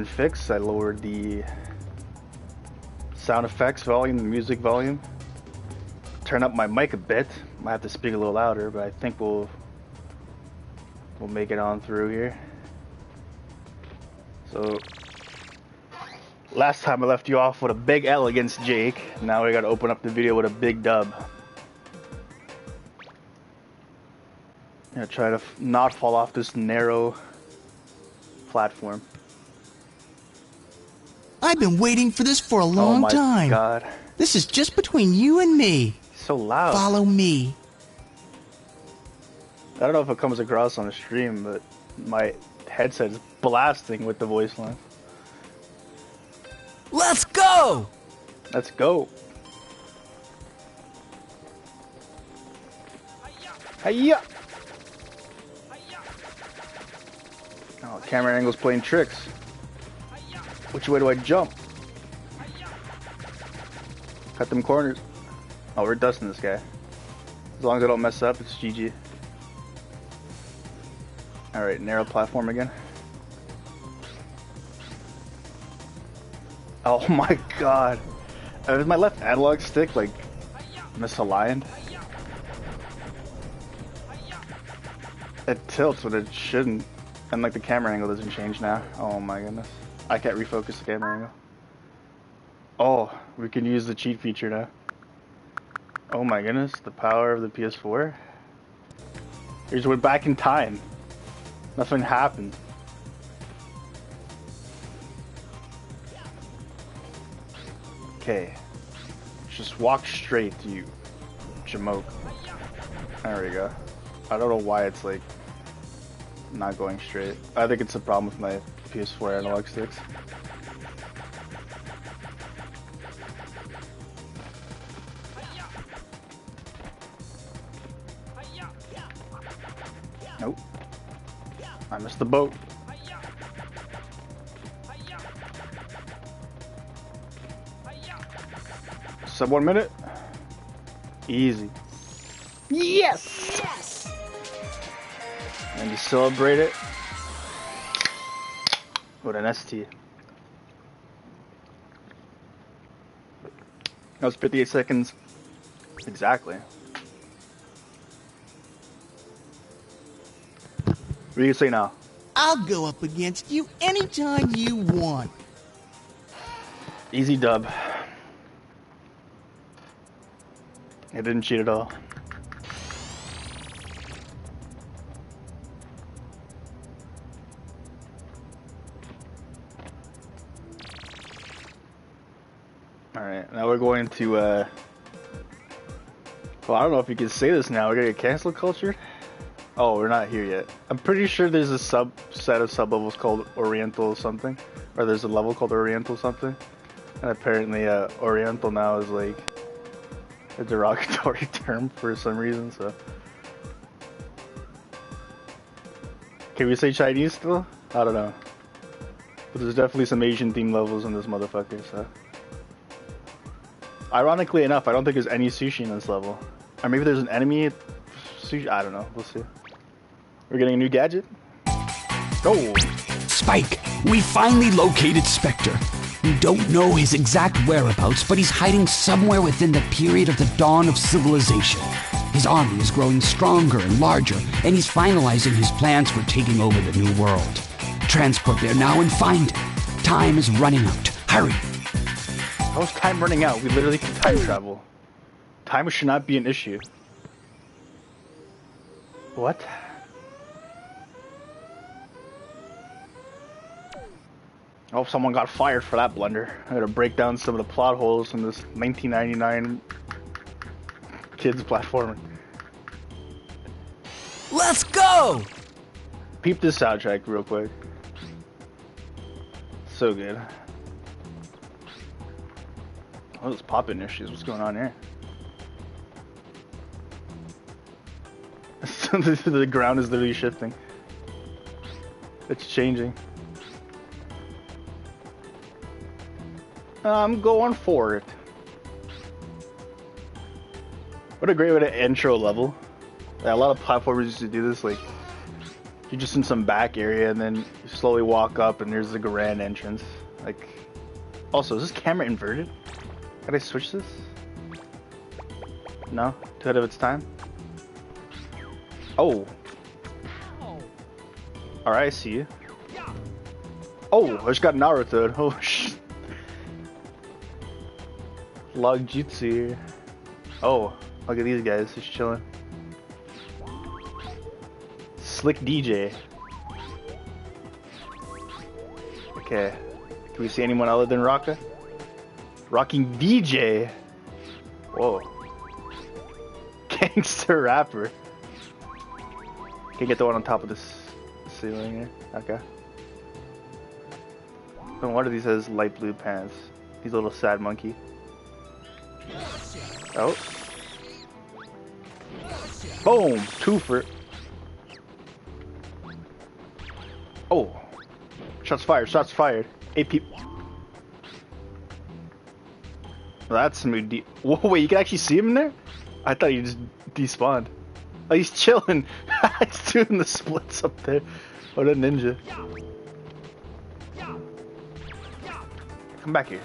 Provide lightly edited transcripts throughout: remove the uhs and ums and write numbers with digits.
did fix. I lowered the sound effects volume, the music volume. Turn up my mic a bit. Might have to speak a little louder, but I think we'll make it on through here. So last time I left you off with a big L against Jake. Now we gotta open up the video with a big dub. Gonna try to not fall off this narrow platform. I've been waiting for this for a long time. Oh my god. This is just between you and me. So loud. Follow me. I don't know if it comes across on the stream, but my headset is blasting with the voice line. Let's go! Let's go. Hiya! Oh, camera angle's playing tricks. Which way do I jump? Cut them corners. Oh, we're dusting this guy. As long as I don't mess up, it's GG. Alright, narrow platform again. Oh my god. Is my left analog stick like misaligned? It tilts when it shouldn't. And like the camera angle doesn't change now. Oh my goodness. I can't refocus the camera angle. Oh, we can use the cheat feature now. Oh my goodness, the power of the PS4. We just went back in time. Nothing happened. Okay. Just walk straight, you jamoke. There we go. I don't know why it's like not going straight. I think it's a problem with my PS4 analog sticks. Nope. I missed the boat. Sub 1 minute. Easy. Yes! Yes! And you celebrate it with an ST. That was 58 seconds. Exactly. What do you say now? I'll go up against you anytime you want. Easy dub. I didn't cheat at all. Alright, now we're going to, well, I don't know if you can say this now. We're gonna get cancel culture? Oh, we're not here yet. I'm pretty sure there's a subset of sub-levels called Oriental something. Or there's a level called Oriental something. And apparently, Oriental now is like a derogatory term for some reason, so. Can we say Chinese still? I don't know. But there's definitely some Asian themed levels in this motherfucker, so. Ironically enough, I don't think there's any sushi in this level. Or maybe there's an enemy sushi, I don't know, we'll see. We're getting a new gadget? Go! Spike, we finally located Spectre. We don't know his exact whereabouts, but he's hiding somewhere within the period of the dawn of civilization. His army is growing stronger and larger, and he's finalizing his plans for taking over the new world. Transport there now and find him. Time is running out. Hurry! How's time running out? We literally can time travel. Time should not be an issue. What? Oh, someone got fired for that blunder. I gotta break down some of the plot holes in this 1999 kids platformer. Let's go! Peep this soundtrack real quick. So good. Oh, those pop-in issues. What's going on here? The ground is literally shifting. It's changing. I'm going for it. What a great way to intro level. Yeah, a lot of platformers used to do this, like You're just in some back area, and then you slowly walk up, and there's the grand entrance. Like, also, is this camera inverted? Can I switch this? No? Too ahead of its time? Oh. Alright, I see you. Oh, I just got Naruto. Oh, shit. Log Jutsu here. Oh, look at these guys, just chilling. Slick DJ. Okay. Can we see anyone other than Rocka? Rocking DJ. Whoa. Gangster rapper. Can get the one on top of this ceiling here. Okay. And one of these has light blue pants. He's a little sad monkey. Oh. Boom! Twofer. Oh. Shots fired, shots fired. 8 people. That's smooth. Whoa, wait, you can actually see him in there? I thought you just despawned. Oh, he's chilling. He's doing the splits up there. What a ninja. Come back here.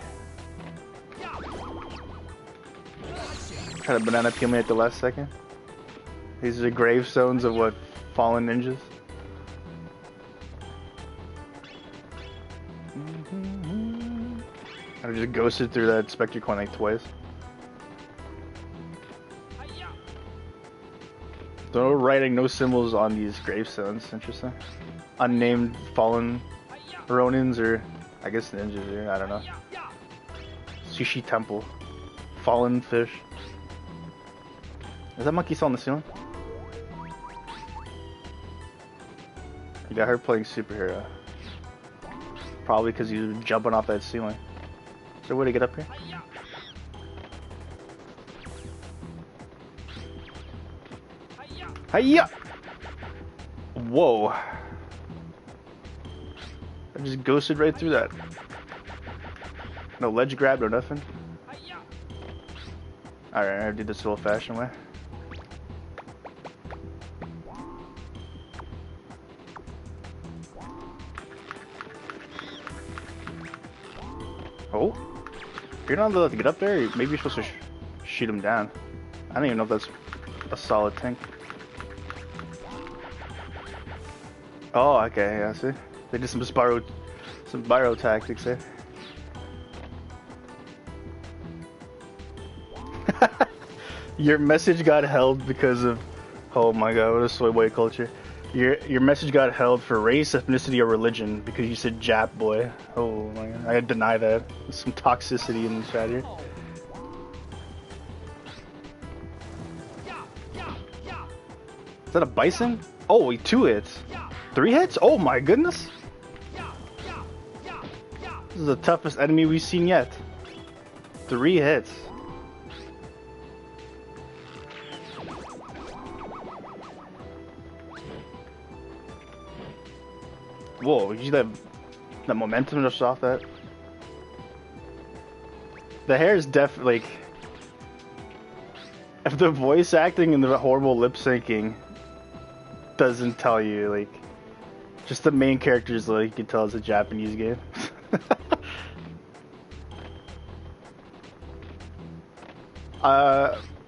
Try to banana peel me at the last second. These are the gravestones of what? Fallen ninjas? I just ghosted through that Spectre coin like twice. No writing, no symbols on these gravestones. Interesting. Unnamed fallen Ronins, or I guess ninjas here. I don't know. Sushi temple. Fallen fish. Is that monkey still on the ceiling? You got her playing superhero. Probably because he's jumping off that ceiling. Is there a way to get up here? Hiya! Whoa. I just ghosted right through that. No ledge grab, no nothing. Alright, I did this old fashioned way. Oh? You're not allowed to get up there? Maybe you're supposed to shoot him down. I don't even know if that's a solid tank. Oh, okay, yeah, see? They did some Spyro tactics there. Your message got held because of... Oh my god, what a soy boy culture. Your message got held for race, ethnicity, or religion because you said Jap boy. Oh my god, I deny that. There's some toxicity in the chat here. Is that a bison? Oh, he 2 hits. 3 hits? Oh my goodness. This is the toughest enemy we've seen yet. 3 hits. Whoa, you see that momentum just off that? The hair is definitely like... If the voice acting and the horrible lip syncing doesn't tell you, like... Just the main characters, like, you can tell it's a Japanese game.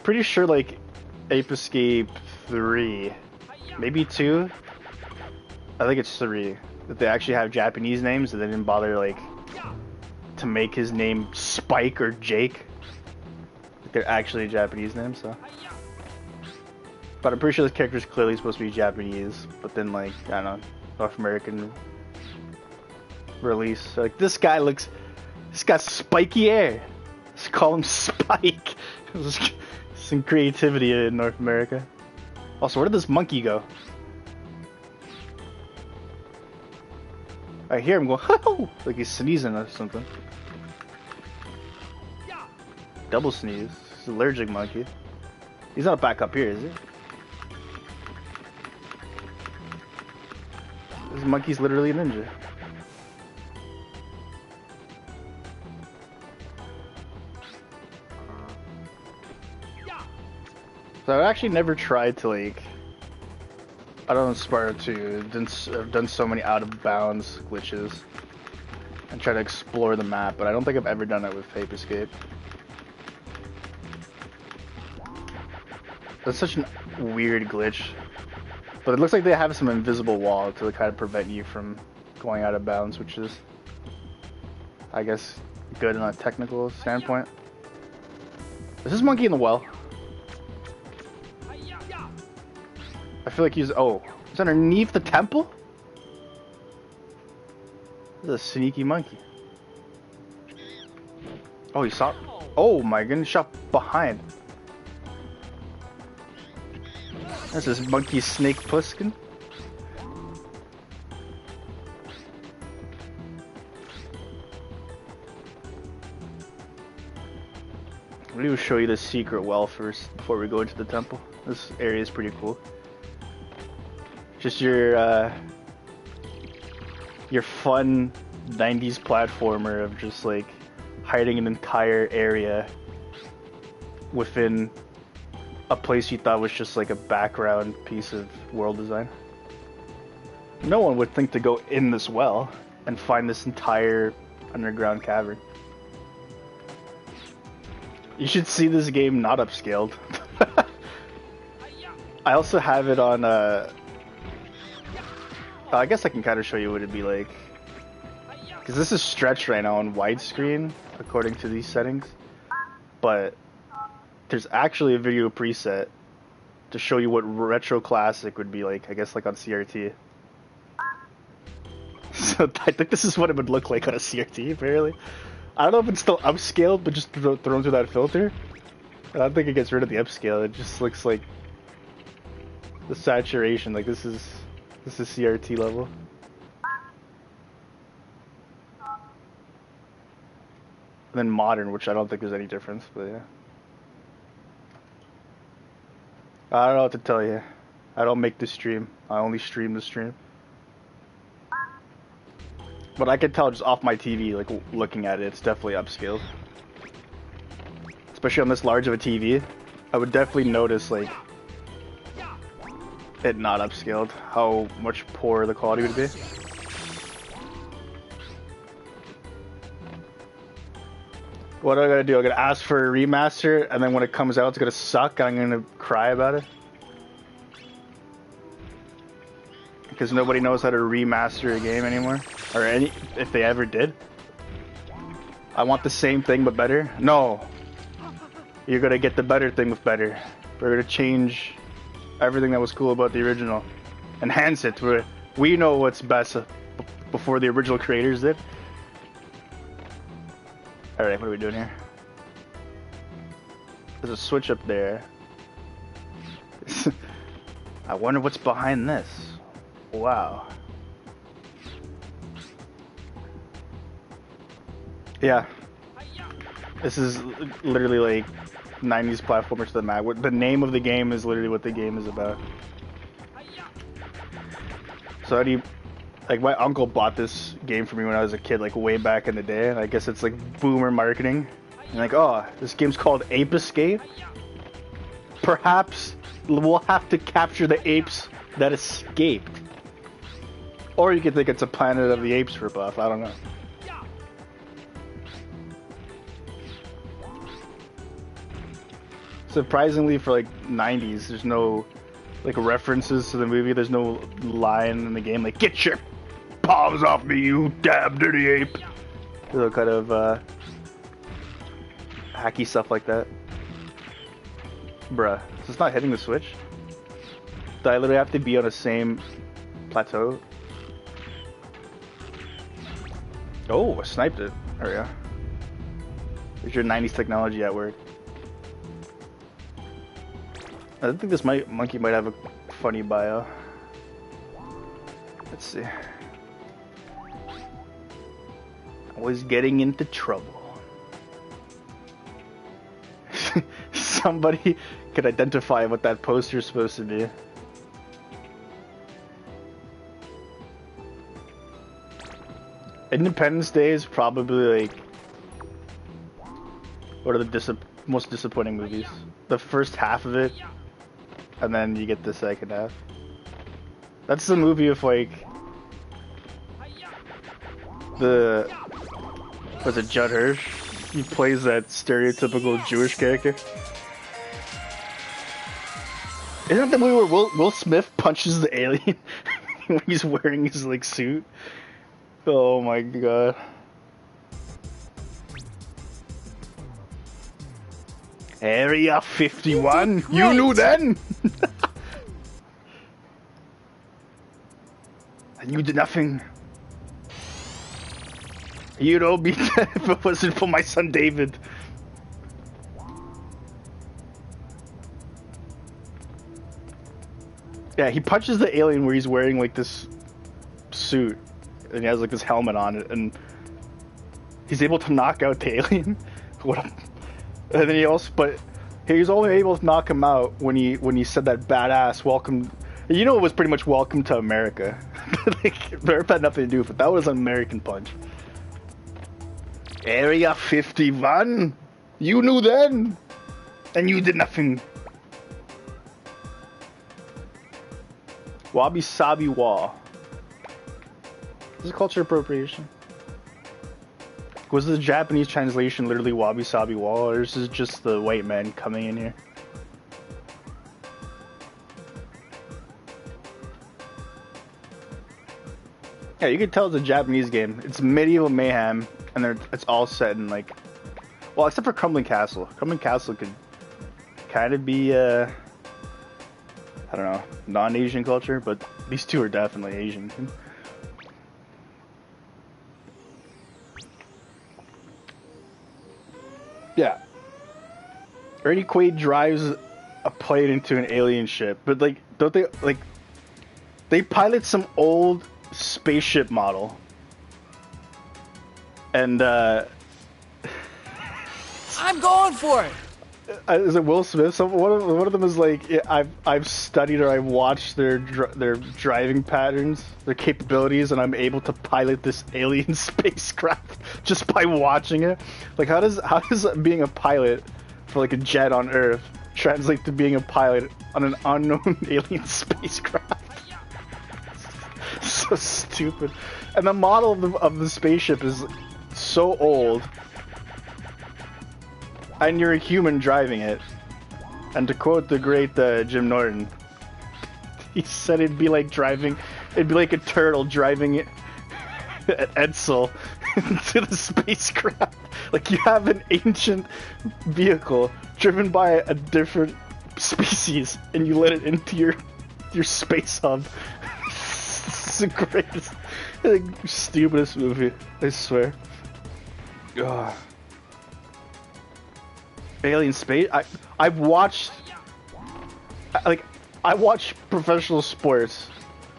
Pretty sure, like, Ape Escape 3, maybe 2? I think it's 3. That they actually have Japanese names, and they didn't bother, like, to make his name Spike or Jake. Like, they're actually Japanese names, so. But I'm pretty sure this character is clearly supposed to be Japanese, but then, like, I don't know, North American release. So, like, this guy looks, he's got spiky hair. Let's call him Spike. Some creativity in North America. Also, where did this monkey go? I hear him go, oh, like he's sneezing or something. Double sneeze. He's an allergic monkey. He's not back up here, is he? This monkey's literally a ninja. So I've actually never tried to, like, I don't Sparta 2. I've done so many out of bounds glitches and try to explore the map, but I don't think I've ever done it with Ape Escape. That's such a weird glitch. But it looks like they have some invisible wall to kind of prevent you from going out of bounds, which is, I guess, good on a technical standpoint. Is this monkey in the well? I feel like he's... Oh, he's underneath the temple? This is a sneaky monkey. Oh, he saw... Oh my goodness, shot behind. That's this monkey snake puskin. I'm gonna show you the secret well first before we go into the temple. This area is pretty cool. Just your fun 90s platformer of just like hiding an entire area within a place you thought was just like a background piece of world design. No one would think to go in this well and find this entire underground cavern. You should see this game not upscaled. I also have it on I guess I can kind of show you what it'd be like, because this is stretched right now on widescreen according to these settings, but there's actually a video preset to show you what retro classic would be like, I guess like on CRT. So I think this is what it would look like on a CRT, apparently. I don't know if it's still upscaled, but just thrown through that filter. I don't think it gets rid of the upscale. It just looks like the saturation. Like this is CRT level. And then modern, which I don't think there's any difference, but yeah. I don't know what to tell you. I don't make the stream. I only stream the stream. But I can tell just off my TV, like looking at it, it's definitely upscaled. Especially on this large of a TV, I would definitely notice like it not upscaled, how much poorer the quality would be. What am I gonna do? I'm gonna ask for a remaster, and then when it comes out, it's gonna suck, and I'm gonna cry about it. Because nobody knows how to remaster a game anymore, or if they ever did. I want the same thing but better. No, you're gonna get the better thing with better. We're gonna change everything that was cool about the original, enhance it. We know what's best before the original creators did. Alright, what are we doing here? There's a switch up there. I wonder what's behind this. Wow. Yeah. This is literally like 90s platformer to the map. The name of the game is literally what the game is about. So how do you... Like, my uncle bought this game for me when I was a kid, like, way back in the day, and I guess it's, like, boomer marketing. And like, oh, this game's called Ape Escape? Perhaps we'll have to capture the apes that escaped. Or you could think it's a Planet of the Apes ripoff, I don't know. Surprisingly, for, like, 90s, there's no, like, references to the movie. There's no line in the game, like, get your palms off me, you damn dirty ape. There's a kind of hacky stuff like that. Bruh, is this not hitting the switch? Do I literally have to be on the same plateau? Oh, I sniped it. There we go. There's your 90s technology at work. I think this monkey might have a funny bio. Let's see. Was getting into trouble. Somebody could identify what that poster is supposed to be. Independence Day is probably like one of the most disappointing movies. The first half of it, and then you get the second half. That's the movie of like was it Judd Hirsch? He plays that stereotypical Jewish character. Isn't that the movie where Will Smith punches the alien when he's wearing his like suit? Oh my god. Area 51. You knew then. And you did nothing. You'd all be dead if it wasn't for my son David. Yeah, he punches the alien where he's wearing like this suit and he has like this helmet on it, and he's able to knock out the alien. What? And then he also, but he was only able to knock him out when he said that badass welcome. You know, it was pretty much welcome to America. Like, Earth had nothing to do with it. That was an American punch. Area 51. You knew then, and you did nothing. Wabi Sabi Wall. Is it culture appropriation? Was the Japanese translation literally Wabi Sabi Wall, or is this just the white man coming in here? Yeah, you can tell it's a Japanese game. It's medieval mayhem, and it's all set in like, well, except for Crummy Castle. Crummy Castle could kind of be, I don't know, non-Asian culture, but these two are definitely Asian. Yeah. Ernie Quaid drives a plane into an alien ship, but like, don't they, like, they pilot some old spaceship model. And, I'm going for it! Is it Will Smith? One of them is like, yeah, I've studied or I've watched their driving patterns, their capabilities, and I'm able to pilot this alien spacecraft just by watching it. Like, how does being a pilot for like a jet on Earth translate to being a pilot on an unknown alien spacecraft? So stupid. And the model of the spaceship is so old. And you're a human driving it. And to quote the great Jim Norton, he said it'd be like a turtle driving it at Edsel into the spacecraft. Like, you have an ancient vehicle driven by a different species, and you let it into your space hub. It's the greatest, like, stupidest movie, I swear. Ugh. Alien space. I watch professional sports.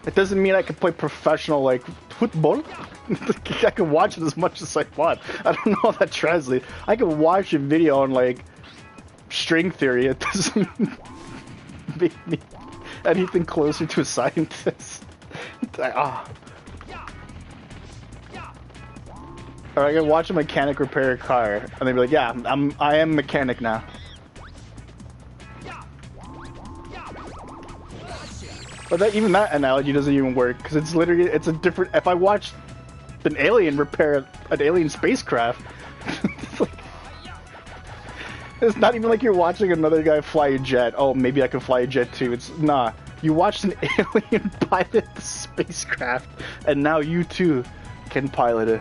It doesn't mean I can play professional like football. I can watch it as much as I want. I don't know how that translates. I can watch a video on like string theory. It doesn't make me anything closer to a scientist. Or I can watch a mechanic repair a car, and they'd be like, "Yeah, I am a mechanic now." But even that analogy doesn't even work, because it's a different. If I watch an alien repair an alien spacecraft, it's not even like you're watching another guy fly a jet. Oh, maybe I can fly a jet too. It's nah. You watched an alien pilot the spacecraft, and now you too can pilot it.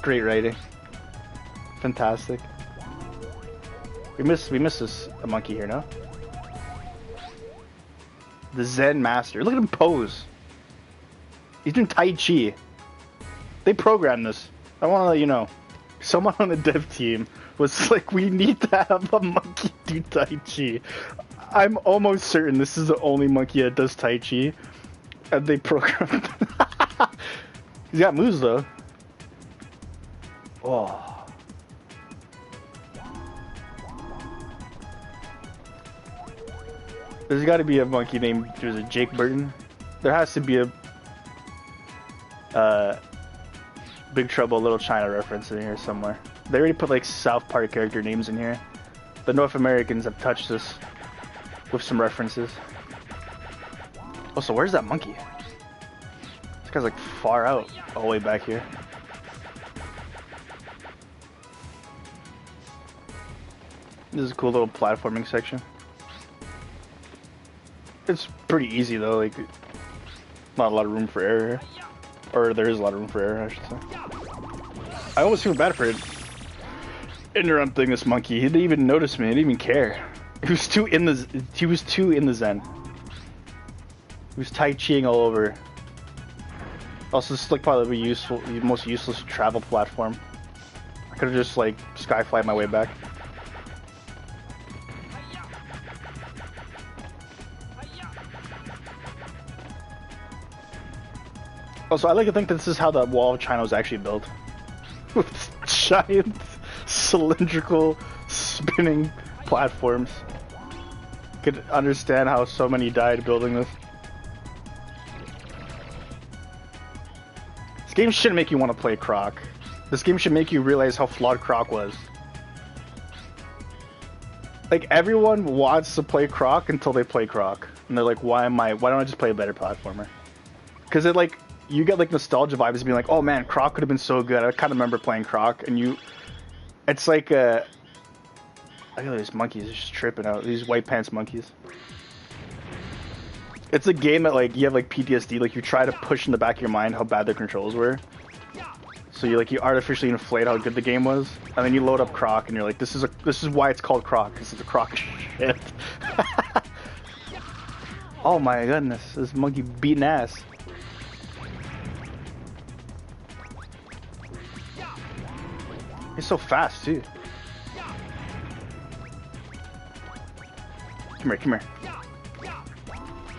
Great writing. Fantastic. We miss this a monkey here, no? The Zen Master. Look at him pose. He's doing Tai Chi. They programmed this. I want to let you know. Someone on the dev team was like, we need to have a monkey do Tai Chi. I'm almost certain this is the only monkey that does Tai Chi. And they programmed. He's got moves though. Oh. There's got to be a monkey named Jake Burton. There has to be a Big Trouble Little China reference in here somewhere. They already put like South Park character names in here. The North Americans have touched this with some references. Oh, so where's that monkey? This guy's like far out, all the way back here. This is a cool little platforming section. It's pretty easy though, like not a lot of room for error here. Or there is a lot of room for error, I should say. I almost feel bad for it. Interrupting this monkey. He didn't even notice me, he didn't even care. He was too in the zen. He was tai chiing all over. Also, this is like probably the most useless travel platform. I could have just like skyflied my way back. Also, I like to think that this is how the Wall of China was actually built. With giant, cylindrical, spinning platforms. Could understand how so many died building this. This game shouldn't make you want to play Croc. This game should make you realize how flawed Croc was. Like, everyone wants to play Croc until they play Croc. And they're like, why don't I just play a better platformer? Because it like, you get like nostalgia vibes being like, oh man, Croc could have been so good. I kind of remember playing Croc, and it's like look at these monkeys just tripping out. These white pants monkeys. It's a game that like you have like PTSD. Like you try to push in the back of your mind how bad the controls were. So you artificially inflate how good the game was, and then you load up Croc, and you're like, this is why it's called Croc. This is a Croc shit. Oh my goodness, this monkey beating ass. He's so fast too. Come here.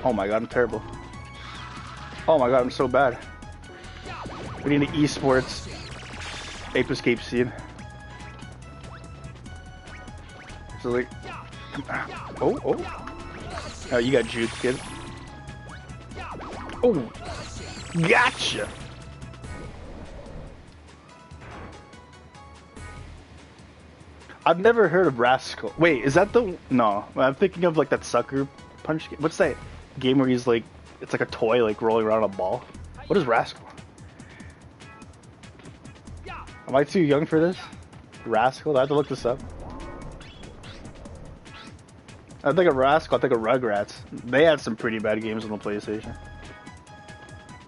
Oh my god, I'm terrible. Oh my god, I'm so bad. We need an esports ape escape scene. So like, oh, you got juke, kid. Oh, gotcha. I've never heard of Rascal. Wait, is that the... No, I'm thinking of like that sucker punch game. What's that game where he's like... It's like a toy like rolling around a ball? What is Rascal? Am I too young for this? Rascal? I have to look this up. I think of Rascal, I think of Rugrats. They had some pretty bad games on the PlayStation.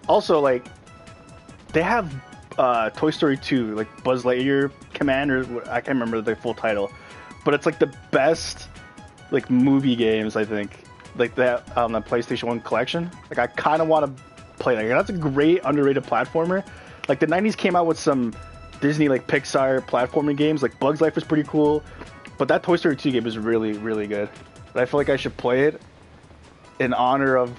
Also, like... They have... Toy Story 2, like Buzz Lightyear Command, or I can't remember the full title, but it's like the best like movie games, I think, like that on the PlayStation 1 collection. Like I kind of want to play that. That's a great underrated platformer. Like the 90s came out with some Disney like Pixar platforming games, like Bugs Life was pretty cool, but that Toy Story 2 game is really, really good. But I feel like I should play it in honor of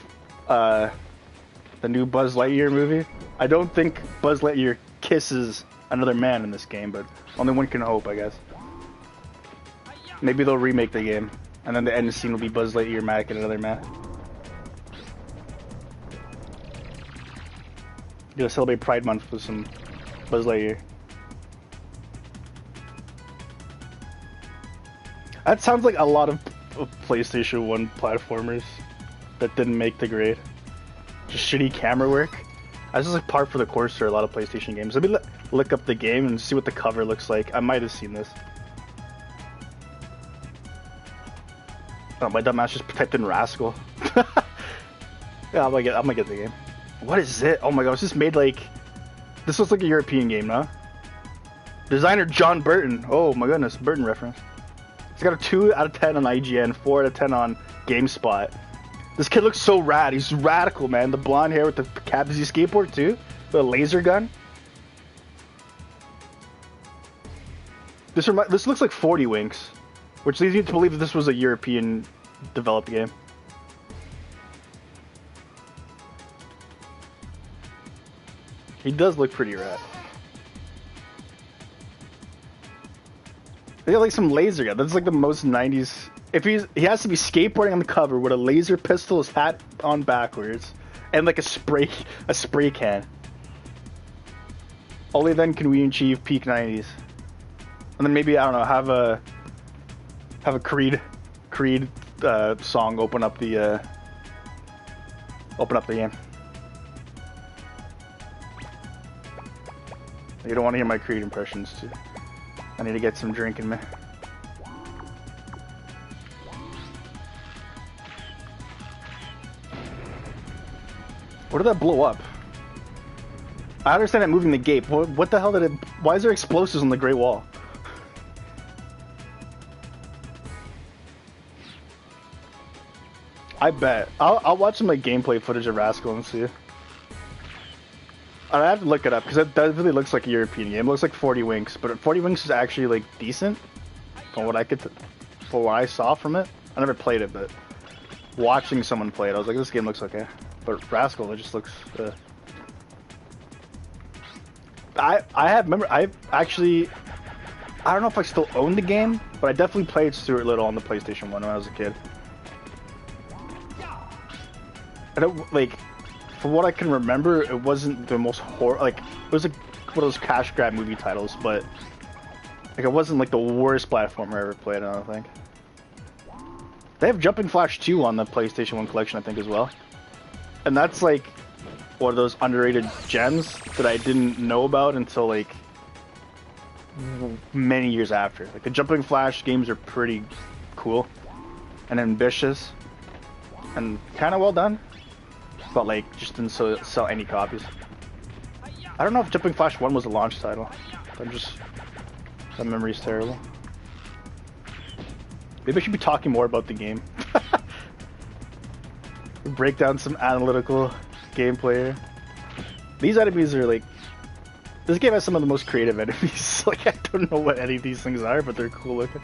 the new Buzz Lightyear movie. I don't think Buzz Lightyear kisses another man in this game, but only one can hope, I guess. Maybe they'll remake the game, and then the end scene will be Buzz Lightyear mad at another man. Gonna celebrate Pride Month with some Buzz Lightyear. That sounds like a lot of PlayStation 1 platformers that didn't make the grade. Just shitty camera work. That's just like par for the course for a lot of PlayStation games. Let me look up the game and see what the cover looks like. I might have seen this. Oh, my dumbass just typed in Rascal. Yeah, I'm gonna get the game. What is it? Oh my god, it's just made like... This looks like a European game, no? Designer John Burton. Oh my goodness, Burton reference. It's got a 2 out of 10 on IGN, 4 out of 10 on GameSpot. This kid looks so rad. He's radical, man. The blonde hair with the cap. Does he skateboard too? With a laser gun? This looks like 40 Winks, which leads me to believe that this was a European developed game. He does look pretty rad. They got like some laser gun. That's like the most 90s. If he has to be skateboarding on the cover with a laser pistol, his hat on backwards, and like a spray can. Only then can we achieve peak 90s. And then maybe, I don't know, have a Creed song open up the Open up the game. You don't want to hear my Creed impressions, too. I need to get some drink in me. Where did that blow up? I understand it moving the gate. What the hell did it... Why is there explosives on the Great Wall? I bet. I'll watch some like gameplay footage of Rascal and see. I have to look it up because that really looks like a European game. It looks like 40 Winks, but 40 Winks is actually like decent from what for what I saw from it. I never played it, but watching someone play it, I was like, this game looks okay. But Rascal, it just looks. I actually, I don't know if I still own the game, but I definitely played Stuart Little on the PlayStation 1 when I was a kid. I don't like. From what I can remember, it wasn't the most like it was like one of those cash grab movie titles, but like it wasn't like the worst platformer I ever played. I don't think. They have Jumping Flash 2 on the PlayStation 1 collection, I think, as well, and that's like one of those underrated gems that I didn't know about until like many years after. Like the Jumping Flash games are pretty cool and ambitious and kind of well done. But like, just didn't sell any copies. I don't know if Jumping Flash 1 was a launch title. That memory's terrible. Maybe I should be talking more about the game. Break down some analytical gameplay. These enemies are like... This game has some of the most creative enemies. Like, I don't know what any of these things are, but they're cool looking.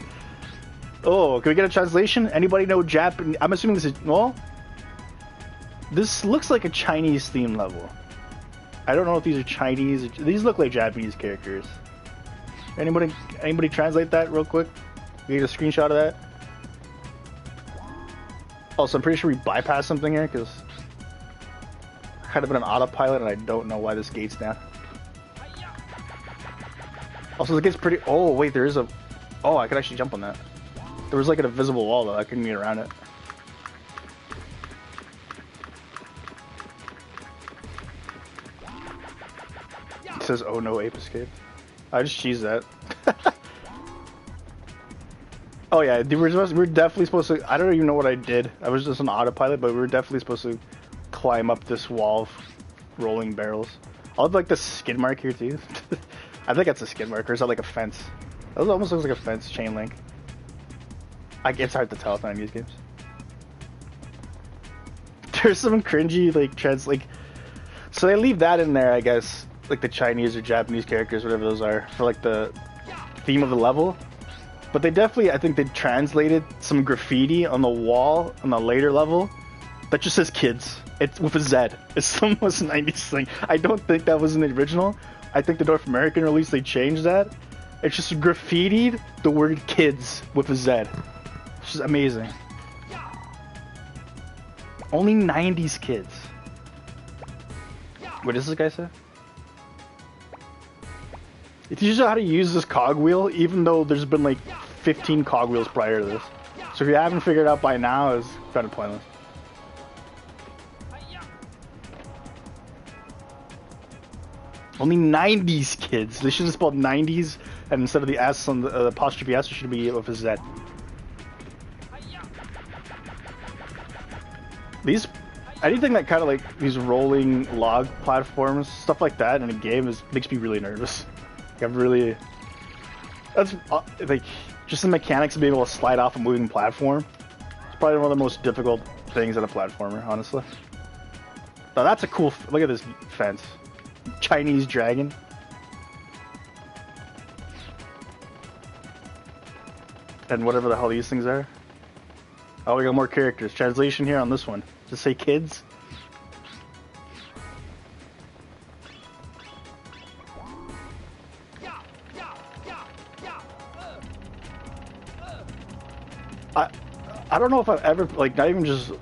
Oh, can we get a translation? Anybody know Japanese? I'm assuming this is... Well... This looks like a Chinese theme level. I don't know if these are Chinese. These look like Japanese characters. Anybody translate that real quick? We get a screenshot of that. Also, I'm pretty sure we bypassed something here because kind of been an autopilot, and I don't know why this gate's down. Also, the gate's pretty. Oh wait, there is a. Oh, I could actually jump on that. There was like an invisible wall though. I couldn't get around it. It says, "Oh no, ape escape." I just cheesed that. Oh yeah, we were definitely supposed to. I don't even know what I did. I was just on autopilot, but we were definitely supposed to climb up this wall of rolling barrels. I would like the skid mark here too. I think that's a skid mark, or is that like a fence? That almost looks like a fence, chain link. It's hard to tell with 90s games. There's some cringy so they leave that in there, I guess. Like the Chinese or Japanese characters, whatever those are, for like the theme of the level. But they definitely, I think they translated some graffiti on the wall on the later level that just says kids. It's with a Z. It's the most 90s thing. I don't think that was in the original. I think the North American release, they changed that. It's just graffitied the word kids with a Z. It's just amazing. Only 90s kids. What does this guy say? It teaches you how to use this cogwheel, even though there's been like 15 cogwheels prior to this. So if you haven't figured it out by now, it's kind of pointless. Only 90s kids. They should have spelled 90s, and instead of the S on the apostrophe S, it should be with a Z. Anything that kind of like these rolling log platforms, stuff like that in a game makes me really nervous. That's like just the mechanics of being able to slide off a moving platform. It's probably one of the most difficult things in a platformer, honestly. Now that's a cool. Look at this fence, Chinese dragon. And whatever the hell these things are. Oh, we got more characters. Translation here on this one. Does it say kids? I don't know if I've ever, like, not even just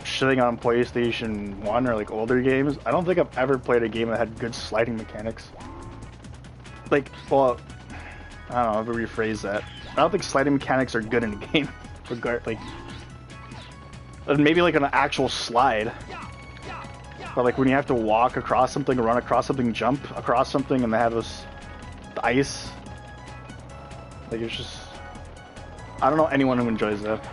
shitting on PlayStation 1 or like older games, I don't think I've ever played a game that had good sliding mechanics. Like, well, I don't know, I'll rephrase that. I don't think sliding mechanics are good in a game. Maybe like an actual slide. But like when you have to walk across something, run across something, jump across something, and they have this ice. Like it's just, I don't know anyone who enjoys that.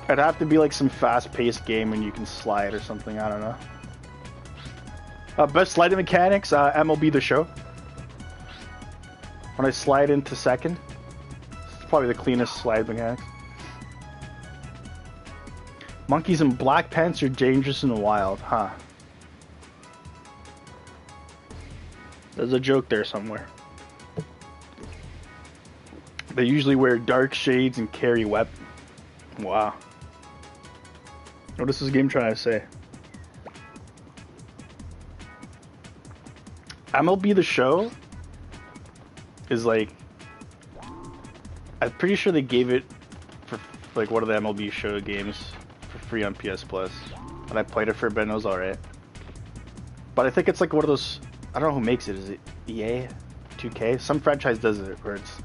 It'd have to be like some fast-paced game and you can slide or something. I don't know. Best sliding mechanics, MLB The Show. When I slide into second, it's probably the cleanest slide mechanics. Monkeys in black pants are dangerous and wild, huh? There's a joke there somewhere. They usually wear dark shades and carry weapons. Wow. What is this game trying to say? MLB The Show is like, I'm pretty sure they gave it for like one of the MLB Show games for free on PS Plus, and I played it for a bit and it was alright. But I think it's like one of those, I don't know who makes it. Is it EA? 2K? Some franchise does it where it's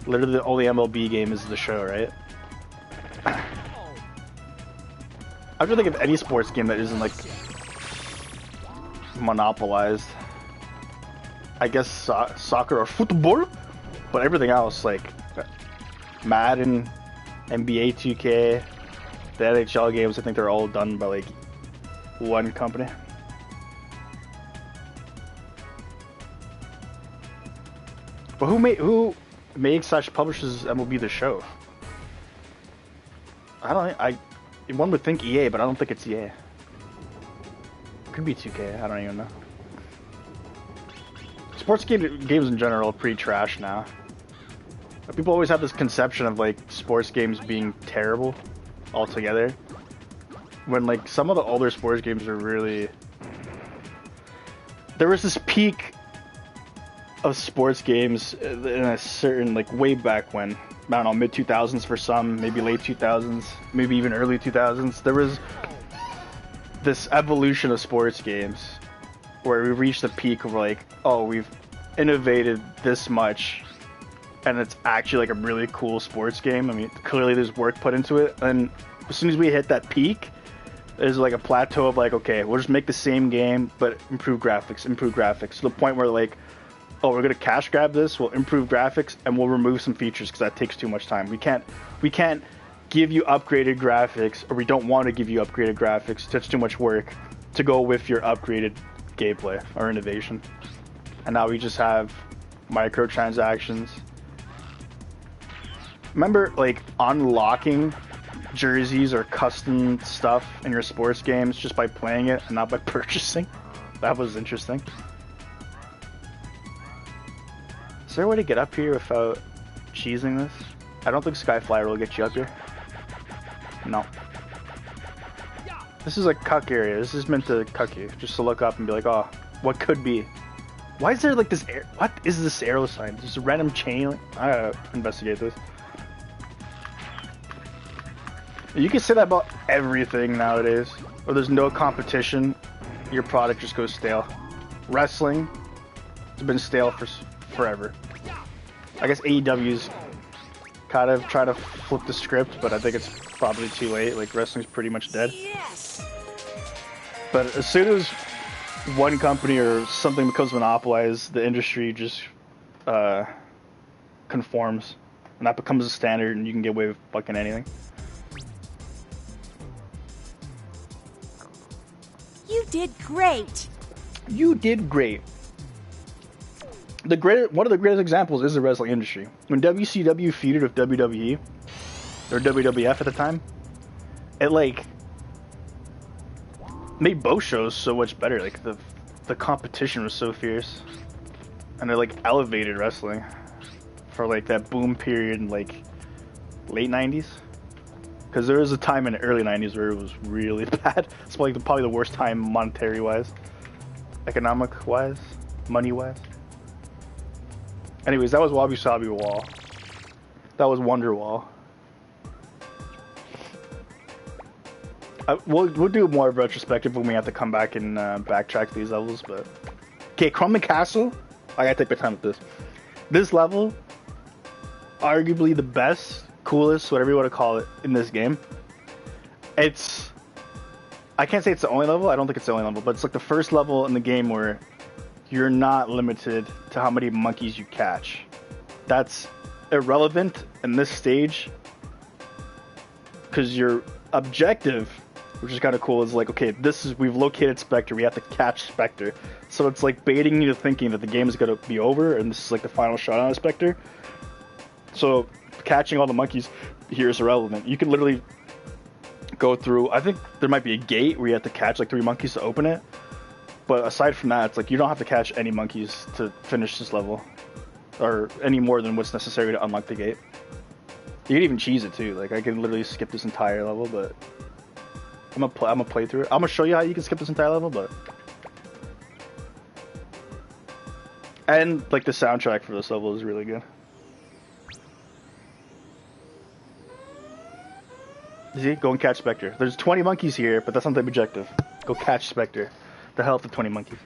literally the only MLB game is The Show, right? I'm trying to think of any sports game that isn't like monopolized. I guess soccer or football, but everything else like Madden, NBA 2K, the NHL games, I think they're all done by like one company. But who makes / publishes MLB The Show? I don't. One would think EA, but I don't think it's EA. Could be 2K. I don't even know. Sports games in general are pretty trash now. People always have this conception of like sports games being terrible altogether, when like some of the older sports games are really. There was this peak of sports games in a certain, like, way back when, I don't know, mid 2000s for some, maybe late 2000s, maybe even early 2000s. There was this evolution of sports games where we reached the peak of like, oh, we've innovated this much and it's actually like a really cool sports game. I mean, clearly there's work put into it, and as soon as we hit that peak, there's like a plateau of like, okay, we'll just make the same game but improve graphics to the point where like, oh, we're gonna cash grab this, we'll improve graphics, and we'll remove some features because that takes too much time. We can't give you upgraded graphics, or we don't want to give you upgraded graphics. It's too much work to go with your upgraded gameplay or innovation. And now we just have microtransactions. Remember, like, unlocking jerseys or custom stuff in your sports games just by playing it and not by purchasing? That was interesting. Is there a way to get up here without cheesing this? I don't think Skyflyer will get you up here. No. This is a cuck area. This is meant to cuck you. Just to look up and be like, oh, what could be? Why is there like this air? What is this arrow sign? Just a random chain? I gotta investigate this. You can say that about everything nowadays. Or there's no competition, your product just goes stale. Wrestling, it's been stale for forever. I guess AEW's kind of trying to flip the script, but I think it's probably too late. Like, wrestling's pretty much dead. Yes. But as soon as one company or something becomes monopolized, the industry just conforms, and that becomes a standard, and you can get away with fucking anything. You did great. You did great. One of the greatest examples is the wrestling industry. When WCW feuded with WWE, or WWF at the time, it like made both shows so much better. Like the competition was so fierce, and it like elevated wrestling for like that boom period in like late 90s. Because there was a time in the early 90s where it was really bad. It's like probably the worst time monetary wise, economic wise, money wise. Anyways, that was Wabi Sabi Wall. That was Wonderwall. We'll do more of a retrospective when we have to come back and backtrack these levels, but... Okay, Crummy Castle. I gotta take my time with this. This level, arguably the best, coolest, whatever you want to call it, in this game. It's I can't say it's the only level. I don't think it's the only level, but it's like the first level in the game where you're not limited to how many monkeys you catch. That's irrelevant in this stage because your objective, which is kind of cool, is like, okay, we've located Spectre, we have to catch Spectre. So it's like baiting you to thinking that the game is going to be over and this is like the final shot on a Spectre. So catching all the monkeys here is irrelevant. You can literally go through, I think there might be a gate where you have to catch like 3 monkeys to open it. But aside from that, it's like you don't have to catch any monkeys to finish this level. Or any more than what's necessary to unlock the gate. You can even cheese it too. Like I can literally skip this entire level, but I'm gonna play through it. I'm gonna show you how you can skip this entire level, but and like the soundtrack for this level is really good. See, go and catch Spectre. There's 20 monkeys here, but that's not the objective. Go catch Spectre. The hell with the 20 monkeys.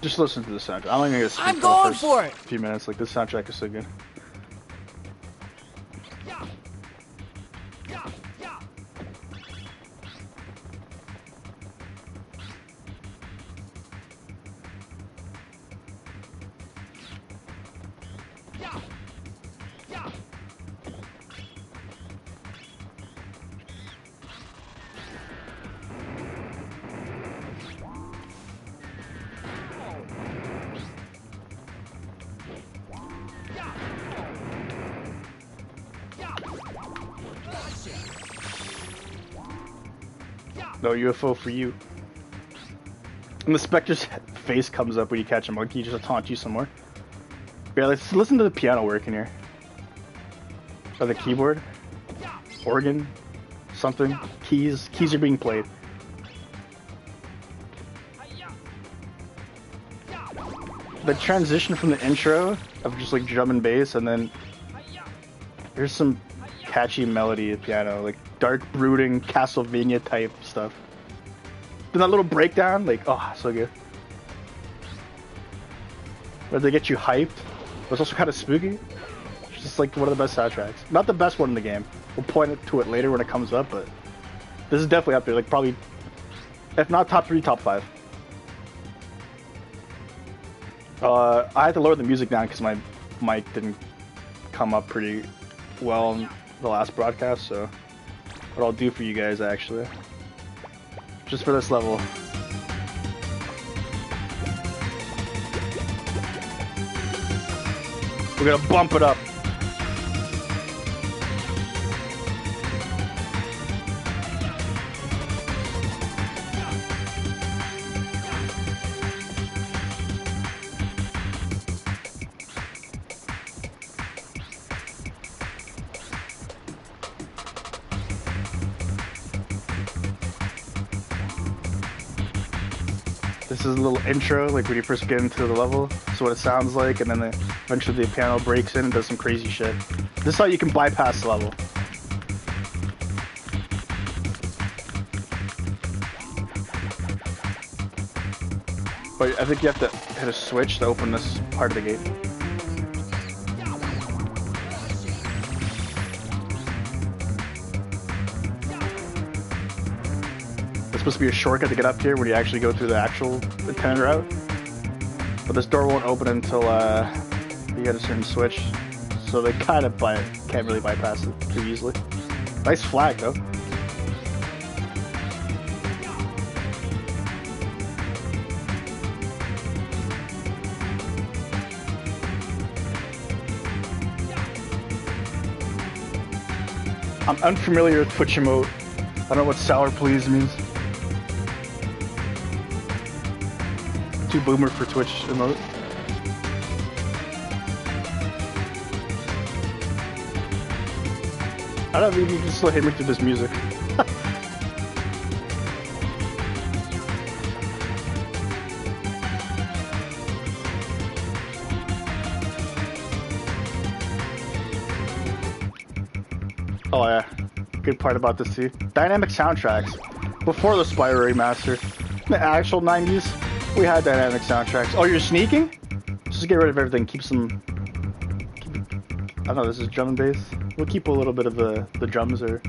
Just listen to the soundtrack. I'm only gonna skip I'm going for it. few minutes. Like this soundtrack is so good. No UFO for you. And the Spectre's face comes up when you catch a monkey, just to taunt you some more. Yeah, let's listen to the piano work in here. Or the keyboard. Organ. Something. Keys. Keys are being played. The transition from the intro of just like drum and bass, and then here's some catchy melody at piano, like dark, brooding, Castlevania type stuff. Then that little breakdown, like, oh, so good. Where they get you hyped, but it's also kind of spooky. It's just like one of the best soundtracks. Not the best one in the game. We'll point to it later when it comes up, but this is definitely up there. Like probably, if not top 3, top 5. I had to lower the music down because my mic didn't come up pretty well in the last broadcast, so what I'll do for you guys actually, just for this level. We're gonna bump it up. This is a little intro, like when you first get into the level. So what it sounds like, and then eventually the piano breaks in and does some crazy shit. This is how you can bypass the level. But I think you have to hit a switch to open this part of the gate. Supposed to be a shortcut to get up here when you actually go through the actual intended route. But this door won't open until you get a certain switch. So they kind of can't really bypass it too easily. Nice flag though. I'm unfamiliar with Twitch emote. I don't know what sour please means. Too boomer for Twitch emote. I don't know if you can still hit me through this music. Oh yeah, good part about this too. Dynamic soundtracks. Before the Spyro remaster, in the actual 90s, we had dynamic soundtracks. Oh, you're sneaking? Just get rid of everything. Keep I don't know, this is drum and bass. We'll keep a little bit of the drums or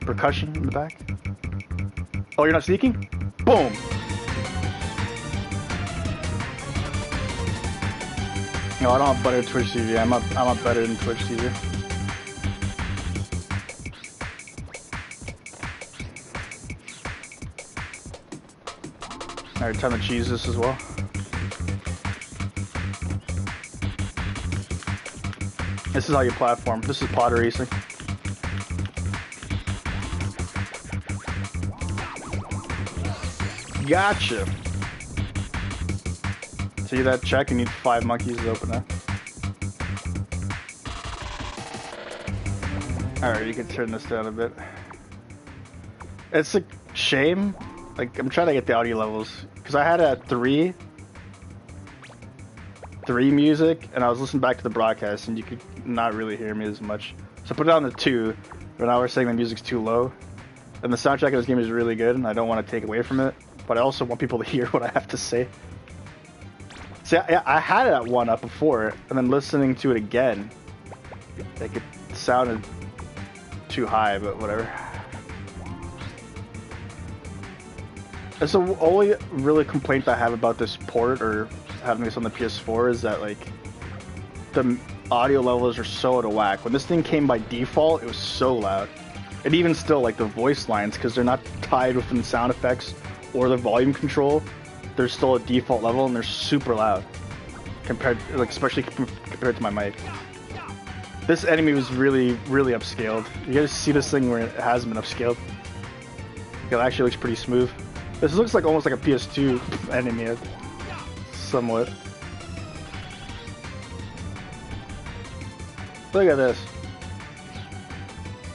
percussion in the back. Oh, you're not sneaking? Boom! No, I don't have better Twitch TV. I'm not better than Twitch TV. Alright, time to cheese this as well. This is how you platform. This is pod racing. Gotcha. See that check? You need 5 monkeys to open that. Alright, you can turn this down a bit. It's a shame. Like, I'm trying to get the audio levels. Because I had a 3 music, and I was listening back to the broadcast, and you could not really hear me as much. So I put it on the 2, but now we're saying the music's too low. And the soundtrack of this game is really good, and I don't want to take away from it. But I also want people to hear what I have to say. See, I had it at 1 up before, and then listening to it again, like it sounded too high, but whatever. That's the only really complaint I have about this port, or having this on the PS4, is that, like, the audio levels are so out of whack. When this thing came by default, it was so loud. And even still, like, the voice lines, because they're not tied within the sound effects or the volume control, they're still a default level, and they're super loud. Compared, like, especially compared to my mic. This enemy was really, really upscaled. You guys see this thing where it has been upscaled? It actually looks pretty smooth. This looks like almost like a PS2 enemy, somewhat. Look at this.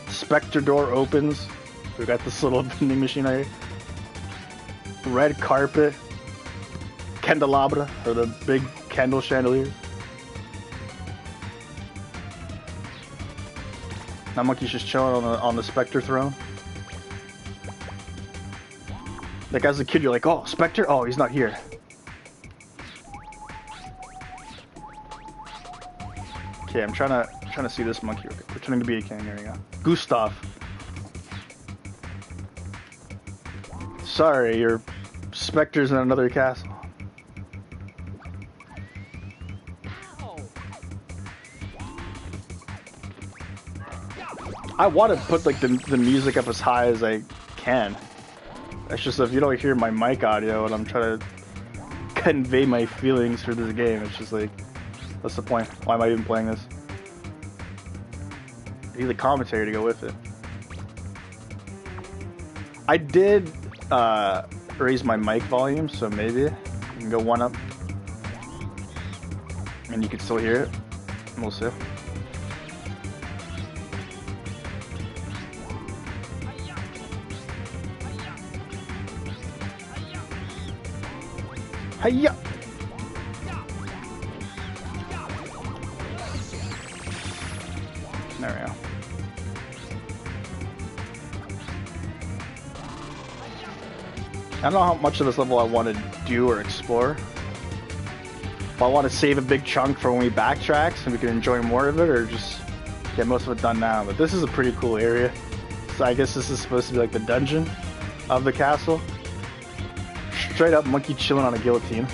Spectre door opens. We got this little vending machine right here. Red carpet. Candelabra, or the big candle chandelier. Now monkey's just chilling on the Spectre throne. Like, as a kid, you're like, oh, Spectre? Oh, he's not here. Okay, I'm trying to see this monkey. Okay, pretending to be a king. There we go. Gustav. Sorry, your Spectre's in another castle. I want to put, like, the music up as high as I can. It's just if you don't hear my mic audio and I'm trying to convey my feelings through this game, it's just like, what's the point? Why am I even playing this? I need the commentary to go with it. I did raise my mic volume, so maybe you can go 1 up. And you can still hear it. We'll see. Hiya! There we go. I don't know how much of this level I want to do or explore. If I want to save a big chunk for when we backtrack so we can enjoy more of it, or just get most of it done now. But this is a pretty cool area. So I guess this is supposed to be like the dungeon of the castle. Straight up monkey chilling on a guillotine.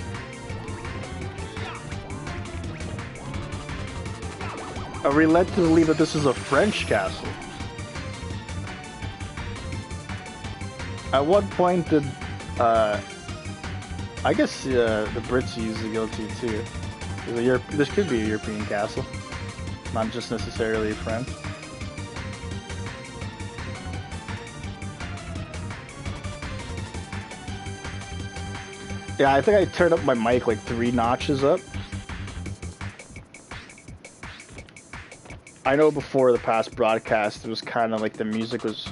Are we led to believe that this is a French castle? At what point did, I guess the Brits use the guillotine too. This could be a European castle, not just necessarily French. Yeah, I think I turned up my mic like 3 notches up. I know before the past broadcast, it was kind of like the music was...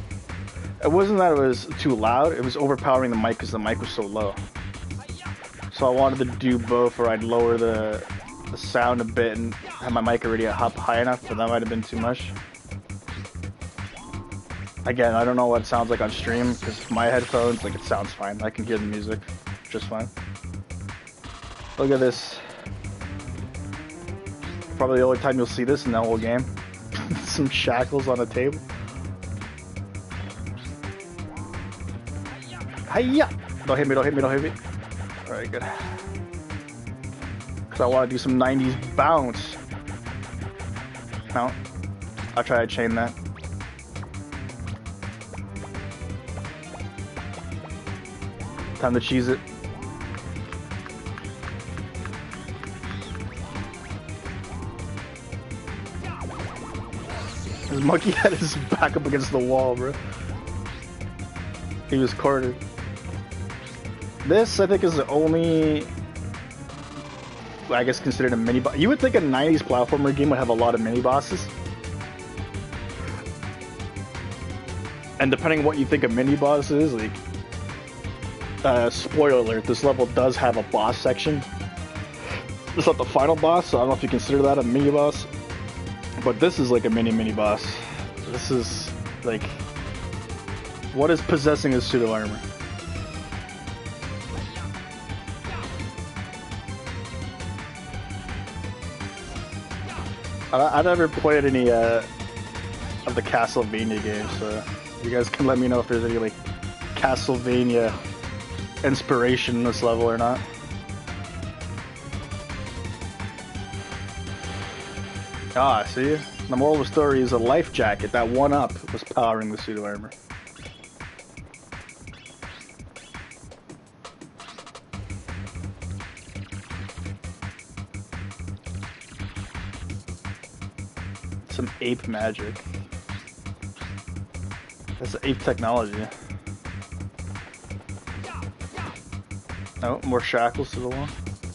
It wasn't that it was too loud, it was overpowering the mic because the mic was so low. So I wanted to do both, or I'd lower the sound a bit and have my mic already up high enough, but that might have been too much. Again, I don't know what it sounds like on stream, because my headphones, like, it sounds fine. I can hear the music just fine. Look at this Probably the only time you'll see this in the whole game. Some shackles on a table. Hiya! Don't hit me, don't hit me, don't hit me. Alright, good. Cause I want to do some 90s bounce. No. I'll try to chain that. Time to cheese it. This monkey had his back up against the wall, bro. He was cornered. This, I think, is the only, I guess, considered a mini boss. You would think a 90s platformer game would have a lot of mini bosses. And depending on what you think a mini boss is, like, spoiler alert, this level does have a boss section. It's not the final boss, so I don't know if you consider that a mini boss. But this is like a mini boss. This is, like, what is possessing his pseudo armor? I never played any of the Castlevania games, so you guys can let me know if there's any like Castlevania inspiration in this level or not. Ah, see? The moral of the story is a life jacket. That one up was powering the pseudo armor. Some ape magic. That's ape technology. Oh, more shackles to the wall.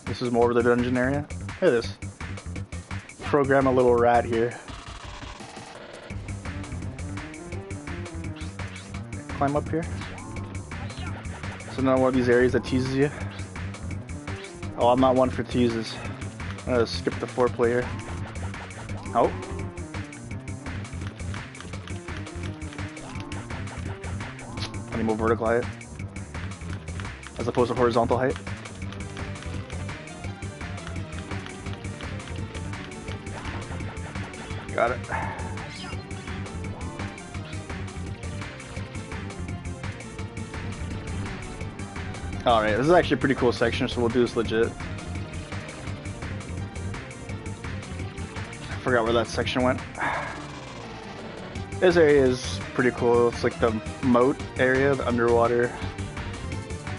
This is more of the dungeon area. Look at this. Program a little rat here. Climb up here. So now one of these areas that teases you. Oh, I'm not one for teases. I'm gonna skip the foreplay here. Oh. I need more vertical height as opposed to horizontal height. Got it. Alright, this is actually a pretty cool section, so we'll do this legit. I forgot where that section went. This area is pretty cool. It's like the moat area, the underwater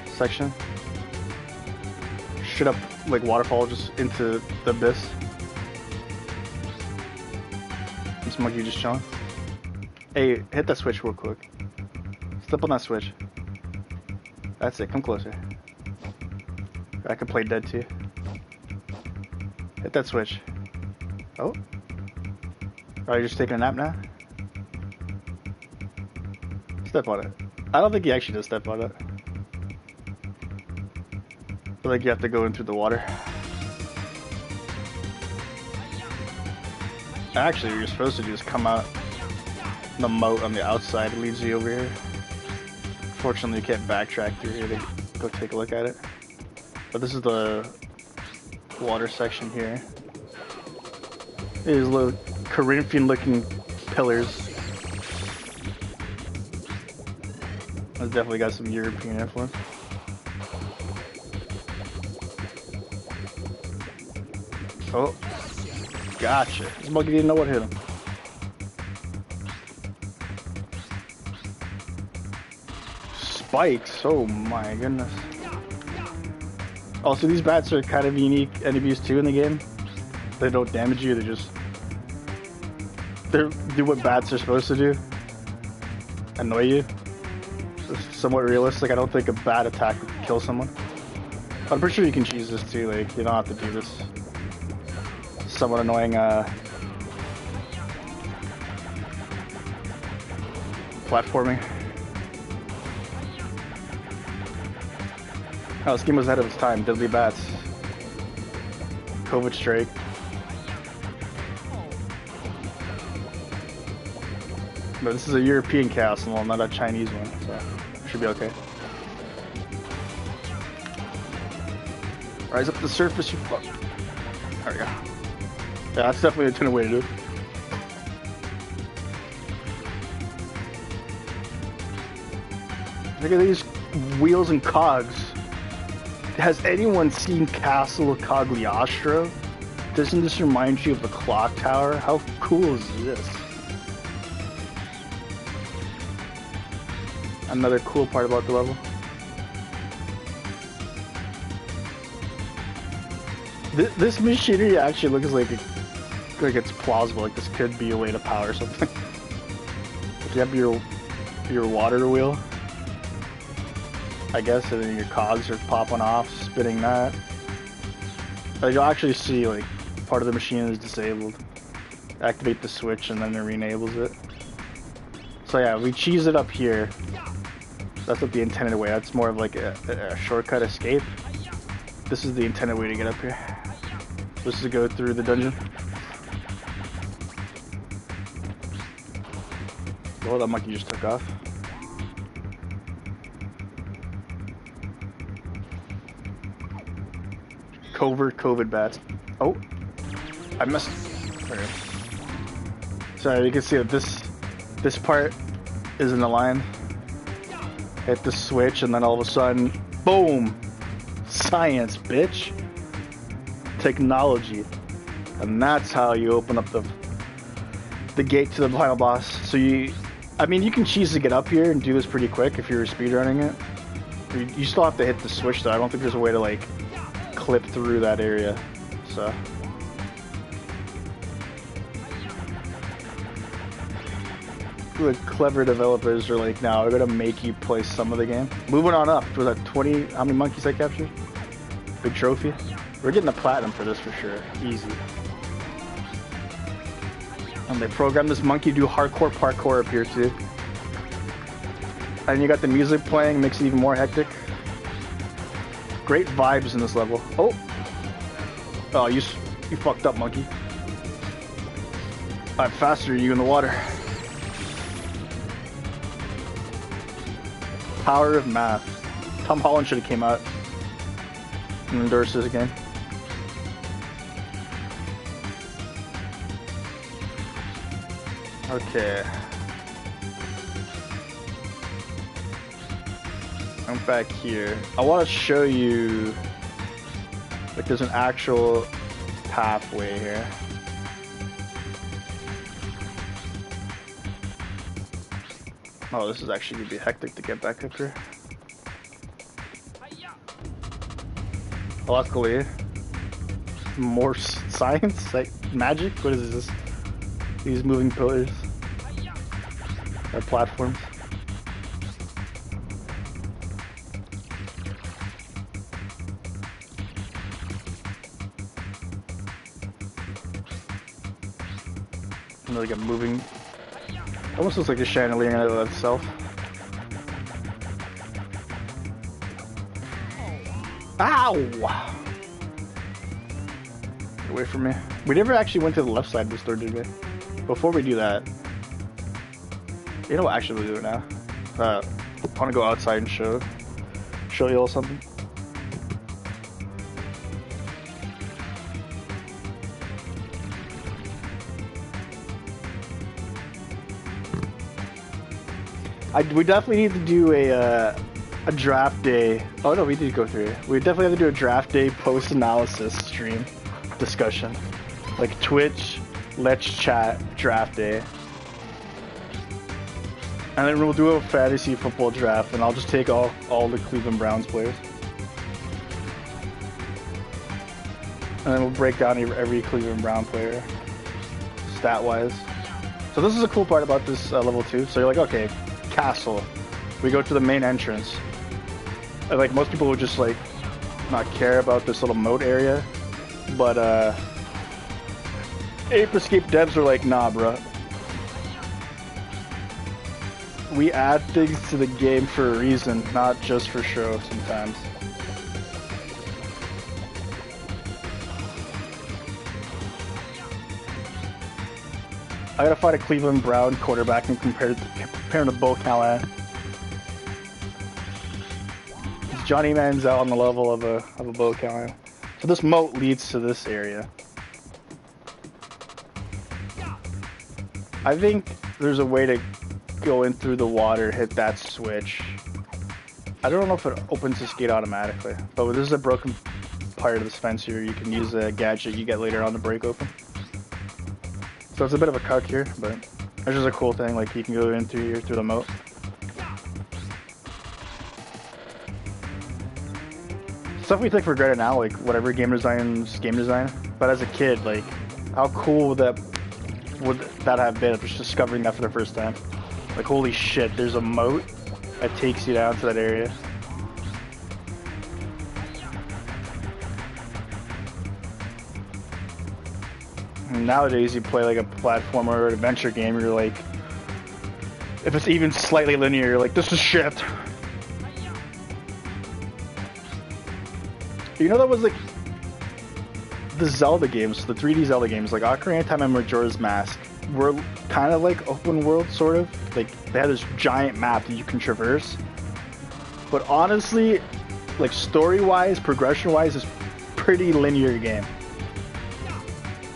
section. Shoot up like waterfall just into the abyss. This monkey just chilling. Hey, hit that switch real quick. Step on that switch. That's it, come closer. I can play dead too. Hit that switch. Oh? Are you just taking a nap now? Step on it. I don't think he actually does step on it. I feel like you have to go in through the water. Actually, what you're supposed to do is come out the moat on the outside. It leads you over here. Fortunately, you can't backtrack through here to go take a look at it. But this is the water section here. These little Corinthian-looking pillars. It's definitely got some European influence. Oh, gotcha. This monkey didn't know what hit him. Spikes, oh my goodness. Also, these bats are kind of unique enemies too in the game. They don't damage you, they do what bats are supposed to do. Annoy you. It's somewhat realistic. I don't think a bat attack would kill someone. I'm pretty sure you can cheese this too, like, you don't have to do this somewhat annoying platforming. Oh, this game was ahead of its time. Deadly bats. COVID strike. But this is a European castle, not a Chinese one, so it should be okay. Rise up to the surface, you fuck. There we go. Yeah, that's definitely a different way to do it. Look at these wheels and cogs. Has anyone seen Castle Cagliostro? Doesn't this remind you of the clock tower? How cool is this? Another cool part about the level. This machinery actually looks like it's plausible. Like this could be a way to power something. If you have your water wheel, I guess, and then your cogs are popping off, spinning that. Like you'll actually see like part of the machine is disabled. Activate the switch and then it re-enables it. So yeah, we cheese it up here. That's not the intended way. That's more of like a shortcut escape. This is the intended way to get up here. This is to go through the dungeon. Oh, that monkey just took off. Covert COVID bats. Oh, I missed. Okay. So you can see that this part is in the line. Hit the switch and then all of a sudden, boom! Science, bitch! Technology. And that's how you open up the gate to the final boss. So I mean, you can cheese to get up here and do this pretty quick if you're speedrunning it. You still have to hit the switch though. I don't think there's a way to like clip through that area. So. The clever developers are like, now we're gonna make you play some of the game. Moving on up, was that 20, how many monkeys I captured? Big trophy. We're getting the platinum for this for sure, easy. And they programmed this monkey to do hardcore parkour up here too. And you got the music playing, makes it even more hectic. Great vibes in this level. Oh, you fucked up, monkey. I'm faster than you in the water. Power of math. Tom Holland should have came out and endorsed this game. Okay. I'm back here. I want to show you, like, there's an actual pathway here. Oh, this is actually gonna be hectic to get back up here. Luckily, more science, like magic. What is this? These moving pillars are platforms. And like a moving. Almost looks like a chandelier in and of itself. Ow! Get away from me. We never actually went to the left side of the store, did we? Before we do that, you know what? Actually, we'll do it now. I want to go outside and show you all something. We definitely need to do a draft day. Oh no, we did go through it. We definitely have to do a draft day post-analysis stream discussion. Like Twitch, Let's Chat, draft day. And then we'll do a fantasy football draft and I'll just take all the Cleveland Browns players. And then we'll break down every Cleveland Brown player, stat-wise. So this is a cool part about this level 2. So you're like, okay, castle. We go to the main entrance. And like most people would just like not care about this little moat area, but Ape Escape devs are like, nah, bruh. We add things to the game for a reason, not just for show sometimes. I gotta find a Cleveland Brown quarterback and compare him to Bo Callahan. Johnny Manziel on the level of a Bo Callahan. So this moat leads to this area. I think there's a way to go in through the water, hit that switch. I don't know if it opens this gate automatically, but this is a broken part of this fence here. You can use a gadget you get later on to break open. So it's a bit of a cuck here, but it's just a cool thing. Like you can go in through here through the moat. Stuff we take for granted now, like whatever game design's game design. But as a kid, like how cool would that have been? Just discovering that for the first time. Like holy shit, there's a moat that takes you down to that area. And nowadays you play like a platformer or adventure game, you're like, if it's even slightly linear, you're like, this is shit. You know, that was like the Zelda games, the 3D Zelda games, like Ocarina of Time and Majora's Mask, were kind of like open world, sort of. Like they had this giant map that you can traverse. But honestly, like story-wise, progression-wise, it's pretty linear game.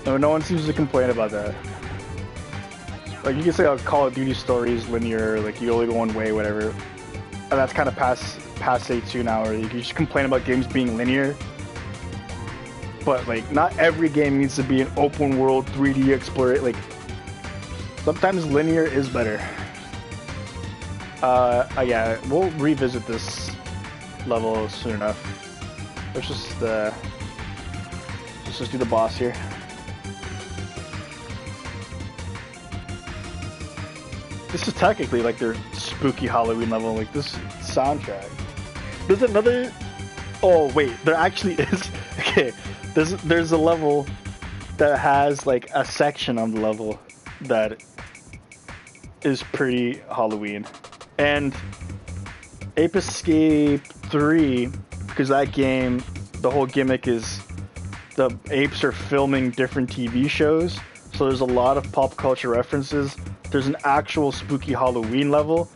No one seems to complain about that. Like you can say, Call of Duty story is linear, like you only go one way, whatever. And that's kind of passe too now, where you can just complain about games being linear. But like, not every game needs to be an open world 3D exploration. Like, sometimes linear is better. Yeah, we'll revisit this level soon enough. Let's just do the boss here. This is technically like their spooky Halloween level, like this soundtrack. There's another... Oh wait, there actually is... Okay, there's a level that has like a section on the level that is pretty Halloween. And Ape Escape 3, because that game, the whole gimmick is the apes are filming different TV shows, so there's a lot of pop culture references. There's an actual spooky Halloween level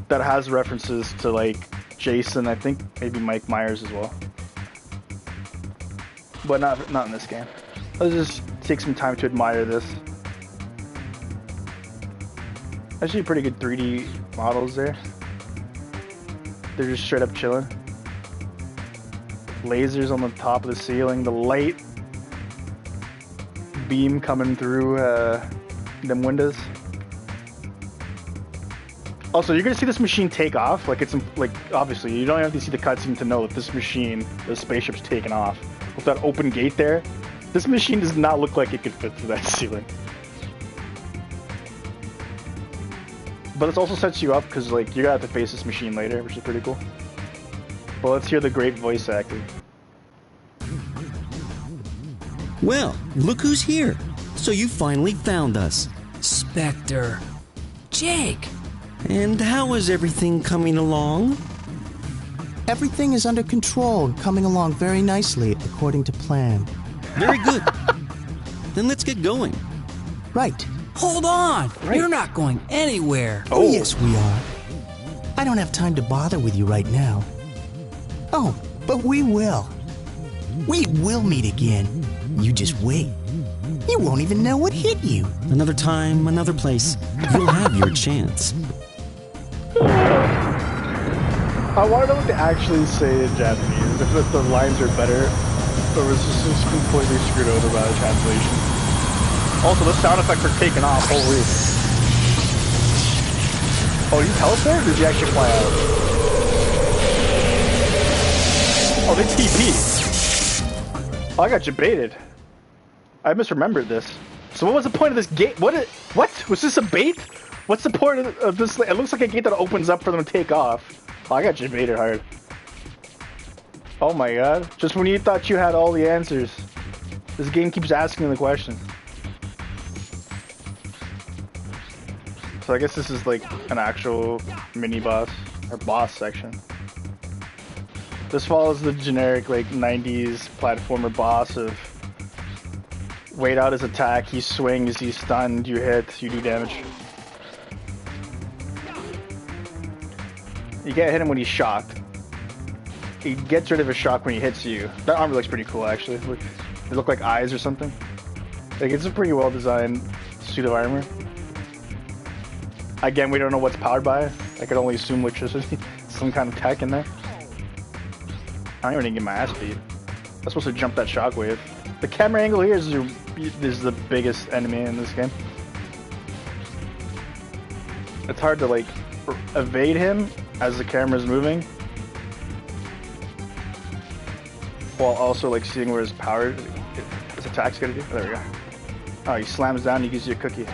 that has references to like Jason, I think maybe Mike Myers as well. But not in this game. Let's just take some time to admire this. Actually pretty good 3D models there. They're just straight up chilling. Lasers on the top of the ceiling, the light beam coming through them windows. Also, you're gonna see this machine take off. Like it's like obviously you don't have to see the cutscene to know that this machine, the spaceship's taking off. With that open gate there, this machine does not look like it could fit through that ceiling. But it also sets you up because like you're gonna have to face this machine later, which is pretty cool. But let's hear the great voice acting. Well, look who's here. So you finally found us. Spectre. Jake. And how is everything coming along? Everything is under control and coming along very nicely according to plan. Very good. Then let's get going. Right. Hold on. Right. You're not going anywhere. Oh, yes, we are. I don't have time to bother with you right now. Oh, but we will. We will meet again. You just wait. You won't even know what hit you. Another time, another place. You'll have your chance. I want to know what they actually say in Japanese. If the lines are better, or was this just completely screwed over by the translation. Also, the sound effects are taken off. Holy! Oh, you teleport, or did you actually fly out? Oh, they TP. Oh, I got you baited. I misremembered this. So what was the point of this gate? What was this a bait? What's the point of this? It looks like a gate that opens up for them to take off. Oh, I got you baited hard. Oh my god. Just when you thought you had all the answers, this game keeps asking the question. So I guess this is like an actual mini boss, or boss section. This follows the generic like 90s platformer boss of wait out his attack, he swings, he's stunned, you hit, you do damage. You can't hit him when he's shocked. He gets rid of his shock when he hits you. That armor looks pretty cool actually. They look like eyes or something. Like it's a pretty well designed suit of armor. Again, we don't know what's powered by. I could only assume electricity. Some kind of tech in there. I don't even get my ass beat. I'm supposed to jump that shockwave. The camera angle here is the biggest enemy in this game. It's hard to like evade him as the camera's moving, while also like seeing where his power, his attack's gonna do. Oh, there we go. Oh, he slams down. He gives you a cookie.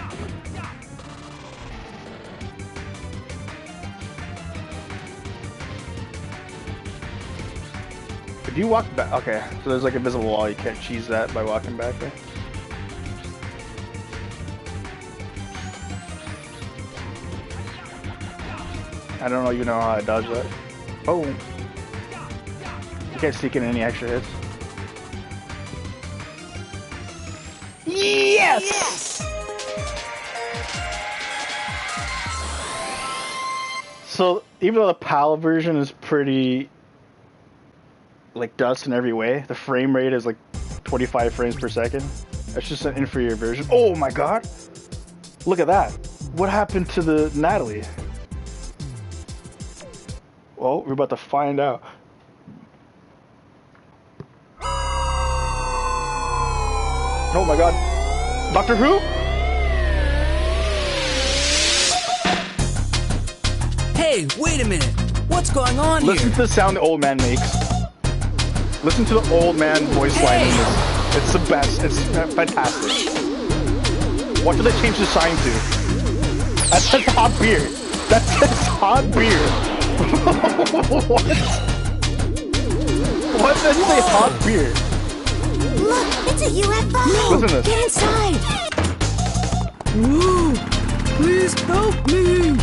If you walk back, okay, so there's like a visible wall, you can't cheese that by walking back there. I don't know, you know how I dodge that. Oh! You can't sneak in any extra hits. Yes! So, even though the PAL version is pretty like dust in every way, the frame rate is like 25 frames per second. That's just an inferior version. Oh my god! Look at that! What happened to the Natalie? Well, we're about to find out. Oh my god. Doctor Who? Hey, wait a minute. What's going on here? Listen to the sound the old man makes. Listen to the old man voice line in this. It's the best. It's fantastic. What did they change the sign to? That says hot beer. That says hot beer. What? What does it say hot beer? Look, it's a UFO! Listen to this. Get inside! Whoa! Please help me!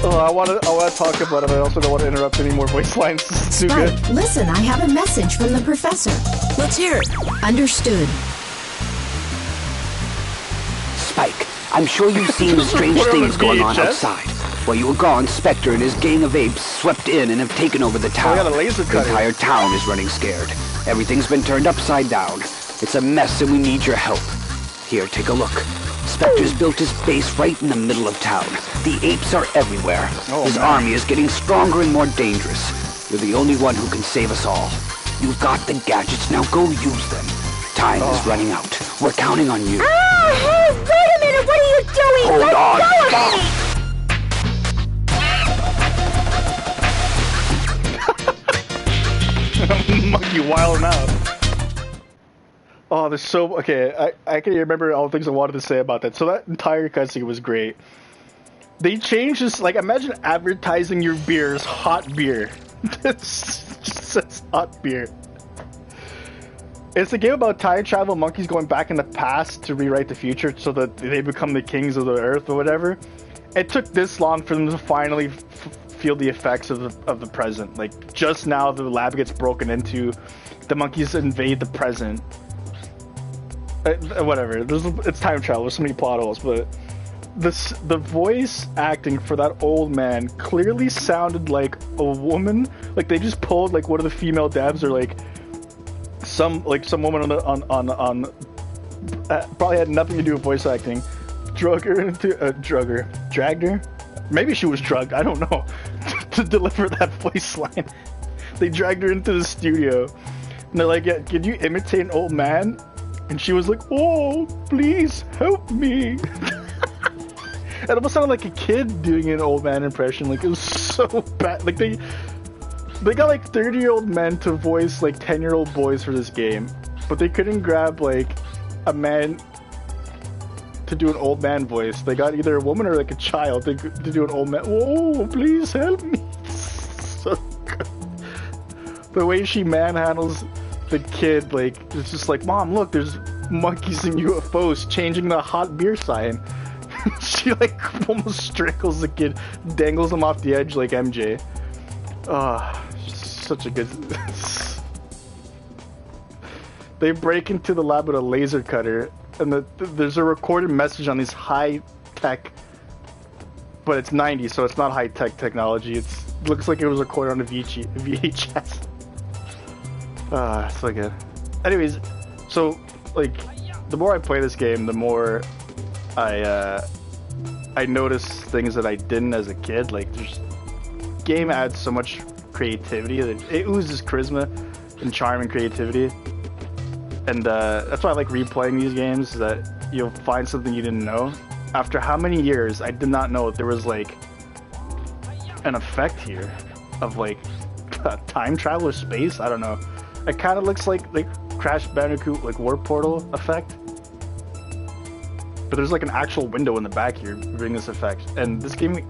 Oh, I want to talk about it, but I also don't want to interrupt any more voice lines. This is too Spike, good. listen, I have a message from the professor. Let's hear it. Understood. Spike, I'm sure you've seen the strange What are things the going on VHS? outside. While you were gone, Spectre and his gang of apes swept in and have taken over the town. Oh, yeah, the laser The cutter. entire town is running scared. Everything's been turned upside down. It's a mess and we need your help. Here, take a look. Spectre's built his base right in the middle of town. The apes are everywhere. Oh, his man. army is getting stronger and more dangerous. You're the only one who can save us all. You've got the gadgets, now go use them. Time is running out. We're counting on you. Ah, hey, wait a minute! What are you doing? Hold Let on, go of stop. me! Monkey wilding out. Oh, there's so... Okay, I can remember all the things I wanted to say about that. So that entire cutscene was great. They changed this... Like, imagine advertising your beer as hot beer. It just says hot beer. It's a game about time travel monkeys going back in the past to rewrite the future so that they become the kings of the earth or whatever. It took this long for them to finally feel the effects of the present. Like, just now the lab gets broken into, the monkeys invade the present. Whatever. It's time travel. There's so many plot holes, but the voice acting for that old man clearly sounded like a woman. Like they just pulled like one of the female devs or like some woman on probably had nothing to do with voice acting. Dragged her. Maybe she was drugged. I don't know. To deliver that voice line, they dragged her into the studio, and they're like, "Yeah, can you imitate an old man?" And she was like, "Oh, please help me." It almost sounded like a kid doing an old man impression. Like, it was so bad. Like, they got like 30-year-old men to voice like 10-year-old boys for this game, but they couldn't grab like a man to do an old man voice. They got either a woman or like a child to do an old man. Oh, please help me. So good. The way she manhandles the kid, like, it's just like, "Mom, look, there's monkeys and UFOs," changing the hot beer sign. She like almost strangles the kid, dangles him off the edge like MJ. Such a good... They break into the lab with a laser cutter, and there's a recorded message on this high-tech... But it's 90s, so it's not high-tech technology. It's looks like it was recorded on a VHS. Ah, so good. Anyways, so like the more I play this game, the more I notice things that I didn't as a kid. Like, there's game adds so much creativity. It oozes charisma and charm and creativity. And that's why I like replaying these games, that you'll find something you didn't know. After how many years, I did not know there was like an effect here of like time travel or space. I don't know. It kind of looks like Crash Bandicoot like Warp Portal effect. But there's like an actual window in the back here doing this effect. And this game,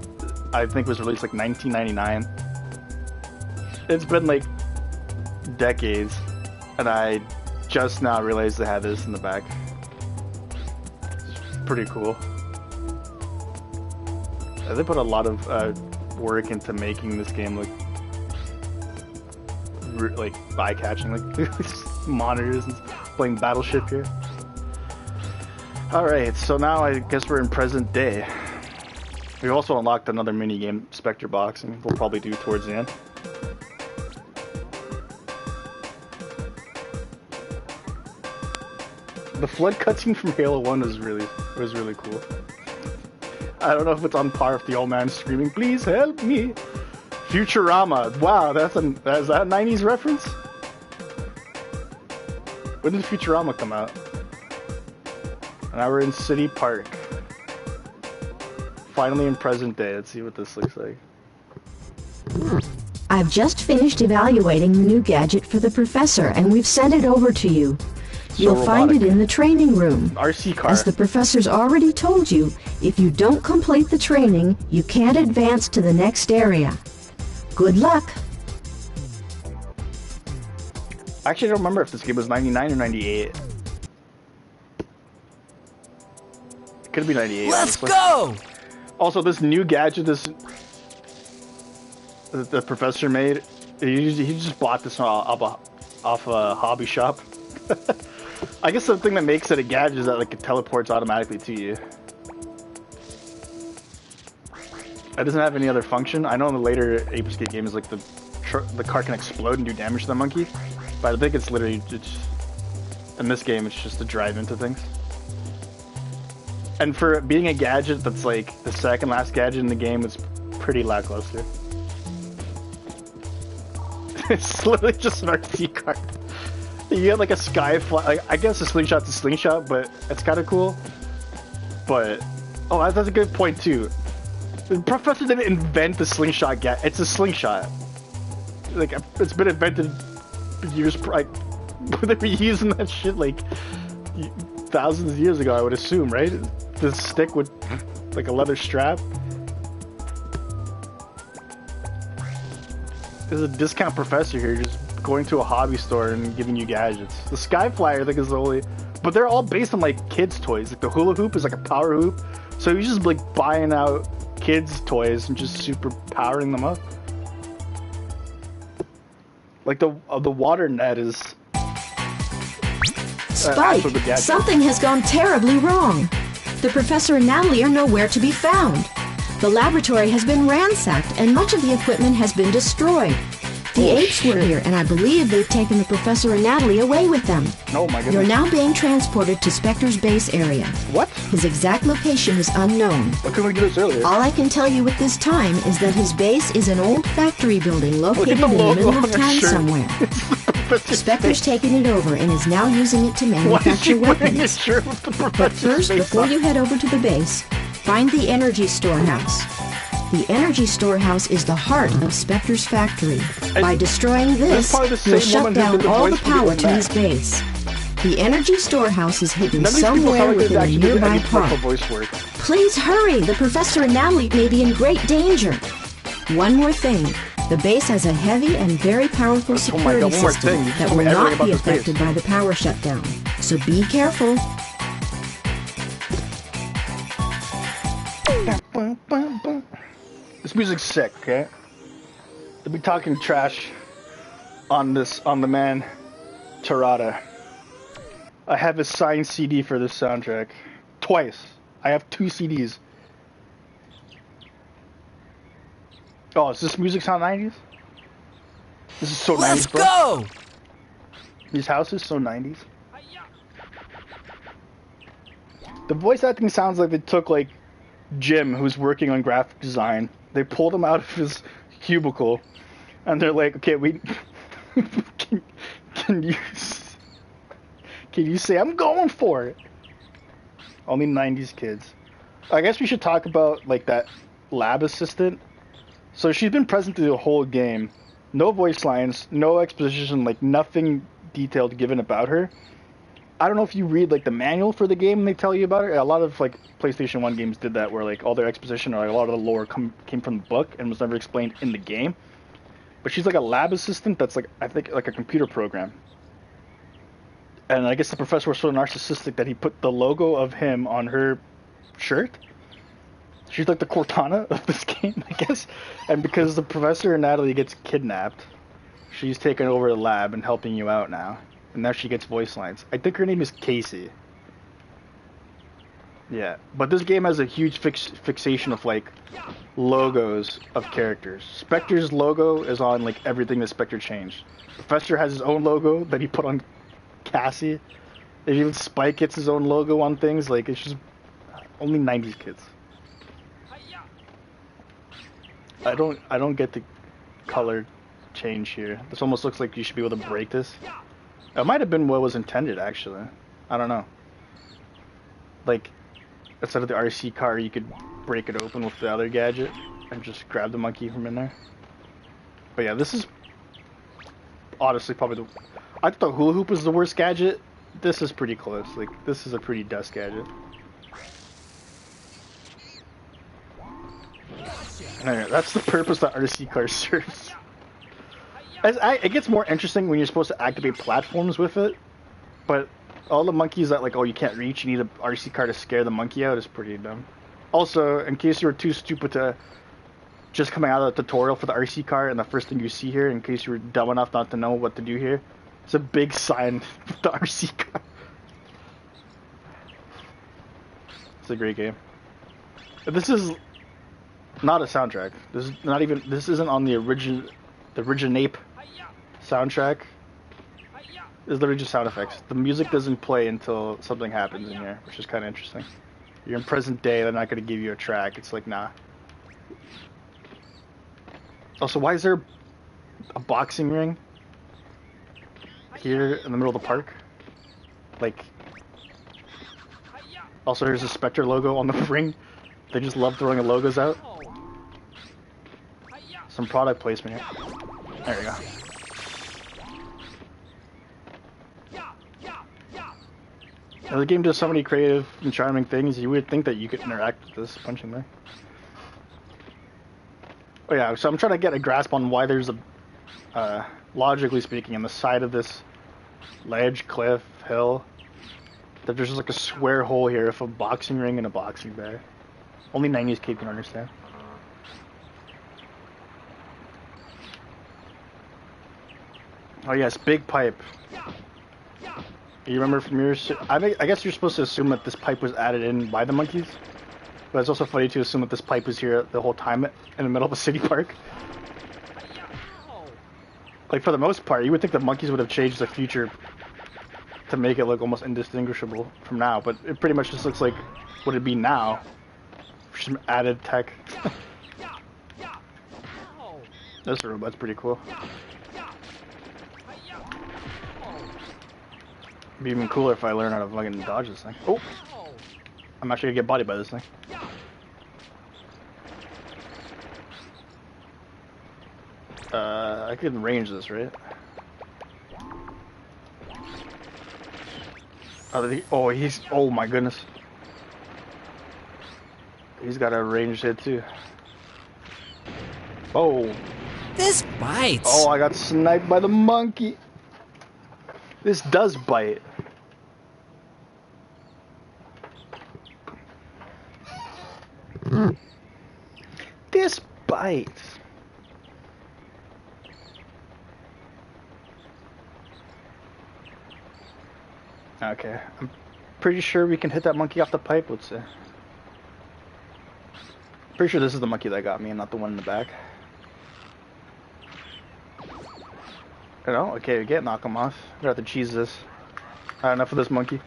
I think, was released like 1999. It's been like decades, and I just now realized they had this in the back. It's pretty cool. They put a lot of work into making this game look like eye-catching, like monitors and playing Battleship here. Alright, so now I guess we're in present day. We also unlocked another mini game, Spectre Box, and we'll probably do towards the end. The flood cutscene from Halo 1 was really cool. I don't know if it's on par with the old man screaming, "Please help me!" Futurama. Wow, is that a 90s reference? When did Futurama come out? And now we're in City Park. Finally in present day. Let's see what this looks like. I've just finished evaluating the new gadget for the professor, and we've sent it over to you. You'll find it in the training room. RC car. As the professor's already told you, if you don't complete the training, you can't advance to the next area. Good luck. I actually don't remember if this game was 99 or 98. It could be 98. Let's honestly. go! Also, this new gadget the professor made, he just bought this off a hobby shop. I guess the thing that makes it a gadget is that like it teleports automatically to you. It doesn't have any other function. I know in the later Ape Escape games, like the car can explode and do damage to the monkey, but I think it's literally just in this game it's just to drive into things. And for being a gadget that's like the second last gadget in the game, it's pretty lackluster. It's literally just an RC car. You get like a skyfly, like, I guess a slingshot's a slingshot, but it's kind of cool. But, oh, that's a good point too. The professor didn't invent the slingshot gadget, it's a slingshot. Like, it's been invented years, like, they were using that shit like thousands of years ago, I would assume, right? The stick with like a leather strap. There's a discount professor here just going to a hobby store and giving you gadgets. The Skyflyer, I think, is the only... But they're all based on, like, kids' toys. Like, the hula hoop is like a power hoop. So you're just, like, buying out kids' toys and just super powering them up. Like, the water net is... Spike, something has gone terribly wrong. The professor and Natalie are nowhere to be found. The laboratory has been ransacked, and much of the equipment has been destroyed. The apes were here, and I believe they've taken the professor and Natalie away with them. Oh my goodness. You're now being transported to Spectre's base area. What? His exact location is unknown. Why couldn't we do this earlier? All I can tell you at this time is that his base is an old factory building located in the middle of town somewhere. Spectre's taken it over and is now using it to manufacture weapons. But first, before you head over to the base, find the energy storehouse. The energy storehouse is the heart of Spectre's factory. By destroying this, you'll shut down all the power to his base. The energy storehouse is hidden somewhere within a nearby park. Please hurry! The professor and Natalie may be in great danger. One more thing. The base has a heavy and very powerful security system that will not be affected by the power shutdown. So be careful. This music's sick, okay? They'll be talking trash on the man Tarada. I have a signed CD for this soundtrack. Twice. I have 2 CDs. Oh, is this music sound 90s? This is so 90s, Let's bro. go! These houses so 90s. The voice acting sounds like they took like Jim, who's working on graphic design. They pulled him out of his cubicle, and they're like, "Okay, we can you say I'm going for it?" Only 90s kids. I guess we should talk about like that lab assistant. So she's been present through the whole game. No voice lines, no exposition, like nothing detailed given about her. I don't know if you read like the manual for the game and they tell you about it. A lot of like PlayStation 1 games did that, where like all their exposition or like, a lot of the lore came from the book and was never explained in the game. But she's like a lab assistant that's like, I think, like a computer program. And I guess the professor was so narcissistic that he put the logo of him on her shirt. She's like the Cortana of this game, I guess. And because the professor and Natalie gets kidnapped, she's taken over the lab and helping you out now. And now she gets voice lines. I think her name is Casey. Yeah, but this game has a huge fixation of like logos of characters. Spectre's logo is on like everything that Spectre changed. Professor has his own logo that he put on Cassie. And even Spike gets his own logo on things. Like, it's just only 90s kids. I don't get the color change here. This almost looks like you should be able to break this. It might have been what was intended, actually. I don't know. Like, instead of the RC car, you could break it open with the other gadget and just grab the monkey from in there. But yeah, this is honestly probably the... I thought hula hoop was the worst gadget. This is pretty close. Like, this is a pretty dust gadget. Anyway, that's the purpose that RC car serves. It gets more interesting when you're supposed to activate platforms with it, but all the monkeys that like, oh, you can't reach, you need an RC car to scare the monkey out is pretty dumb. Also, in case you were too stupid to just coming out of the tutorial for the RC car and the first thing you see here, in case you were dumb enough not to know what to do here, it's a big sign with the RC car. It's a great game. This is not a soundtrack. This is not even. This isn't on the Originape soundtrack. It's literally just sound effects. The music doesn't play until something happens in here, which is kind of interesting. You're in present day, they're not going to give you a track. It's like, nah. Also, why is there a boxing ring here in the middle of the park? Like, also here's a Spectre logo on the ring. They just love throwing the logos out. Some product placement here. There we go. Now, the game does so many creative and charming things, you would think that you could interact with this punching there. Oh yeah, so I'm trying to get a grasp on why there's a, logically speaking, on the side of this ledge, cliff, hill, that there's just like a square hole here with a boxing ring and a boxing bag. Only 90s kid can understand. Oh yes, big pipe. You remember from your... I guess you're supposed to assume that this pipe was added in by the monkeys. But it's also funny to assume that this pipe was here the whole time in the middle of a city park. Like, for the most part, you would think the monkeys would have changed the future to make it look almost indistinguishable from now. But it pretty much just looks like what it'd be now. For some added tech. This robot's pretty cool. It'd be even cooler if I learn how to fucking dodge this thing. Oh! I'm actually gonna get bodied by this thing. I can range this, right? Oh, he's... Oh my goodness. He's got a ranged hit too. Oh! This bites! Oh, I got sniped by the monkey! This does bite. This bites. Okay, I'm pretty sure we can hit that monkey off the pipe, let's see. Pretty sure this is the monkey that got me and not the one in the back. No, okay, we can't knock him off. I'd rather cheese this. Enough of this monkey.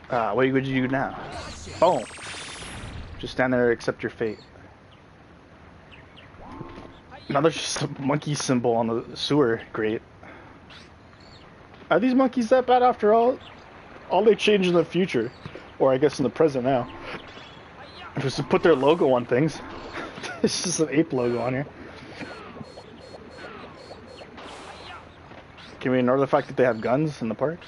What would you do now? Boom. Just stand there, accept your fate. Now there's just a monkey symbol on the sewer grate. Are these monkeys that bad after all? All they change in the future, or I guess in the present now, just to put their logo on things. It's just an ape logo on here. Can we ignore the fact that they have guns in the park?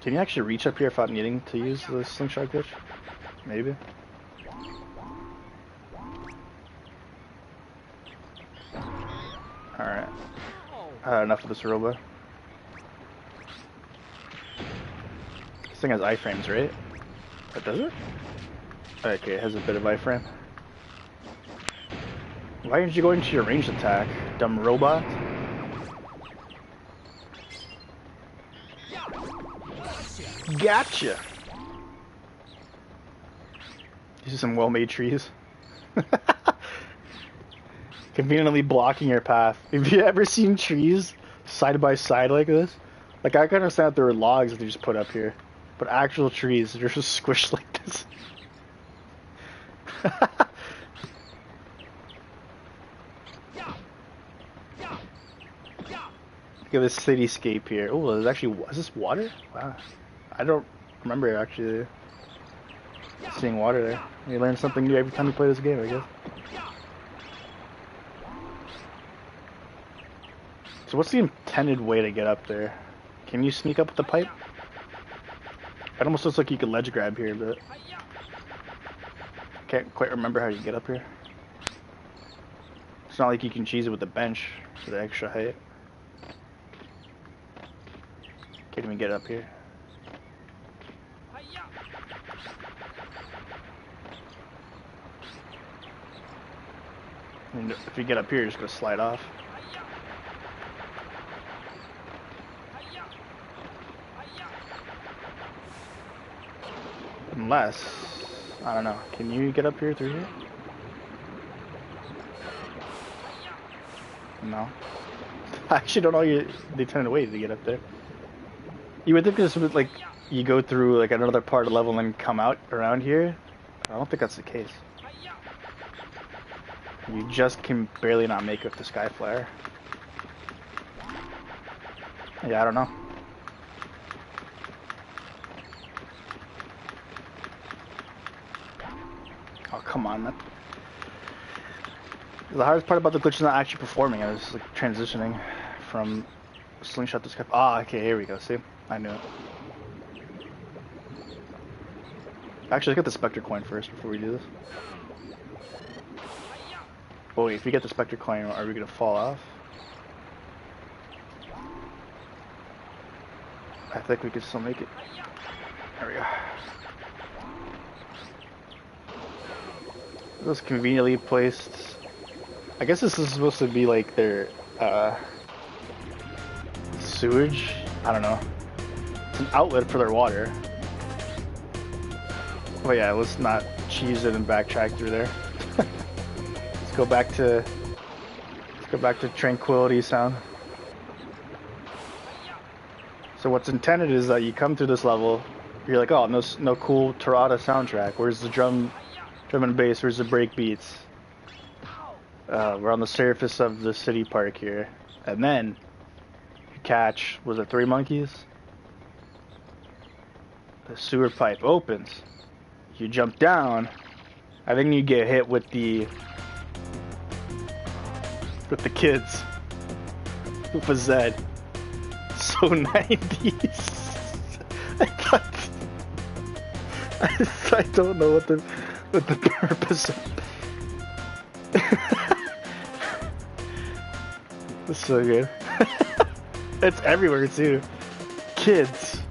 Can you actually reach up here without needing to use the slingshot glitch? Maybe. Alright. Enough of this robot. This thing has iframes, right? That does it? Okay, it has a bit of iframe. Why didn't you go into your ranged attack, dumb robot? Gotcha! These are some well-made trees. Conveniently blocking your path. Have you ever seen trees side by side like this? Like, I can understand that there were logs that they just put up here, but actual trees, they're just squished like this. Look at this cityscape here. Oh, there's actually, is this water? Wow. I don't remember actually seeing water there. You learn something new every time you play this game, I guess. So what's the intended way to get up there? Can you sneak up with the pipe? It almost looks like you could ledge grab here, but I can't quite remember how you get up here. It's not like you can cheese it with the bench for the extra height. Can't even get up here. And if you get up here, you're just gonna slide off. Unless, I don't know, can you get up here through here? No. I actually don't know the intended way to get up there. You would think this would, like, you go through, like, another part of the level and then come out around here. I don't think that's the case. You just can barely not make it with the Sky Flyer. Yeah, I don't know. Oh, come on. The hardest part about the glitch is not actually performing. I was like transitioning from slingshot to Sky. Ah, okay, here we go. See? I knew it. Actually, let's get the Spectre coin first before we do this. Oh wait, if we get the Spectre coin, are we gonna fall off? I think we can still make it. There we go. This is conveniently placed. I guess this is supposed to be like their sewage. I don't know. It's an outlet for their water. Oh yeah, let's not cheese it and backtrack through there. Let's go back to Tranquility Sound. So what's intended is that you come through this level, you're like, oh, no cool Tarada soundtrack. Where's the drum and bass? Where's the break beats? We're on the surface of the city park here, and then you catch, was it 3 monkeys? The sewer pipe opens. You jump down. I think you get hit with the kids. With a Z. So 90s. I don't know what the purpose of. It's so good. It's everywhere too. Kids.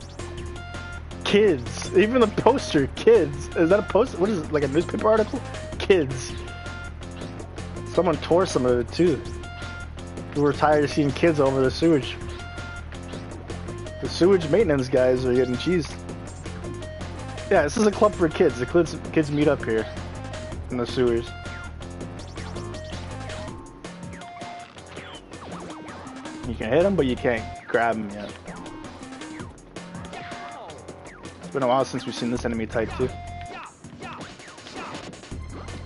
Even the poster, kids. Is that a poster? What is it, like a newspaper article? Kids. Someone tore some of it too. We were tired of seeing kids over the sewage. The sewage maintenance guys are getting cheesed. Yeah, this is a club for kids. The kids meet up here in the sewers. You can hit them, but you can't grab them yet. It's been a while since we've seen this enemy type too.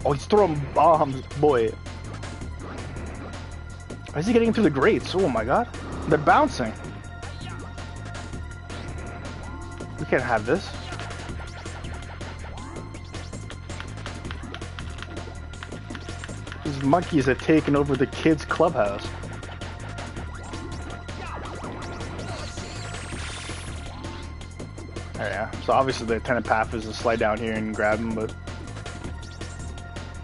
Oh, he's throwing bombs, boy. Why is he getting through the grates? Oh my god. They're bouncing. We can't have this. These monkeys have taken over the kids' clubhouse. Oh, yeah, so obviously the intended path is to slide down here and grab them, but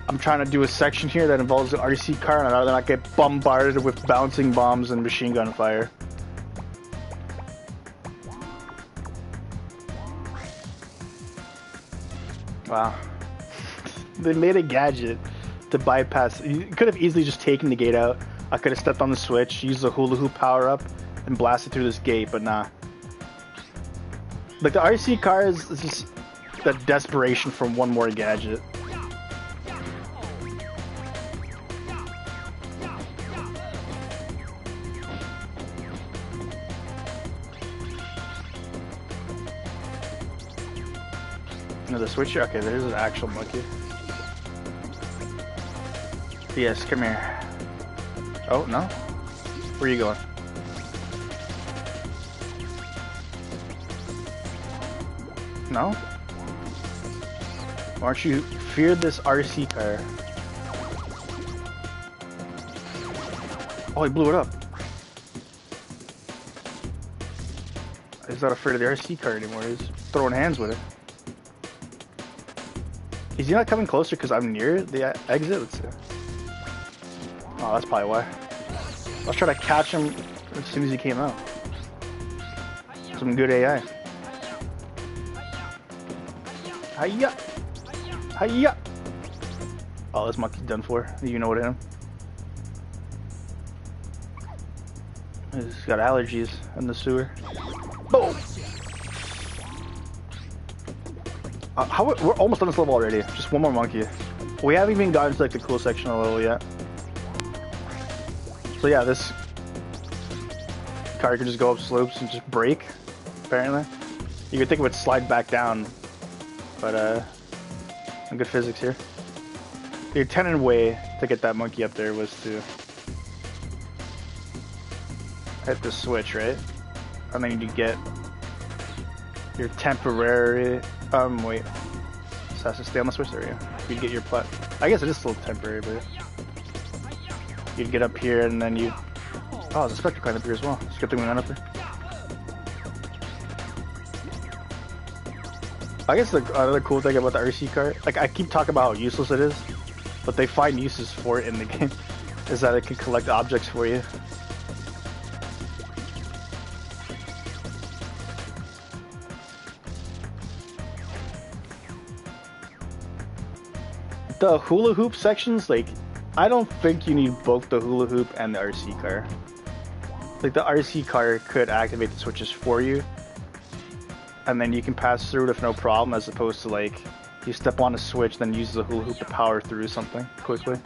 I'm trying to do a section here that involves the RC car and I'd rather not get bombarded with bouncing bombs and machine gun fire. Wow. They made a gadget to bypass. You could have easily just taken the gate out. I could have stepped on the switch, used the hula hoop power up, and blasted through this gate, but nah. Like the RC car is just that desperation for one more gadget. Another switch here? Okay, there's an actual monkey. Yes, come here. Oh, no? Where are you going? No? Why don't you fear this RC car? Oh, he blew it up. He's not afraid of the RC car anymore. He's throwing hands with it. Is he not coming closer because I'm near the exit? Let's see. Oh, that's probably why. I was trying to catch him as soon as he came out. Some good AI. Hiya! Hiya! Oh, this monkey's done for. You know what hit him. He's got allergies in the sewer. Boom! We're almost on this level already. Just one more monkey. We haven't even gotten to like the cool section of the level yet. So yeah, this car can just go up slopes and just break, apparently. You could think it would slide back down, but some good physics here. The intended way to get that monkey up there was to hit the switch, right? And then you get your temporary, wait. This has to stay on the switch, there you go. You'd get your plat. I guess it is still temporary, but you'd get up here and then you. Oh, there's a Spectre climb up here as well. It's a good thing we went up there. I guess the other cool thing about the RC car, like I keep talking about how useless it is, but they find uses for it in the game, is that it can collect objects for you. The hula hoop sections, like, I don't think you need both the hula hoop and the RC car. Like, the RC car could activate the switches for you, and then you can pass through it with no problem, as opposed to, like, you step on a switch, then use the hula hoop to power through something quickly.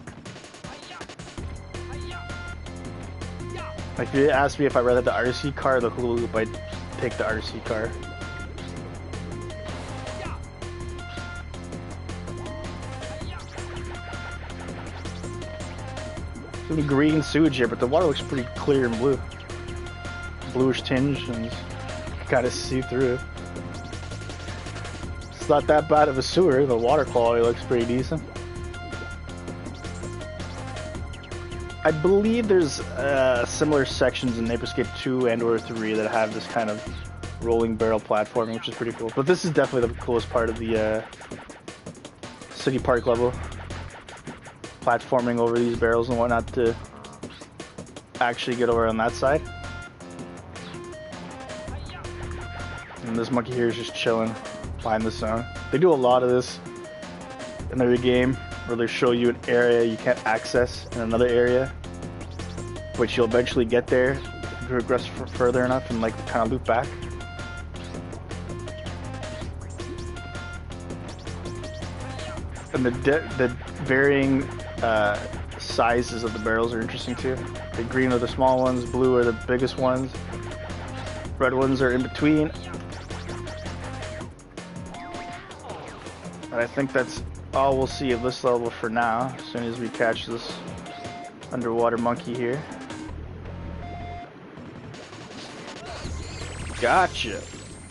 Like, if you ask me if I'd rather the RC car or the hula hoop, I'd take the RC car. There's green sewage here, but the water looks pretty clear and blue. Bluish tinge, and you kind of see through it. It's not that bad of a sewer. The water quality looks pretty decent. I believe there's similar sections in Neighborscape 2 and or 3 that have this kind of rolling barrel platforming, which is pretty cool. But this is definitely the coolest part of the city park level. Platforming over these barrels and whatnot to actually get over on that side. And this monkey here is just chilling behind the zone. They do a lot of this in their game, where they show you an area you can't access in another area, which you'll eventually get there if you progress further enough and like kind of loop back. And the varying sizes of the barrels are interesting too. The green are the small ones, blue are the biggest ones, red ones are in between. And I think that's all we'll see of this level for now, as soon as we catch this underwater monkey here. Gotcha!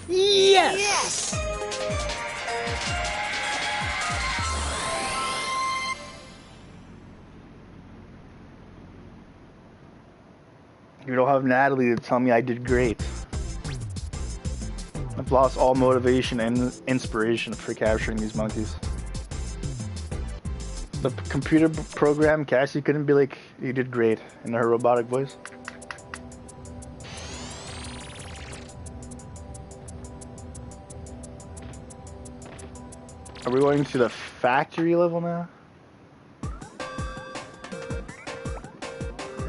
Yes! You don't have Natalie to tell me I did great. I've lost all motivation and inspiration for capturing these monkeys. The computer program, Cassie, couldn't be like, you did great, in her robotic voice. Are we going to the factory level now?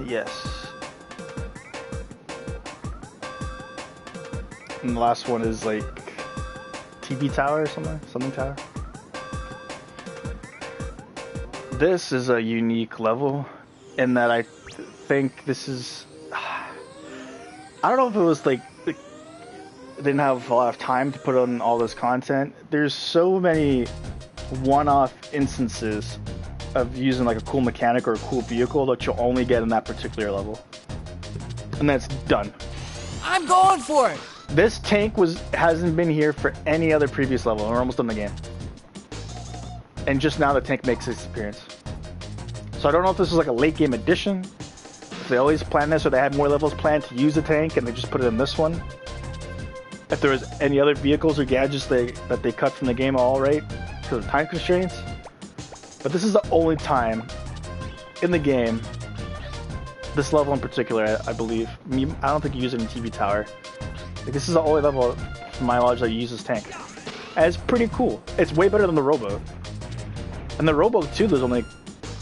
Yes. And the last one is like TV tower or something tower. This is a unique level in that I think this is, I don't know if it was like didn't have a lot of time to put on all this content. There's so many one-off instances of using like a cool mechanic or a cool vehicle that you'll only get in that particular level, and that's done. I'm going for it. This tank hasn't been here for any other previous level, and we're almost done the game. And just now the tank makes its appearance. So I don't know if this is like a late game addition, if they always plan this, or they had more levels planned to use the tank and they just put it in this one. If there was any other vehicles or gadgets that they cut from the game, all right, because of time constraints. But this is the only time in the game, this level in particular, I believe. I don't think you use it in TV Tower. Like, this is the only level, from my knowledge, that you use this tank. And it's pretty cool. It's way better than the rowboat. And the rowboat too, there's only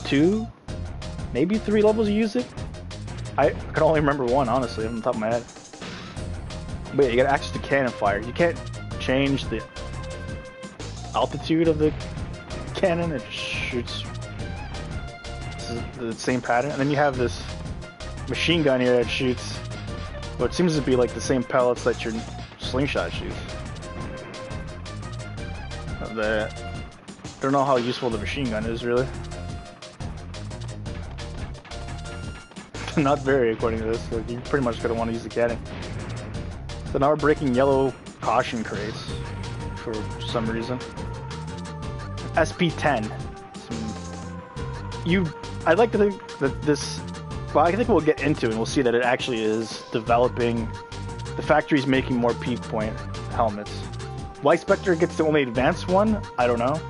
2, maybe 3 levels you use it. I can only remember one, honestly, off the top of my head. But yeah, you got access to cannon fire. You can't change the altitude of the cannon. It just shoots the same pattern. And then you have this machine gun here that shoots what seems to be like the same pellets that your slingshot shoots. I don't know how useful the machine gun is, really. Not very, according to this. Like, you pretty much gonna want to use the cannon. So now we're breaking yellow caution crates for some reason. SP10. I'd like to think that this, well, I think we'll get into it and we'll see that it actually is developing, the factory's making more peak point helmets. Why Spectre gets the only advanced one, I don't know.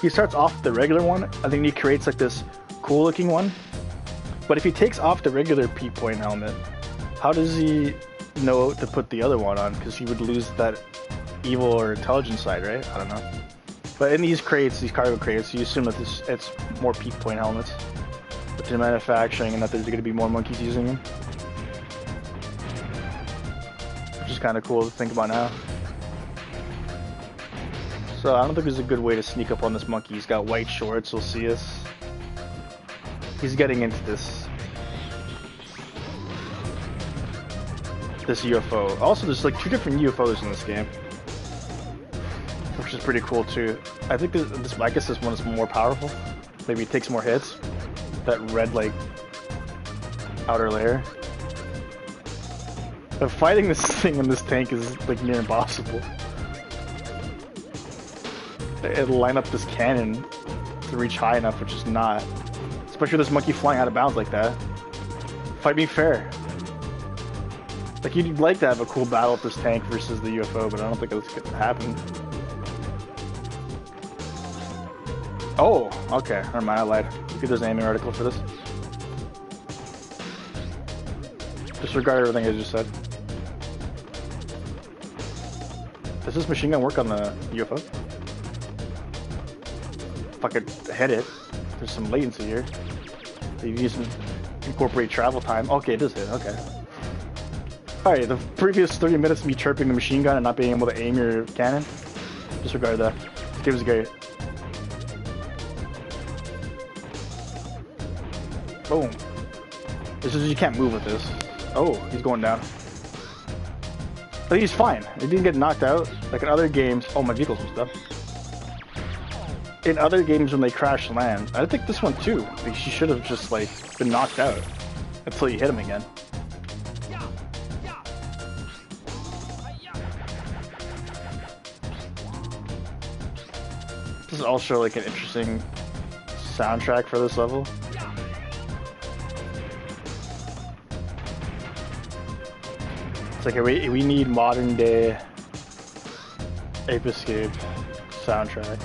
He starts off the regular one, I think he creates like this cool looking one. But if he takes off the regular peak point helmet, how does he know to put the other one on? Because he would lose that evil or intelligent side, right? I don't know. But in these crates, these cargo crates, you assume that it's more peak point helmets that they're manufacturing, and that there's going to be more monkeys using them, which is kind of cool to think about now. So I don't think there's a good way to sneak up on this monkey. He's got white shorts. He'll see us. He's getting into this UFO. Also, there's like 2 different UFOs in this game, which is pretty cool too. I think I guess this one is more powerful. Maybe it takes more hits. That red like outer layer. But fighting this thing in this tank is like near impossible. It'll line up this cannon to reach high enough, which is not. Especially with this monkey flying out of bounds like that. Fight me fair. Like, you'd like to have a cool battle with this tank versus the UFO, but I don't think it's gonna happen. Oh, okay. Never mind, I lied. Look at this aiming article for this. Disregard everything I just said. Does this machine gun work on the UFO? If I could hit it, there's some latency here. You use incorporate travel time. Okay, it does hit. Okay. Alright, the previous 30 minutes of me chirping the machine gun and not being able to aim your cannon, disregard that. This game is great. Boom. This is, you can't move with this. Oh, he's going down. But he's fine. He didn't get knocked out. Like in other games. Oh, my vehicle's and stuff. In other games when they crash land, I think this one too. Like, she should have just like been knocked out until you hit him again. This is also like an interesting soundtrack for this level. It's like we need modern day Ape Escape soundtrack.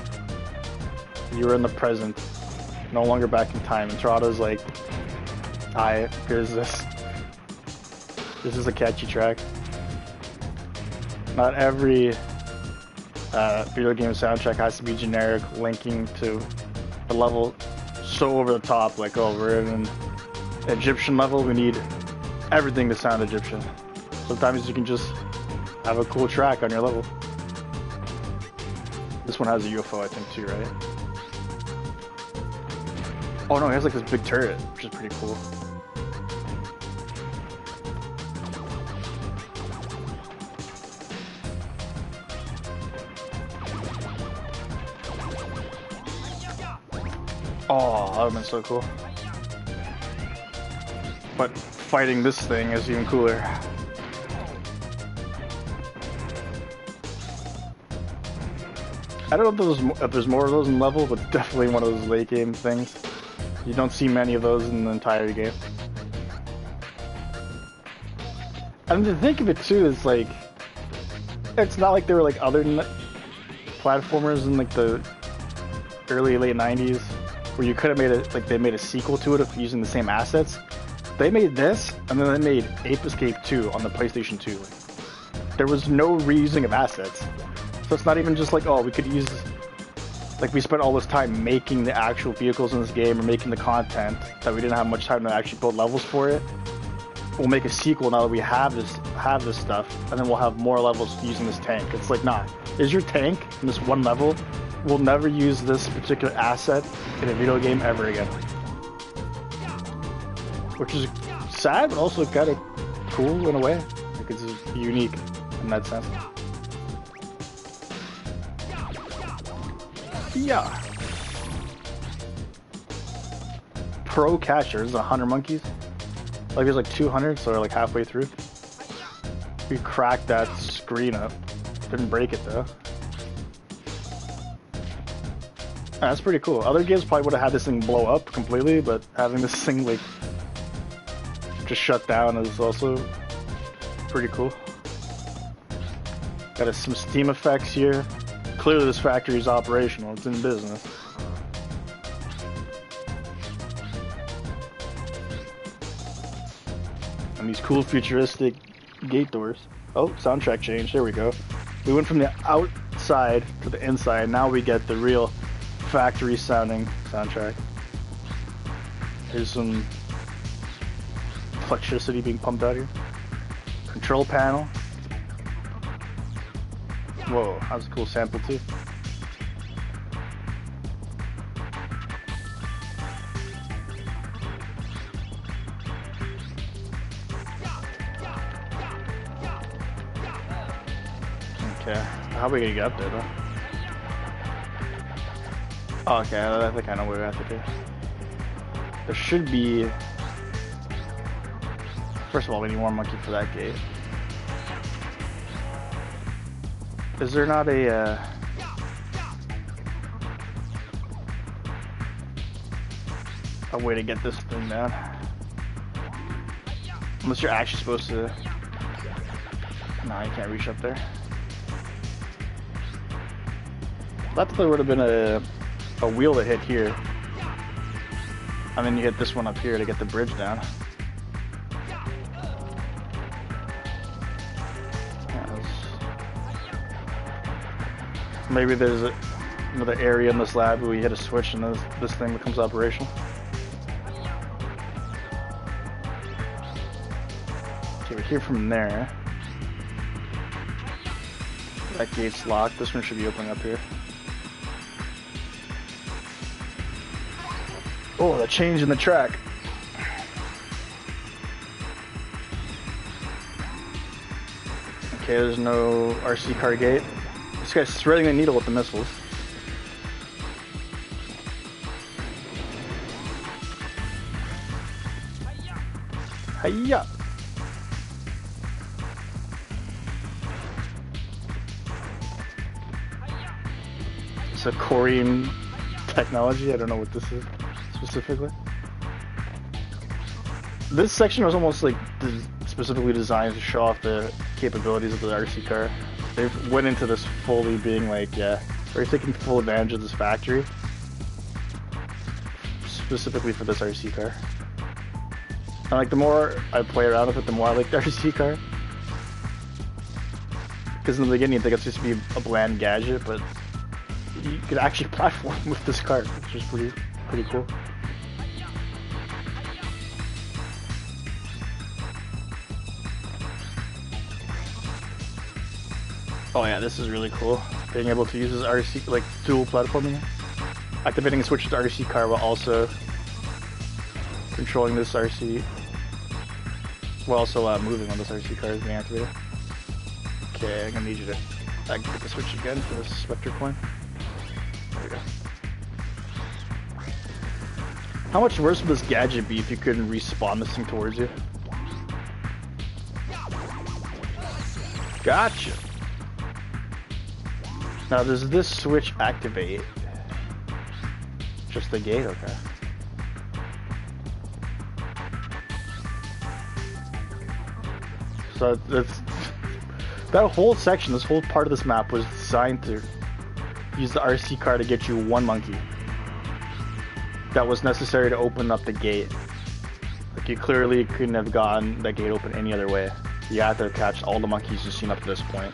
You were in the present, no longer back in time. And Torada's like, "Hi, here's this. This is a catchy track." Not every video game soundtrack has to be generic, linking to the level so over the top. Like, oh, we're in an Egyptian level. We need everything to sound Egyptian. Sometimes you can just have a cool track on your level. This one has a UFO, I think, too, right? Oh no, he has like this big turret, which is pretty cool. Oh, that would've been so cool. But fighting this thing is even cooler. I don't know if there's more of those in level, but definitely one of those late game things. You don't see many of those in the entire game. And to think of it too is like, it's not like there were like other platformers in like the early late 90s where you could have made it, like they made a sequel to it using the same assets. They made this, and then they made Ape Escape 2 on the PlayStation 2. There was no reusing of assets. So it's not even just like, oh, we could use, like we spent all this time making the actual vehicles in this game or making the content that we didn't have much time to actually build levels for it. We'll make a sequel now that we have this stuff, and then we'll have more levels using this tank. It's like, nah, is your tank in this one level? We'll never use this particular asset in a video game ever again. Which is sad, but also kind of cool in a way. Like it's unique in that sense. Yeah. Pro Catcher, this is 100 monkeys. Like there's like 200, so we're like halfway through. We cracked that screen up. Didn't break it though. That's pretty cool. Other games probably would have had this thing blow up completely, but having this thing like just shut down is also pretty cool. Got some steam effects here. Clearly this factory is operational, it's in business. And these cool futuristic gate doors. Oh, soundtrack change, there we go. We went from the outside to the inside, now we get the real factory sounding soundtrack. Here's some electricity being pumped out here. Control panel. Whoa, that was a cool sample too. Okay, how are we gonna get up there though? Oh, okay, I think I know what we have to do. There should be... First of all, we need more monkey for that gate. Is there not a way to get this thing down? Unless you're actually supposed to... No, you can't reach up there. I thought there would have been a wheel to hit here. And then you hit this one up here to get the bridge down. Maybe there's another area in this lab where you hit a switch and this thing becomes operational. Okay, we're here from there. That gate's locked. This one should be opening up here. Oh, the change in the track. Okay, there's no RC car gate. This guy's threading the needle with the missiles. Hiya! It's a Korean technology. I don't know what this is specifically. This section was almost like specifically designed to show off the capabilities of the RC car. They went into this fully being like, yeah, we're taking full advantage of this factory. Specifically for this RC car. And like the more I play around with it, the more I like the RC car. Because in the beginning you think it's just to be a bland gadget, but you could actually platform with this car, which is pretty cool. Oh yeah, this is really cool. Being able to use this RC, like dual platforming. Activating the switch to RC car while also controlling this RC. While also moving on this RC car is being activated. Okay, I'm gonna need you to activate the switch again for this Spectre coin. There we go. How much worse would this gadget be if you couldn't respawn this thing towards you? Gotcha! Now does this switch activate? Just the gate, okay. So that whole section, this whole part of this map was designed to use the RC car to get you one monkey. That was necessary to open up the gate. Like you clearly couldn't have gotten that gate open any other way. You had to catch all the monkeys you've seen up to this point.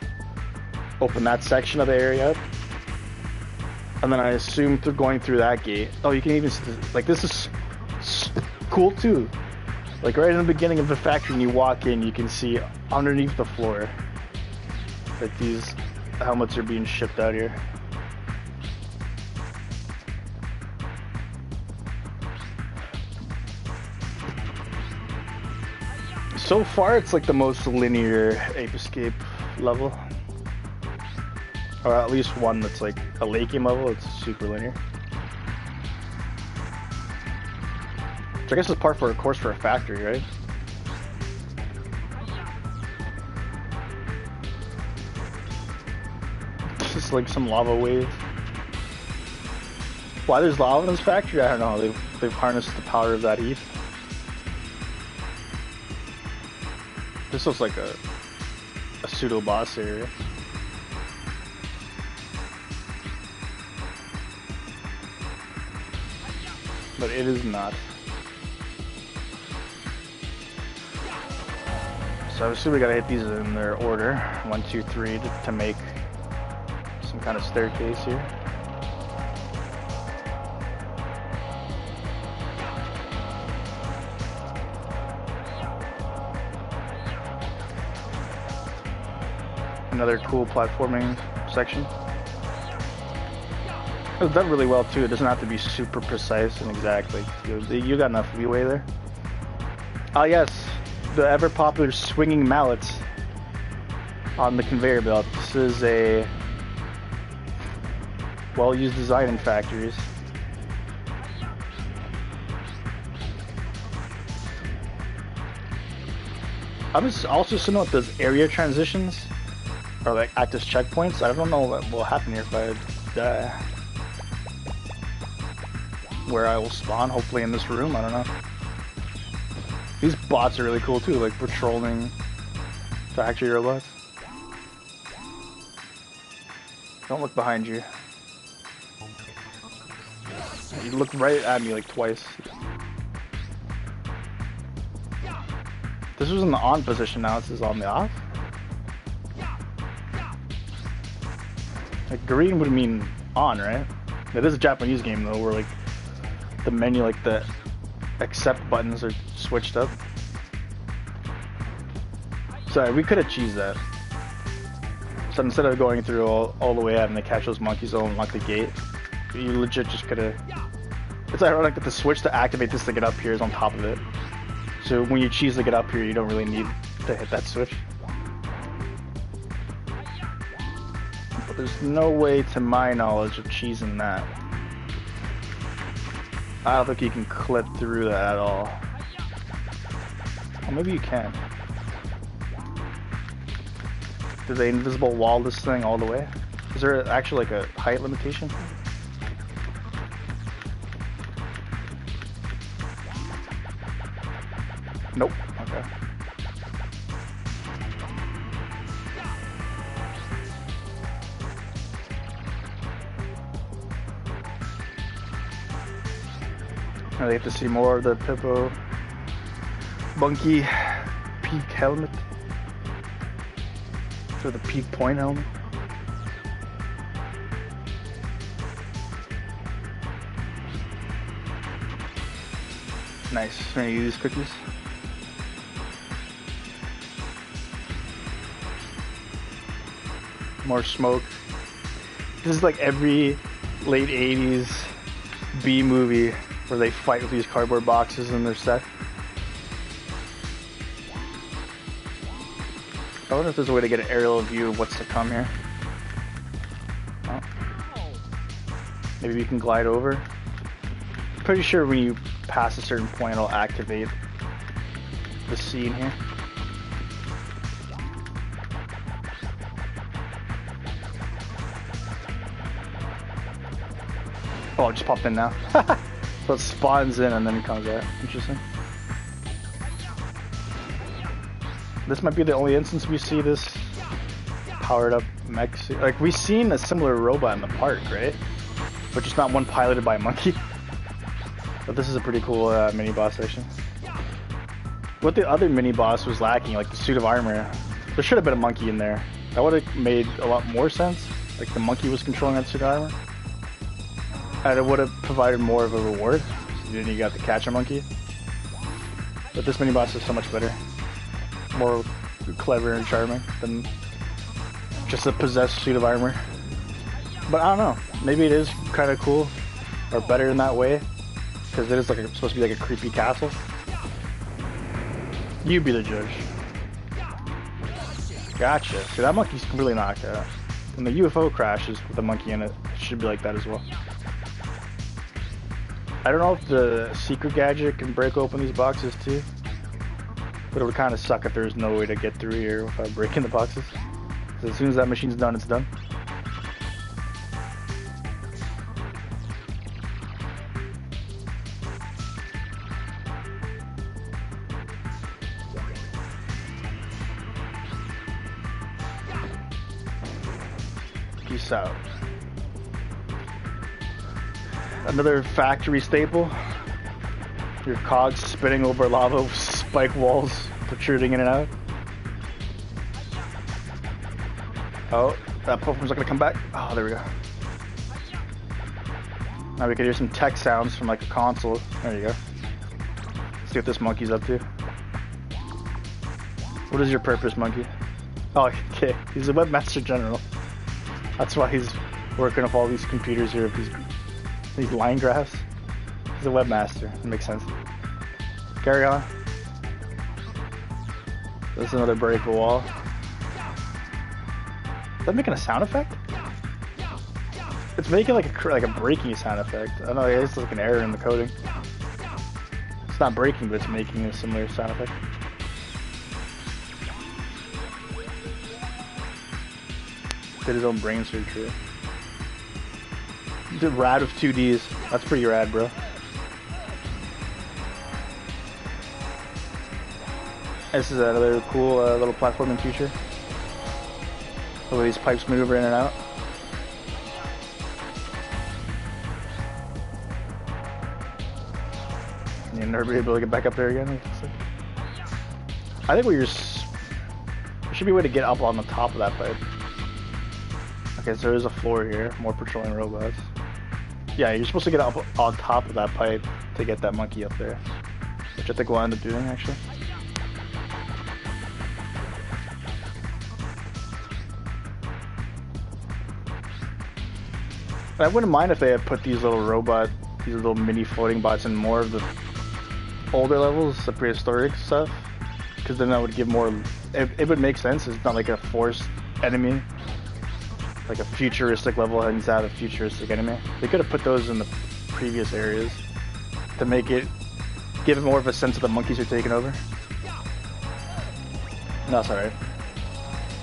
Open that section of the area up. And then I assume through going through that gate. Oh, you can even see this, like this is cool too. Like right in the beginning of the factory, when you walk in, you can see underneath the floor that these helmets are being shipped out here. So far, it's like the most linear Ape Escape level. Or at least one that's like a lake game level, it's super linear. Which I guess is par for a course for a factory, right? Just like some lava wave. Why there's lava in this factory? I don't know. They've harnessed the power of that heat. This looks like a pseudo boss area. But it is not. So I assume we gotta hit these in their order. 1, 2, 3 to make some kind of staircase here. Another cool platforming section. It was done really well too. It doesn't have to be super precise and exact. Like you got enough leeway there. Ah yes, the ever popular swinging mallets on the conveyor belt. This is a well-used design in factories. I'm just also assuming with those area transitions or like active checkpoints. I don't know what will happen here if I die. Where I will spawn, hopefully in this room, I don't know. These bots are really cool too, like patrolling factory robots. Don't look behind you. You look right at me like twice. This was in the on position, now this is on the off. Like green would mean on, right? It is a Japanese game though, where like the menu, like the accept buttons are switched up. Sorry, we could have cheesed that. So instead of going through all the way having to catch those monkeys and unlock the gate, you legit just could have. It's ironic that the switch to activate this to get up here is on top of it. So when you cheese to get up here, you don't really need to hit that switch. There's no way, to my knowledge, of cheesing that. I don't think you can clip through that at all. Well, maybe you can. Did they invisible wall this thing all the way? Is there actually like a height limitation? Nope. Okay. I get to see more of the Pippo Monkey peak helmet. Or the peak point helmet. Nice. I'm gonna use cookies. More smoke. This is like every late 80s B movie where they fight with these cardboard boxes in their set. I wonder if there's a way to get an aerial view of what's to come here. Oh. Maybe we can glide over. I'm pretty sure when you pass a certain point it'll activate the scene here. Oh, it just popped in now. So it spawns in and then it comes out. Interesting. This might be the only instance we see this powered up mech suit. Like, we've seen a similar robot in the park, right? But just not one piloted by a monkey. But this is a pretty cool mini boss section. What the other mini boss was lacking, like the suit of armor, there should have been a monkey in there. That would have made a lot more sense. Like the monkey was controlling that suit of armor. And it would have provided more of a reward. So then you got to catch a monkey. But this mini boss is so much better. More clever and charming than just a possessed suit of armor. But I don't know. Maybe it is kind of cool or better in that way. Because it is like supposed to be like a creepy castle. You be the judge. Gotcha. See, that monkey's completely knocked out. When the UFO crashes with a monkey in it, it should be like that as well. I don't know if the secret gadget can break open these boxes too. But it would kind of suck if there's no way to get through here without breaking the boxes. Because as soon as that machine's done, it's done. Peace out. Another factory staple. Your cogs spinning over lava with spike walls protruding in and out. Oh, that platform's not gonna come back. Oh, there we go. Now we can hear some tech sounds from like a console. There you go. Let's see what this monkey's up to. What is your purpose, monkey? Oh, okay. He's a webmaster general. That's why he's working off all these computers here, these line graphs. He's a webmaster. It makes sense. Carry on. There's another break a wall. Is that making a sound effect? It's making like a breaking sound effect. I don't know, it's like an error in the coding. It's not breaking, but it's making a similar sound effect. Did his own brain surgery. Did rad with 2Ds. That's pretty rad, bro. This is another cool little platforming feature. Look at these pipes maneuver in and out. And you'll never be able to get back up there again. I think there should be a way to get up on the top of that pipe. Okay, so there's a floor here. More patrolling robots. Yeah, you're supposed to get up on top of that pipe to get that monkey up there. Which I think we'll end up doing, actually. I wouldn't mind if they had put these little mini floating bots in more of the older levels, the prehistoric stuff, because then that would give more. It would make sense. It's not like a forced enemy. like a futuristic level inside a futuristic enemy. They could have put those in the previous areas to make it, give it more of a sense of the monkeys are taking over. No, that's alright.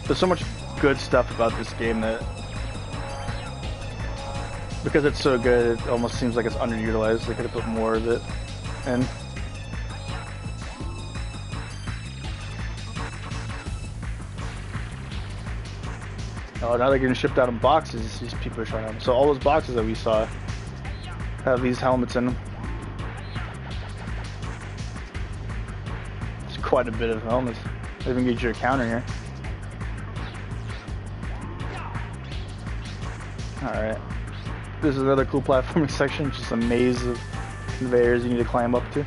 There's so much good stuff about this game that, because it's so good, it almost seems like it's underutilized. They could have put more of it in. Oh, now they're getting shipped out in boxes. These people are trying to. So all those boxes that we saw have these helmets in them. It's quite a bit of helmets. They even get you a counter here. Alright. This is another cool platforming section. Just a maze of conveyors you need to climb up to.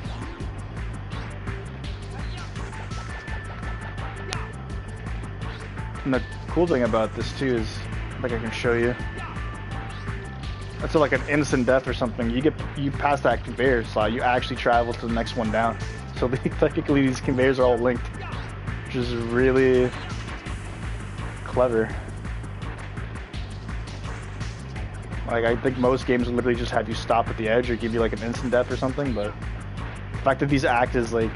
And the cool thing about this too is, like I can show you, it's like an instant death or something. You pass that conveyor slot, you actually travel to the next one down. So technically these conveyors are all linked, which is really clever. Like, I think most games would literally just have you stop at the edge or give you like an instant death or something, but the fact that these act as like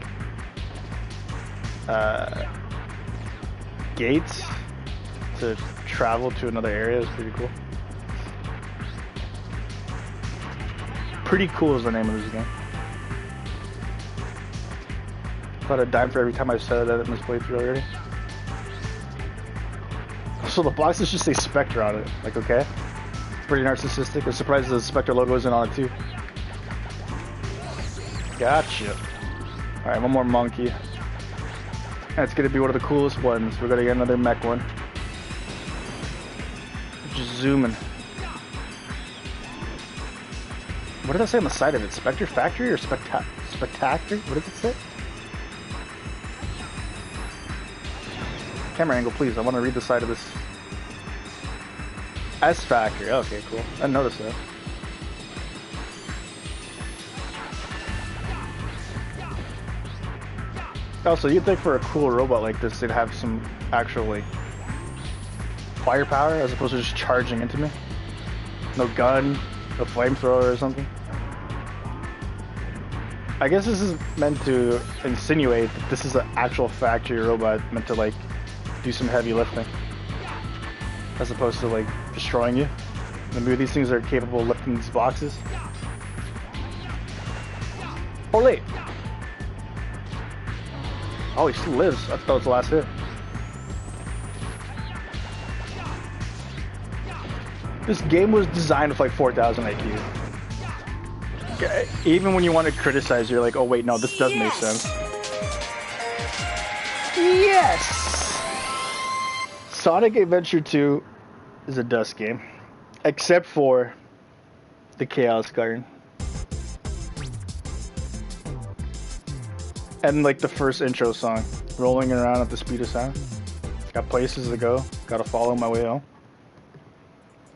gates to travel to another area is pretty cool. Pretty Cool is the name of this game. Thought I'd dime for every time I've said that in this playthrough already. So the boxes just say Spectre on it. Like, okay. Pretty narcissistic. I'm surprised the Spectre logo isn't on it too. Gotcha. Alright, one more monkey. And it's gonna be one of the coolest ones. We're gonna get another mech one. Just zooming. What did that say on the side of it? Spectre Factory or Spectacular? What did it say? Camera angle, please. I want to read the side of this. S Factory. Okay, cool. I didn't notice that. Also, you'd think for a cool robot like this, they'd have some actual, like, firepower as opposed to just charging into me. No gun, no flamethrower or something. I guess this is meant to insinuate that this is an actual factory robot meant to, like, do some heavy lifting. As opposed to, like, destroying you. And maybe these things are capable of lifting these boxes. Oh, wait! Oh, he still lives. I thought it was the last hit. This game was designed with like 4,000 IQ. Okay. Even when you want to criticize, you're like, oh wait, no, this does make sense. Yes! Sonic Adventure 2 is a dust game. Except for the Chaos Garden. And like the first intro song, rolling around at the speed of sound. Got places to go, gotta follow my way home.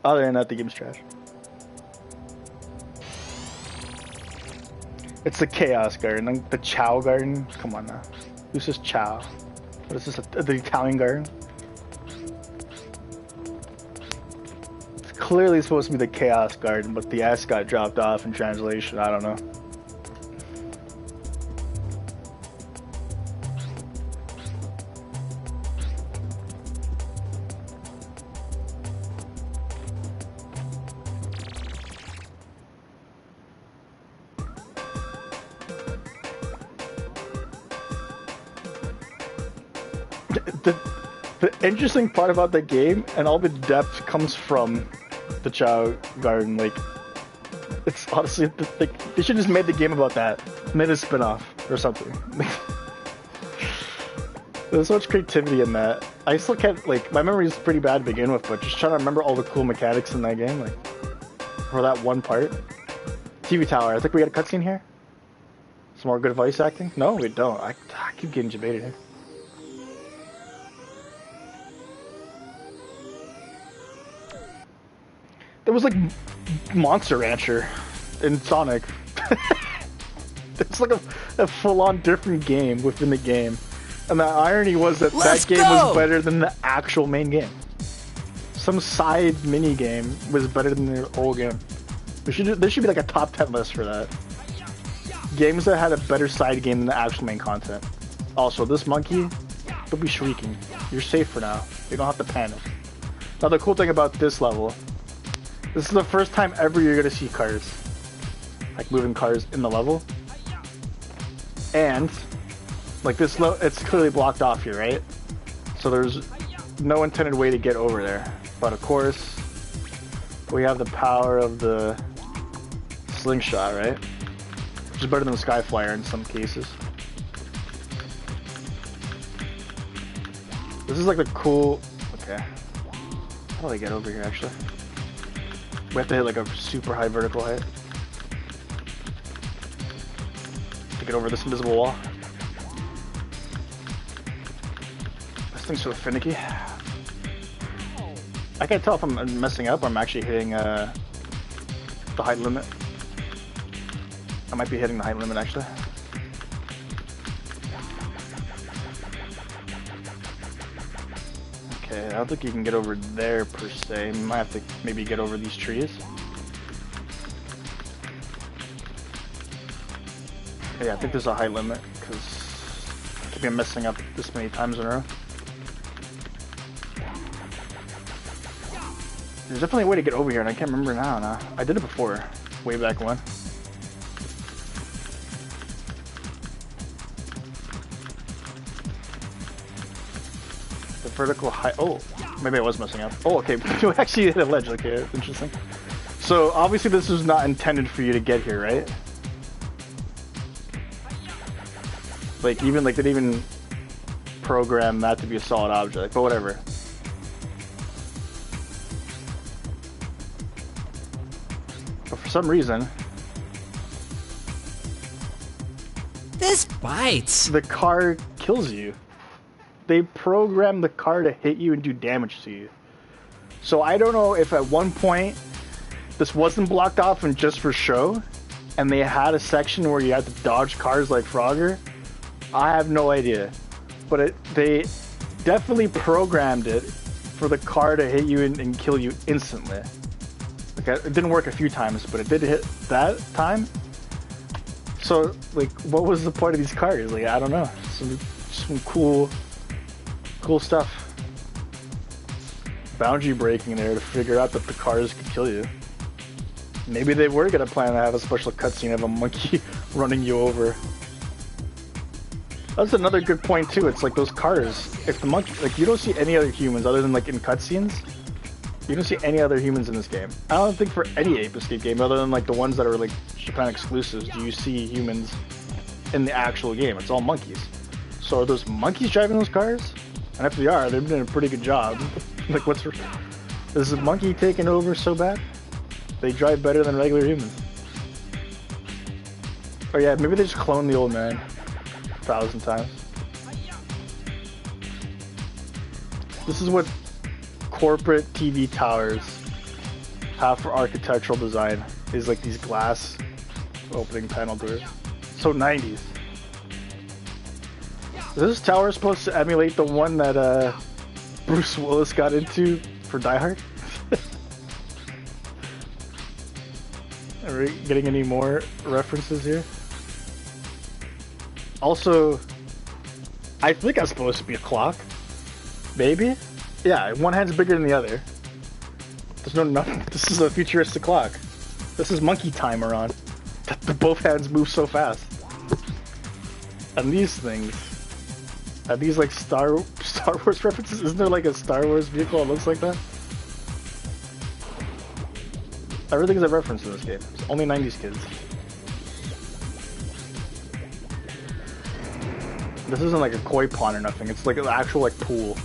Other than that, the game's trash. It's the Chaos Garden, the Chow Garden. Come on now. Who says Chow? What is this, the Italian garden? It's clearly supposed to be the Chaos Garden, but the S got dropped off in translation, I don't know. The interesting part about the game and all the depth comes from the Chow Garden. Like, it's honestly like they should just made the game about that, made a spin-off or something. There's so much creativity in that. I still can't, like, my memory is pretty bad to begin with, but just trying to remember all the cool mechanics in that game, like for that one part. TV tower. I think we got a cutscene here. Some more good voice acting. No, we don't. I keep getting debated here. There was like Monster Rancher in Sonic. It's like a full-on different game within the game. And the irony was that that game was better than the actual main game. some side mini game was better than the whole game. There should be like a top 10 list for that. Games that had a better side game than the actual main content. Also, this monkey, don't be shrieking. You're safe for now. You don't have to panic. Now the cool thing about this level, this is the first time ever you're gonna see cars. Like moving cars in the level. And, like this, it's clearly blocked off here, right? So there's no intended way to get over there. But of course, we have the power of the slingshot, right? Which is better than the Skyflyer in some cases. This is like the cool... Okay. How do I get over here, actually? We have to hit like a super high vertical height to get over this invisible wall. This thing's so finicky. I can't tell if I'm messing up or I'm actually hitting the height limit. I might be hitting the height limit, actually. Okay, I don't think you can get over there per se. You might have to maybe get over these trees. Yeah, I think there's a height limit because I keep on messing up this many times in a row. There's definitely a way to get over here, and I can't remember now. I did it before, way back when. The vertical height. Oh, maybe I was messing up. Oh, okay. You actually hit a ledge. Okay, that's interesting. So obviously this was not intended for you to get here, right? Like even like they didn't even program that to be a solid object, but whatever. But for some reason, This bites. the car kills you. They programmed the car to hit you and do damage to you. So I don't know if at one point this wasn't blocked off and just for show, and they had a section where you had to dodge cars like Frogger. I have no idea. But they definitely programmed it for the car to hit you and kill you instantly. Okay, it didn't work a few times, but it did hit that time. So, like, what was the point of these cars? Like, I don't know. Some cool stuff. Boundary breaking there to figure out that the cars could kill you. Maybe they were gonna plan to have a special cutscene of a monkey running you over. That's another good point too. It's like those cars. If the monkey, like, you don't see any other humans other than like in cutscenes. You don't see any other humans in this game. I don't think for any Ape Escape game, other than like the ones that are like Japan exclusives, do you see humans in the actual game. It's all monkeys. So are those monkeys driving those cars? And if they are, they're doing a pretty good job. Like, is the monkey taking over so bad? They drive better than regular humans. Oh yeah, maybe they just cloned the old man 1,000 times. This is what corporate TV towers have for architectural design, is like these glass opening panel doors. So 90s. Is this tower supposed to emulate the one that Bruce Willis got into for Die Hard? Are we getting any more references here? Also, I think that's supposed to be a clock. Maybe? Yeah, one hand's bigger than the other. There's no nothing. This is a futuristic clock. This is monkey timer on. Both hands move so fast. And these things, are these like Star Wars references? Isn't there like a Star Wars vehicle that looks like that? Everything's a reference in this game. It's only 90s kids. This isn't like a koi pond or nothing. It's like an actual like pool.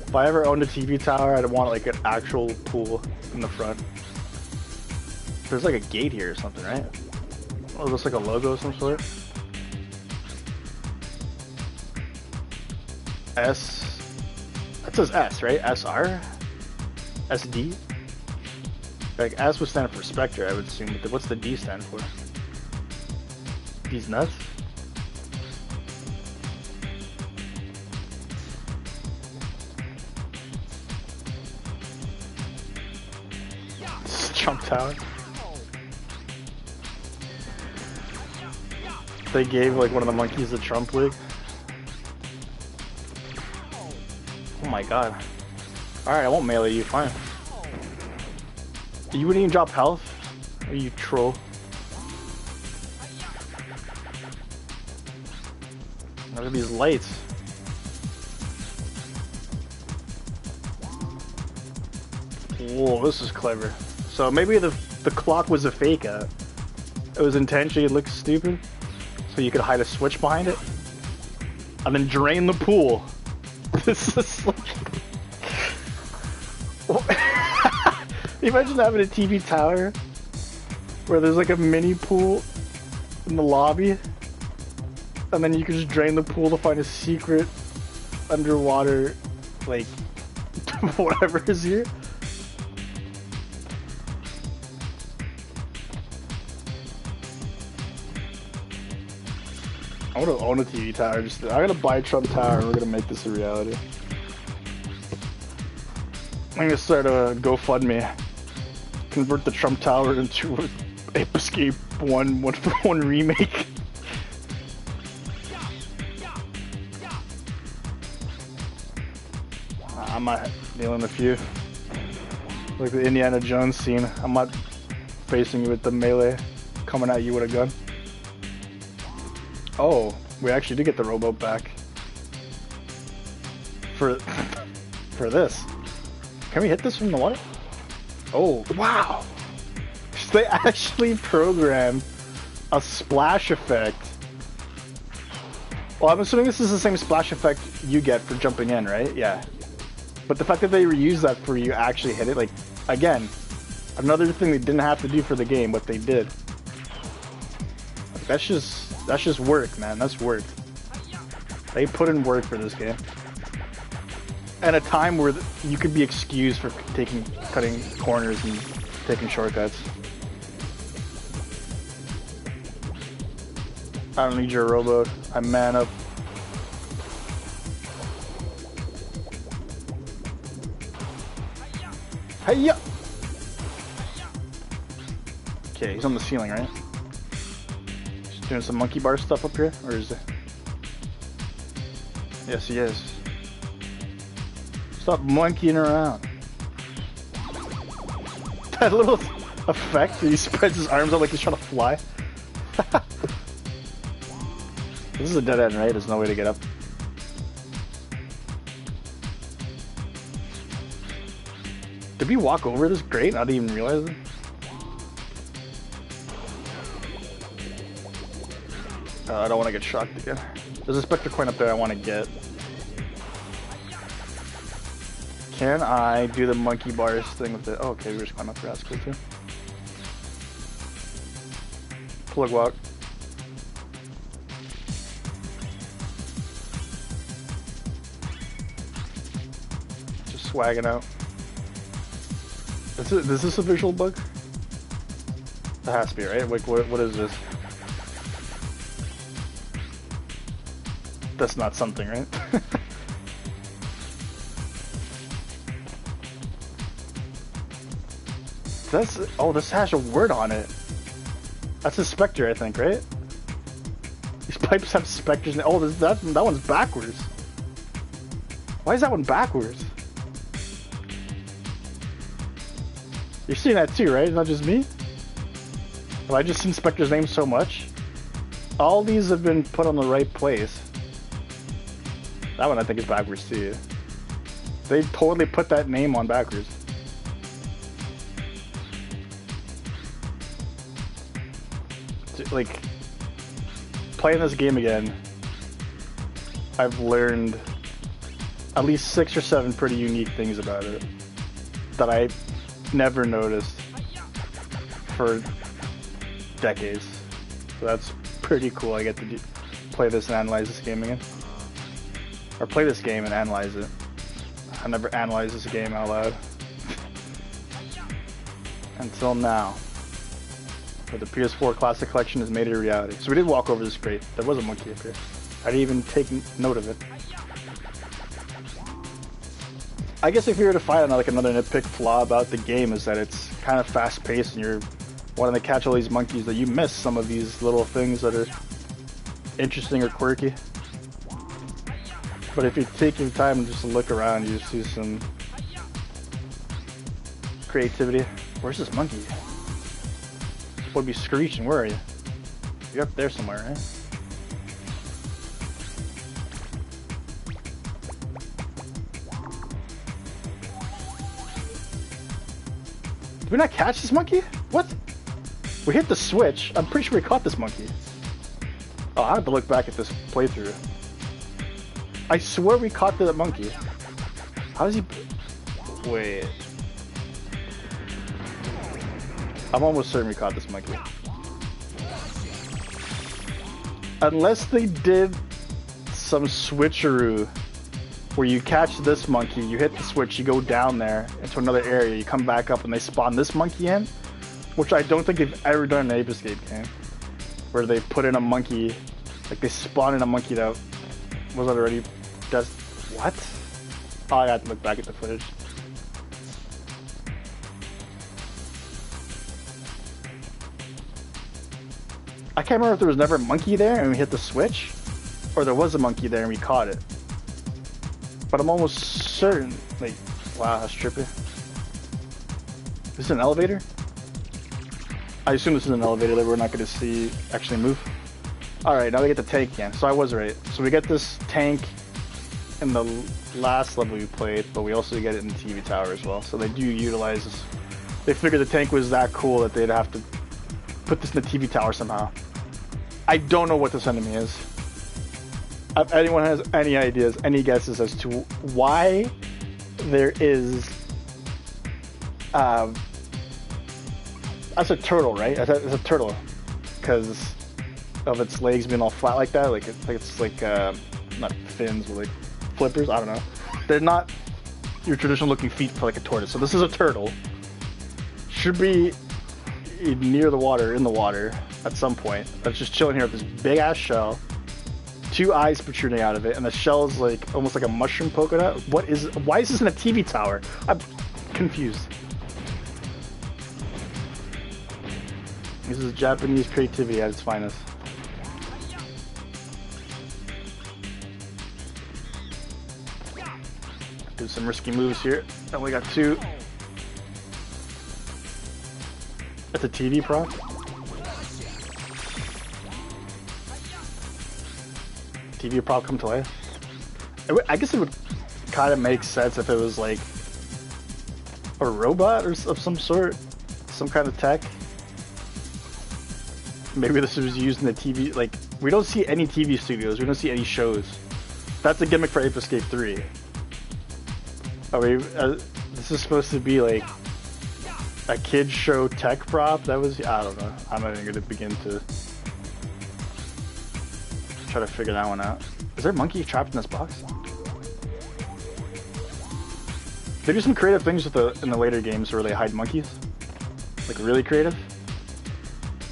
If I ever owned a TV tower, I'd want like an actual pool in the front. There's like a gate here or something, right? Oh, looks like a logo of some sort. S. That says S, right? SR? SD? Like S would stand for Spectre, I would assume. But what's the D stand for? These nuts? Trump Tower. They gave like one of the monkeys the Trump League. Oh my god. Alright, I won't melee you, fine. You wouldn't even drop health? Are you troll? Look at these lights. Whoa, this is clever. So maybe the clock was a fake out. It was intentionally, it looked stupid. So you could hide a switch behind it. And then drain the pool. This is like... Imagine having a TV tower where there's like a mini pool in the lobby. And then you can just drain the pool to find a secret underwater, like, whatever is here. I want to own a TV tower. I'm gonna buy a Trump Tower and we're gonna make this a reality. I'm gonna start a GoFundMe. Convert the Trump Tower into an Ape Escape 1 remake. I'm not dealing with you. Like the Indiana Jones scene. I'm not facing you with the melee coming at you with a gun. Oh, we actually did get the rowboat back. For this. Can we hit this from the water? Oh, wow! They actually programmed a splash effect. Well, I'm assuming this is the same splash effect you get for jumping in, right? Yeah. But the fact that they reused that for you actually hit it, like, again, another thing they didn't have to do for the game, but they did. Like, that's just work, man. That's work. They put in work for this game. At a time where you could be excused for cutting corners and taking shortcuts. I don't need your rowboat. I'm man up. Hiya! Okay, he's on the ceiling, right? Just doing some monkey bar stuff up here, or is it? Yes, he is. Stop monkeying around. That little effect where he spreads his arms out like he's trying to fly. This is a dead end, right? There's no way to get up. Did we walk over this grate? I didn't even realize it. I don't want to get shocked again. There's a Spectre coin up there I want to get. Can I do the monkey bars thing with it? Oh, okay, we're just going up for that's cool too. Plug walk. Just swagging out. Is this a visual bug? It has to be, right? Like, what is this? That's not something, right? Oh, this has a word on it. That's a Spectre, I think, right? These pipes have Spectres in it. Oh, that one's backwards. Why is that one backwards? You're seeing that too, right? It's not just me? Have I just seen Spectre's name so much? All these have been put on the right place. That one I think is backwards too. They totally put that name on backwards. Like, playing this game again, I've learned at least 6 or 7 pretty unique things about it that I never noticed for decades. So that's pretty cool. I get to play this and analyze this game again. Or play this game and analyze it. I never analyzed this game out loud. Until now. But the PS4 Classic Collection has made it a reality. So we did walk over this crate. There was a monkey up here. I didn't even take note of it. I guess if you were to find like another nitpick flaw about the game is that it's kind of fast paced and you're wanting to catch all these monkeys that you miss some of these little things that are interesting or quirky. But if you take your time just to look around, you see some creativity. Where's this monkey? Would be screeching. Where are you? You're up there somewhere, right? Did we not catch this monkey? What? We hit the switch. I'm pretty sure we caught this monkey. Oh, I have to look back at this playthrough. I swear we caught the monkey. How does he... Wait. I'm almost certain we caught this monkey. Unless they did some switcheroo where you catch this monkey, you hit the switch, you go down there into another area, you come back up and they spawn this monkey in, which I don't think they've ever done in an Ape Escape game, where they put in a monkey, like they spawn in a monkey that was already just... What? Oh, I had to look back at the footage. I can't remember if there was never a monkey there and we hit the switch, or there was a monkey there and we caught it. But I'm almost certain, like, wow, that's trippy. Is this an elevator? I assume this is an elevator that we're not going to see actually move. Alright, now we get the tank again. So I was right. So we get this tank in the last level we played, but we also get it in the TV tower as well. So they do utilize this. They figured the tank was that cool that they'd have to put this in the TV tower somehow. I don't know what this enemy is. If anyone has any ideas, any guesses as to why there is... that's a turtle, right? It's a turtle. Because of its legs being all flat like that. Like it's like, not fins, but like flippers, I don't know. They're not your traditional looking feet for like a tortoise. So this is a turtle. Should be near the water, in the water, at some point. That's just chilling here with this big ass shell. 2 eyes protruding out of it, and the shell's like almost like a mushroom polka dot. Why is this in a TV tower? I'm confused. This is Japanese creativity at its finest. Do some risky moves here. And we got 2. That's a TV prop. TV prop come to life. I guess it would kind of make sense if it was like a robot or of some sort, some kind of tech. Maybe this was used in the TV. Like, we don't see any TV studios. We don't see any shows. That's a gimmick for Ape Escape 3. Are we? This is supposed to be like a kids show tech prop. That was, I don't know. I'm not even gonna begin to try to figure that one out. Is there a monkey trapped in this box? They do some creative things with in the later games where they hide monkeys. Like really creative.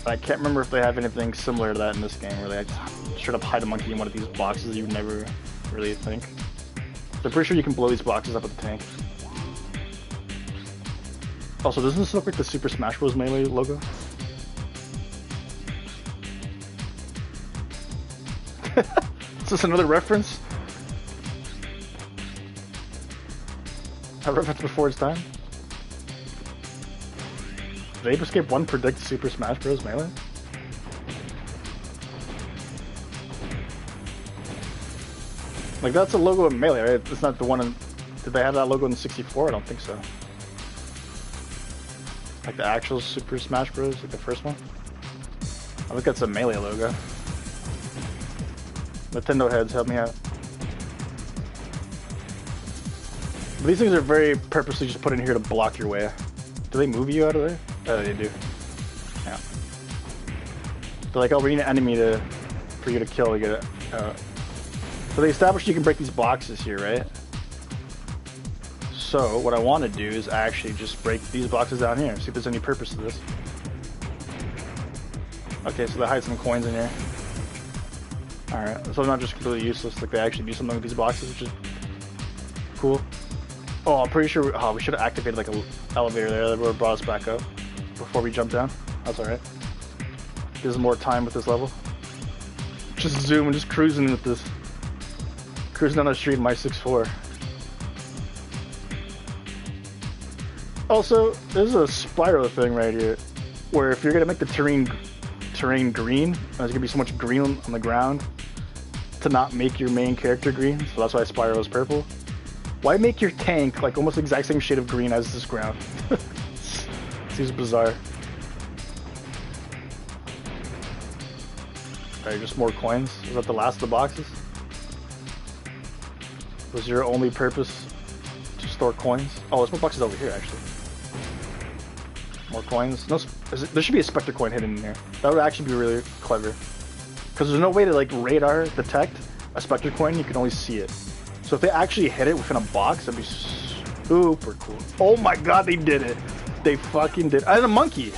But I can't remember if they have anything similar to that in this game where they just straight up hide a monkey in one of these boxes that you never really think. So I'm pretty sure you can blow these boxes up with the tank. Also, doesn't this look like the Super Smash Bros. Melee logo? Is this another reference? A reference before its time? Did Ape Escape 1 predict Super Smash Bros. Melee? Like, that's a logo in Melee, right? It's not the one in... Did they have that logo in the 64? I don't think so. Like the actual Super Smash Bros., like the first one? I think that's a Melee logo. Nintendo heads, help me out. But these things are very purposely just put in here to block your way. Do they move you out of there? Oh, they do. Yeah. They're like, oh, we need an enemy for you to kill to get it. So they established you can break these boxes here, right? So what I want to do is actually just break these boxes down here. See if there's any purpose to this. Okay, so they hide some coins in here. Alright, so they're not just completely useless, like they actually do something with these boxes, which is cool. Oh, I'm pretty sure. Oh, we should have activated like an elevator there that would have brought us back up before we jump down. That's alright. Gives us more time with this level. Just zooming, just cruising with this. Cruising down the street in my 6.4. Also, there's a spiral thing right here, where if you're gonna make the terrain green, there's gonna be so much green on the ground to not make your main character green. So that's why spiral is purple. Why make your tank like almost the exact same shade of green as this ground? Seems bizarre. Alright, just more coins. Is that the last of the boxes? Was your only purpose to store coins? Oh, there's more boxes over here actually. More coins. No, there should be a Spectre coin hidden in here. That would actually be really clever. Because there's no way to like radar detect a Spectre coin, you can only see it. So if they actually hit it within a box, that'd be super cool. Oh my god, they did it! They fucking did. And a monkey!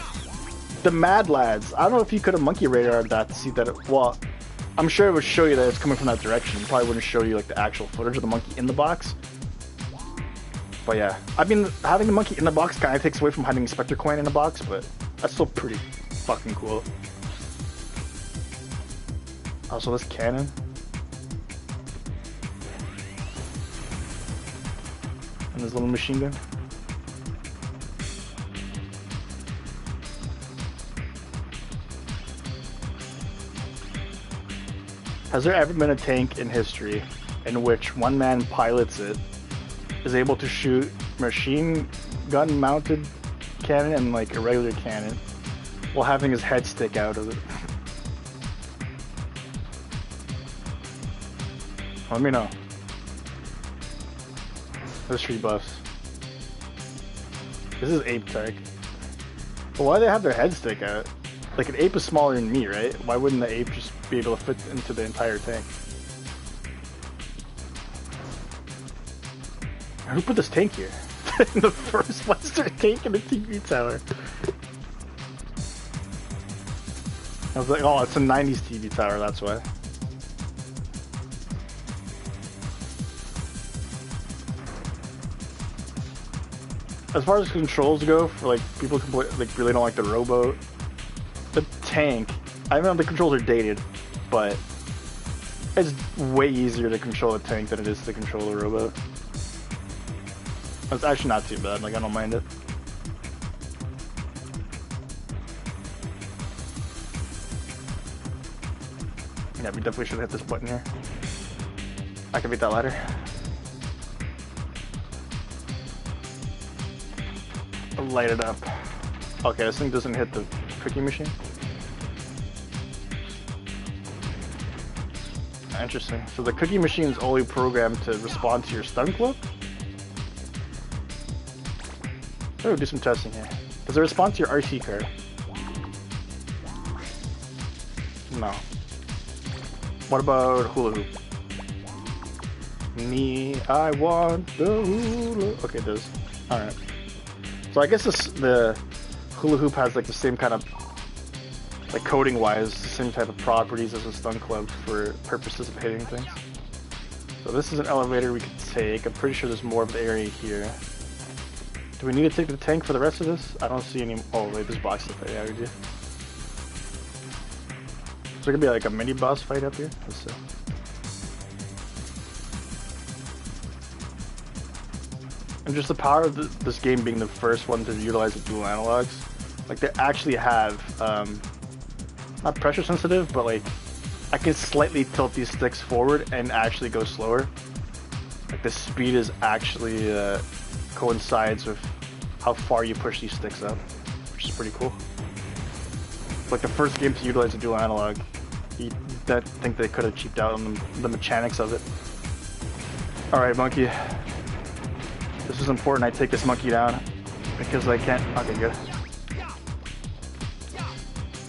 The Mad Lads. I don't know if you could have monkey radared that to see that it, well, I'm sure it would show you that it's coming from that direction. It probably wouldn't show you like the actual footage of the monkey in the box. But yeah, I mean, having the monkey in the box kind of takes away from having a Spectre coin in the box, but that's still pretty fucking cool. Also, this cannon. And this little machine gun. Has there ever been a tank in history in which one man pilots it, is able to shoot machine gun mounted cannon and like a regular cannon while having his head stick out of it? Let me know. History buffs. This is ape tech. But why do they have their head stick out? Like, an ape is smaller than me, right? Why wouldn't the ape just be able to fit into the entire tank? Who put this tank here? The first Western tank in the TV tower. I was like, oh, it's a 90s TV tower, that's why. As far as controls go, for like people who like really don't like the rowboat, the tank, I know the controls are dated, but it's way easier to control a tank than it is to control a rowboat. It's actually not too bad, like I don't mind it. Yeah, we definitely should hit this button here. Activate that ladder. Light it up. Okay, this thing doesn't hit the cookie machine. Interesting. So the cookie machine is only programmed to respond to your stun cloak? Oh, do some testing here. Does it respond to your RC card? No. What about hula hoop? Me, I want the hula. Okay, it does. Alright. So I guess the hula hoop has like the same kind of, like coding wise, the same type of properties as a stun club for purposes of hitting things. So this is an elevator we could take. I'm pretty sure there's more of the area here. Do we need to take the tank for the rest of this? I don't see any. Oh wait, there's boxes there. Yeah, we do. Is there gonna be like a mini boss fight up here? Let's see. And just the power of this game being the first one to utilize the dual analogs. Like they actually have, not pressure sensitive, but like I can slightly tilt these sticks forward and actually go slower. Like the speed is actually coincides with how far you push these sticks up, which is pretty cool. It's like the first game to utilize a dual analog. You think they could have cheaped out on the mechanics of it. Alright, monkey. This is important, I take this monkey down, because I can't, okay good.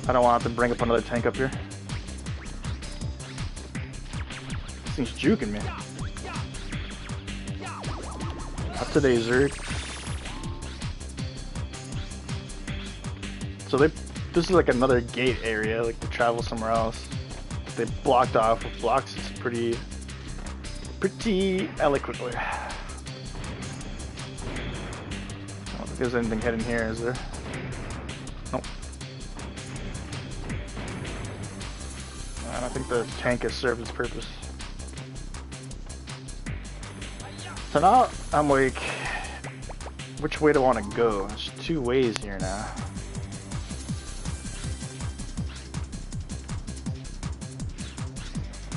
I don't want to have to bring up another tank up here. This thing's juking me. Up today, Zerg. So this is like another gate area, like to travel somewhere else. They blocked off with blocks, it's pretty eloquently. think there's anything hidden here, is there? Nope. And I think the tank has served its purpose. So now I'm like, which way do I want to go? There's two ways here now.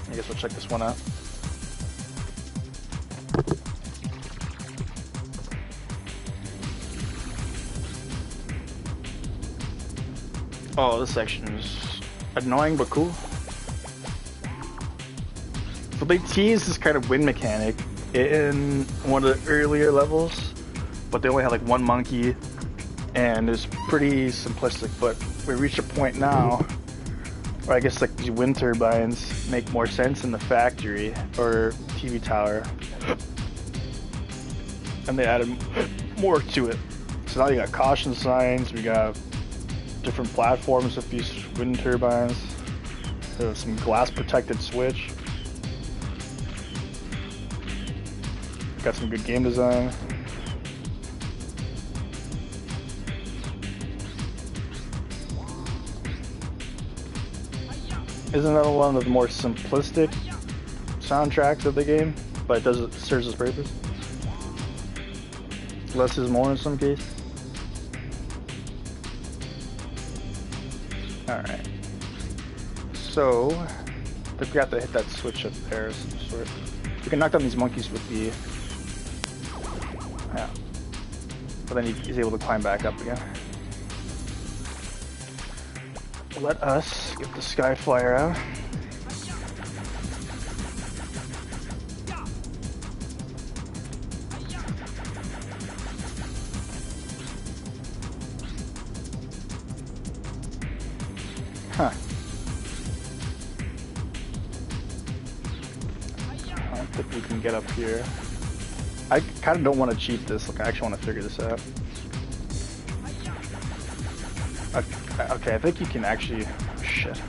I guess we'll check this one out. Oh, this section is annoying but cool. So they teased this kind of wind mechanic in one of the earlier levels, but they only had like one monkey, and it's pretty simplistic. But we reached a point now where I guess like these wind turbines make more sense in the factory or TV tower, and they added more to it. So now you got caution signs, we got different platforms with these wind turbines. There's some glass protected switch. Got some good game design. Isn't that one of the more simplistic soundtracks of the game? But it serves its purpose. Less is more in some cases. Alright. So, I think we have to hit that switch up there of some sort. We can knock down these monkeys with the... Yeah. But then he's able to climb back up again. Let us get the Sky Flyer out. Huh. I don't think we can get up here. I kind of don't want to cheat this. Like, I actually want to figure this out. Okay, I think you can actually... Oh, shit.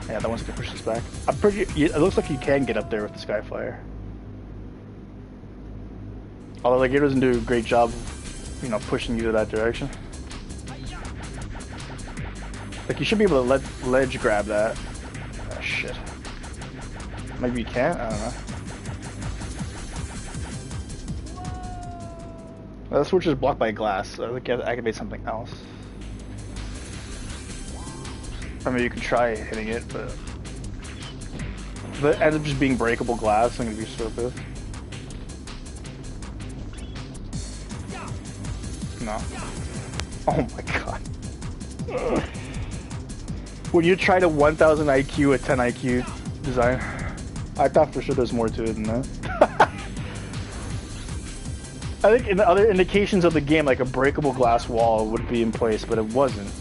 Yeah, that one's gonna push this back. I'm pretty... It looks like you can get up there with the Sky Flyer. Although, like, it doesn't do a great job, you know, pushing you to that direction. Like, you should be able to ledge grab that. Oh, shit. Maybe you can't? I don't know. That switch is blocked by glass, so I think you have to activate something else. I mean, you can try hitting it, but if it ends up just being breakable glass, I'm gonna be so pissed. No. Oh my god. When you tried a 1000 IQ, a 10 IQ design, I thought for sure there's more to it than that. I think in the other indications of the game, like a breakable glass wall would be in place, but it wasn't.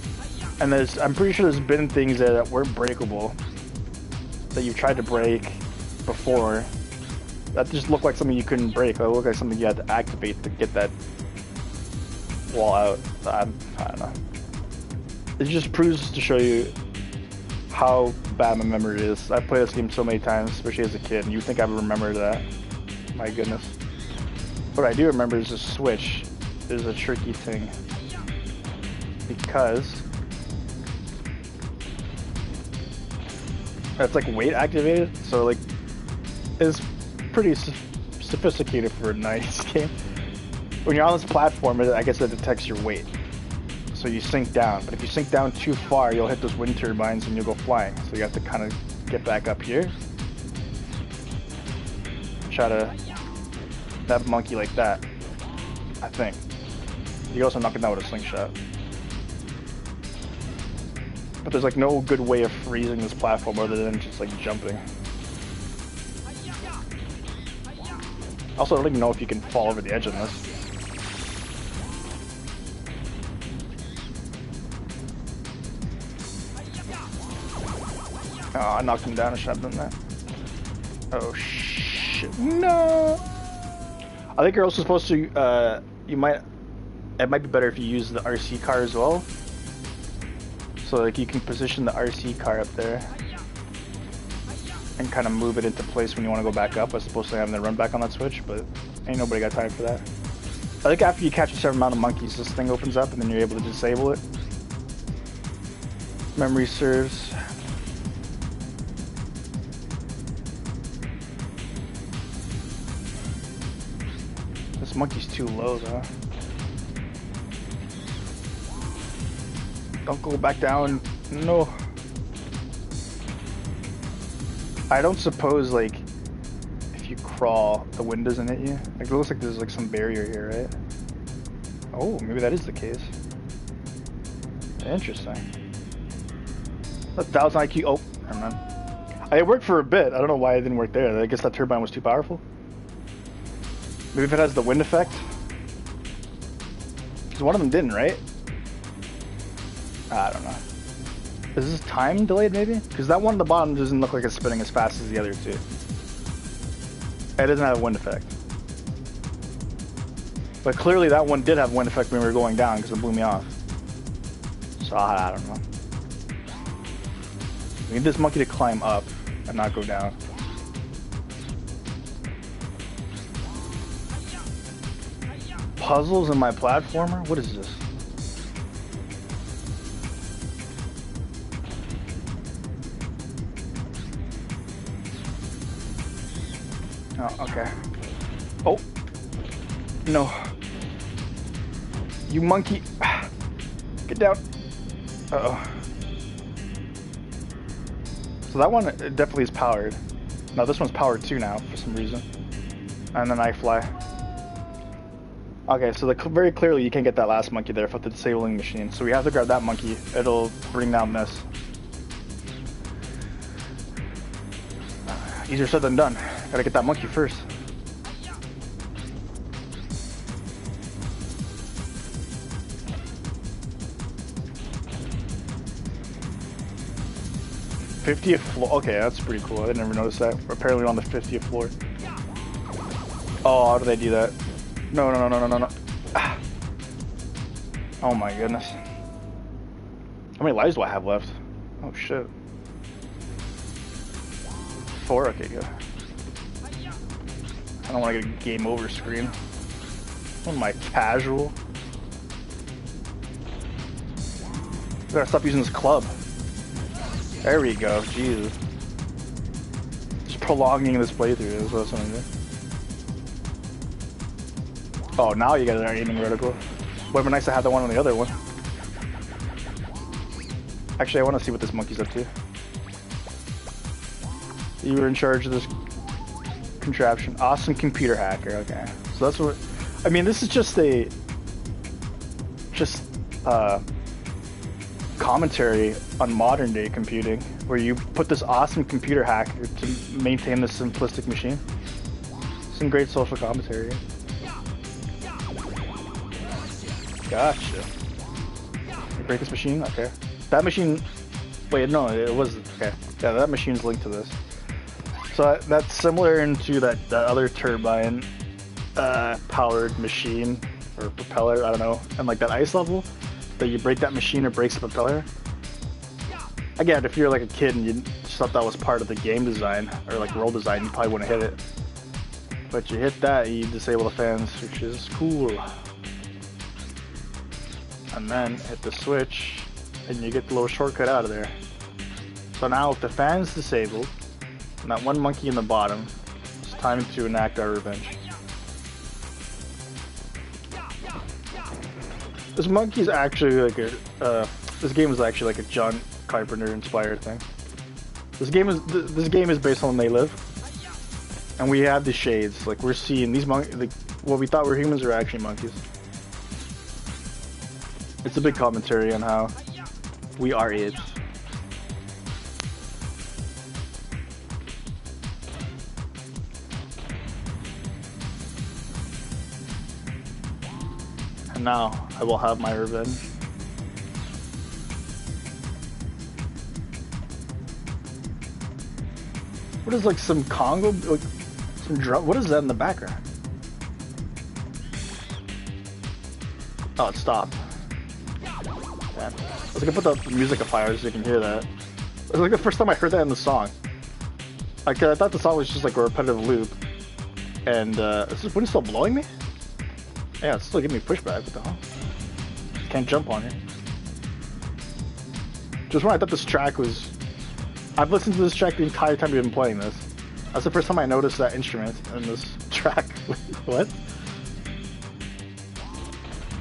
And I'm pretty sure there's been things there that weren't breakable, that you've tried to break before, that just looked like something you couldn't break. That looked like something you had to activate to get that wall out. I don't know. It just proves to show you how bad my memory is. I played this game so many times, especially as a kid, and you'd think I would remember that. My goodness. What I do remember is the switch is a tricky thing, because it's like weight activated, so like it's pretty sophisticated for a 90s game. When you're on this platform, I guess it detects your weight, so you sink down. But if you sink down too far, you'll hit those wind turbines and you'll go flying. So you have to kind of get back up here, try to that monkey like that. I think you also knock it down with a slingshot. But there's like no good way of freezing this platform other than just like jumping. Also, I don't even know if you can fall over the edge on this. Oh, I knocked him down. I should have done that. Oh shit! No. I think you're also supposed to. It might be better if you use the RC car as well. So like you can position the RC car up there and kind of move it into place when you want to go back up, as opposed to having to run back on that switch. But ain't nobody got time for that. I think after you catch a certain amount of monkeys, this thing opens up and then you're able to disable it. Memory serves. This monkey's too low though. Don't go back down. No. I don't suppose, like, if you crawl, the wind doesn't hit you. Like, it looks like there's like some barrier here, right? Oh, maybe that is the case. Interesting. 1,000 IQ. Oh, never mind. It worked for a bit. I don't know why it didn't work there. I guess that turbine was too powerful. Maybe if it has the wind effect. Because one of them didn't, right? I don't know. Is this time delayed maybe? Because that one at the bottom doesn't look like it's spinning as fast as the other two. It doesn't have a wind effect. But clearly that one did have wind effect when we were going down because it blew me off. So I don't know. We need this monkey to climb up and not go down. Puzzles in my platformer? What is this? Oh, okay. Oh. No. You monkey. Get down. Uh-oh. So that one it definitely is powered. No, this one's powered too now for some reason. And then I fly. Okay, so very clearly you can't get that last monkey there for the disabling machine. So we have to grab that monkey. It'll bring down this. Easier said than done. Gotta get that monkey first. '50th floor. Okay, that's pretty cool. I didn't ever notice that. We're apparently on the 50th floor. Oh, how do they do that? No, no, no, no, no, no. Ah. Oh my goodness. How many lives do I have left? Oh shit. 4? Okay, good. I don't want to get a game over screen. What am I, casual? I gotta stop using this club. There we go, Jesus. Just prolonging this playthrough is what I'm doing. Oh, now you guys are aiming vertical. Would have been nice to have the one on the other one. Actually, I want to see what this monkey's up to. You were in charge of this contraption. Awesome computer hacker, okay. So that's what... I mean, this is just a... commentary on modern day computing, where you put this awesome computer hacker to maintain this simplistic machine. Some great social commentary. Gotcha. You break this machine? Okay. That machine... Wait, no, it was... Okay. Yeah, that machine's linked to this. So that's similar into that other turbine powered machine or propeller, I don't know, and like that ice level, that you break that machine, it breaks the propeller. Again, if you're like a kid and you just thought that was part of the game design or like world design, you probably wouldn't hit it. But you hit that, you disable the fans, which is cool. And then hit the switch, and you get the little shortcut out of there. So now with the fans disabled, and that one monkey in the bottom, it's time to enact our revenge. This monkey is actually like a, this game is actually like a John Carpenter inspired thing. This game is based on They Live, and we have the shades. Like we're seeing these monkeys, like, what we thought were humans are actually monkeys. It's a big commentary on how we are apes. And now I will have my revenge. What is like some Congo, like some drum? What is that in the background? Oh, it stopped. Damn. I was gonna put the music up higher so you can hear that. It was like the first time I heard that in the song. Like I thought the song was just like a repetitive loop. And is this wind still blowing me? Yeah, it's still giving me pushback. What the hell? Can't jump on it. Just when I thought this track was... I've listened to this track the entire time we've been playing this. That's the first time I noticed that instrument in this track. What?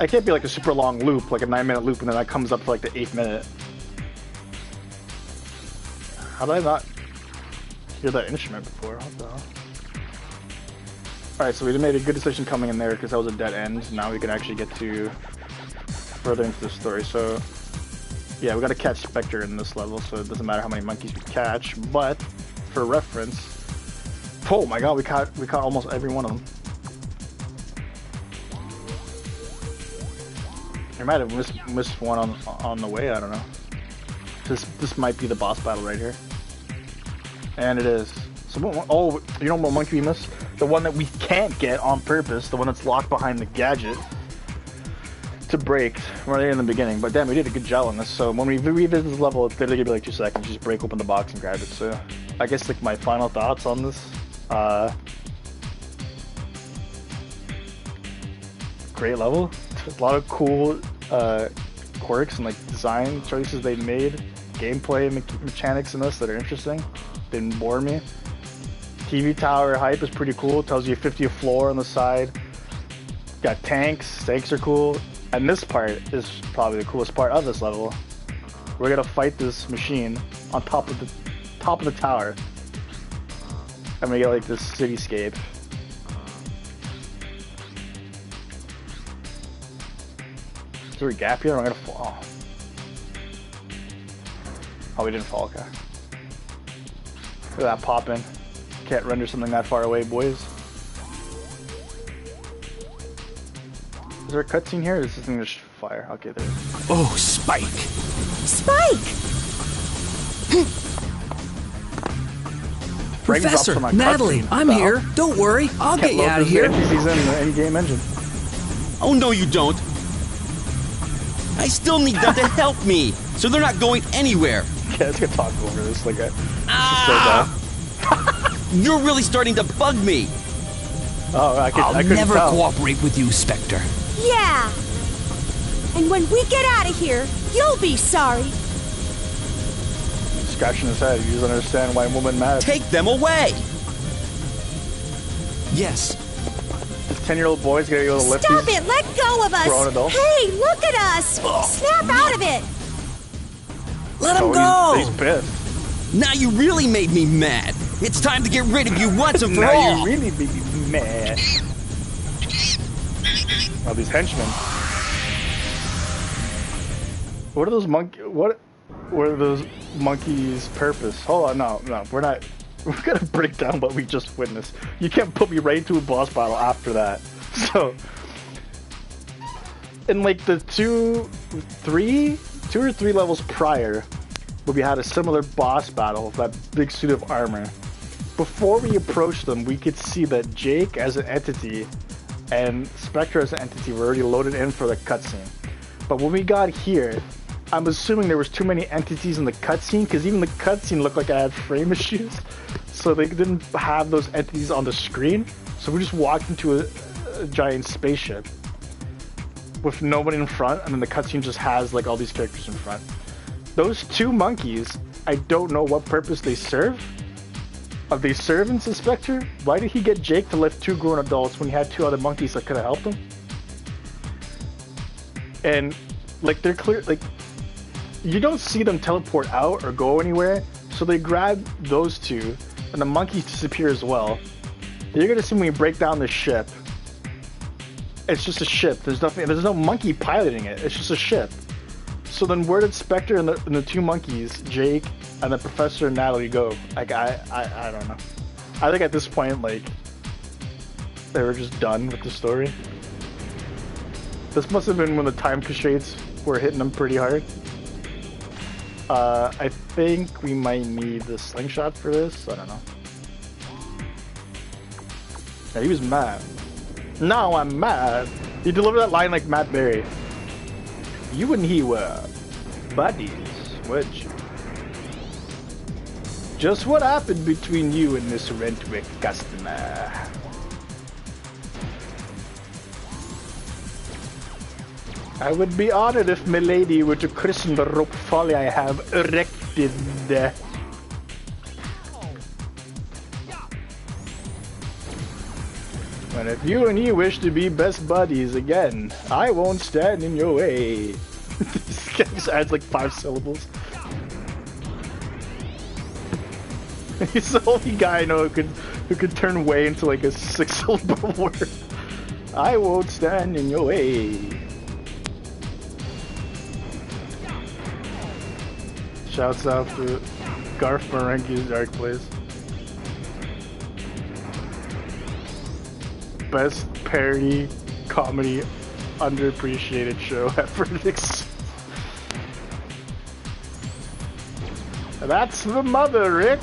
It can't be like a super long loop, like a 9-minute loop, and then that comes up for like the 8th minute. How did I not hear that instrument before? What the hell? Alright, so we made a good decision coming in there because that was a dead end. Now we can actually get to further into the story. So, yeah, we gotta catch Spectre in this level, so it doesn't matter how many monkeys we catch. But, for reference, oh my god, we caught almost every one of them. I might have missed one on the way, I don't know. This might be the boss battle right here. And it is. So, oh, you know what monkey we missed? The one that we can't get on purpose, the one that's locked behind the gadget to break right in the beginning. But damn, we did a good job on this. So when we revisit this level, it's literally gonna be like 2 seconds. You just break open the box and grab it. So I guess like my final thoughts on this. Great level. There's a lot of cool quirks and like design choices they made. Gameplay mechanics in this that are interesting. Didn't bore me. TV tower hype is pretty cool. Tells you 50th floor on the side. Got tanks. Tanks are cool. And this part is probably the coolest part of this level. We're gonna fight this machine on top of the tower. And we get like this cityscape. Is there a gap here? I'm gonna fall. Oh, we didn't fall. Okay. Look at that pop in. Can't render something that far away, boys. Is there a cutscene here? Or is this thing just fire? Okay, there. Oh, Spike! Spike! Professor, Natalie, I'm here. Don't worry, I'll get you out of here. He's in the in-game engine. Oh, no, you don't. I still need them to help me, so they're not going anywhere. Yeah, let's get talk over this. Like, so You're really starting to bug me. Oh, I I'll never cooperate with you, Spectre. Yeah! And when we get out of here, you'll be sorry. Scratching his head. He doesn't understand why women matter. Take them away. Yes. This 10-year-old boy's gonna go to lift. Stop it! Let go of us! Grown adult. Hey, look at us! Snap out of it! Let him go! He's pissed. Now you really made me mad. It's time to get rid of you once and for Now all. you really made me mad. Oh, these henchmen. What are those What were those monkeys' purpose? Hold on, no, we're not. We're gonna break down what we just witnessed. You can't put me right into a boss battle after that. So, in like the two or three levels prior, where we had a similar boss battle with that big suit of armor. Before we approached them, we could see that Jake as an entity and Spectre as an entity were already loaded in for the cutscene. But when we got here, I'm assuming there was too many entities in the cutscene, because even the cutscene looked like I had frame issues. So they didn't have those entities on the screen. So we just walked into a giant spaceship with nobody in front, and then the cutscene just has like all these characters in front. Those two monkeys, I don't know what purpose they serve. Are they servants of Spectre? Why did he get Jake to lift 2 grown adults when he had 2 other monkeys that could have helped him? And like they're clear, like you don't see them teleport out or go anywhere, so they grab those 2, and the monkeys disappear as well. You're gonna see when we break down the ship. It's just a ship. There's no monkey piloting it. It's just a ship. So then where did Spectre and the 2 monkeys, Jake and the Professor and Natalie, go? Like I don't know. I think at this point, like, they were just done with the story. This must have been when the time constraints were hitting them pretty hard. I think we might need the slingshot for this. I don't know. Yeah, he was mad. Now I'm mad. He delivered that line like Matt Berry. You and he were buddies, weren't you? Just what happened between you and this rent-wick customer? I would be honored if milady were to christen the rope folly I have erected. And if you and he wish to be best buddies again, I won't stand in your way. This guy just adds like 5 syllables. He's the only guy I know who could turn way into like a 6-syllable word. I won't stand in your way. Shouts out to Garth Marenghi's Dark Place. Best parody comedy underappreciated show ever. That's the mother, Rick.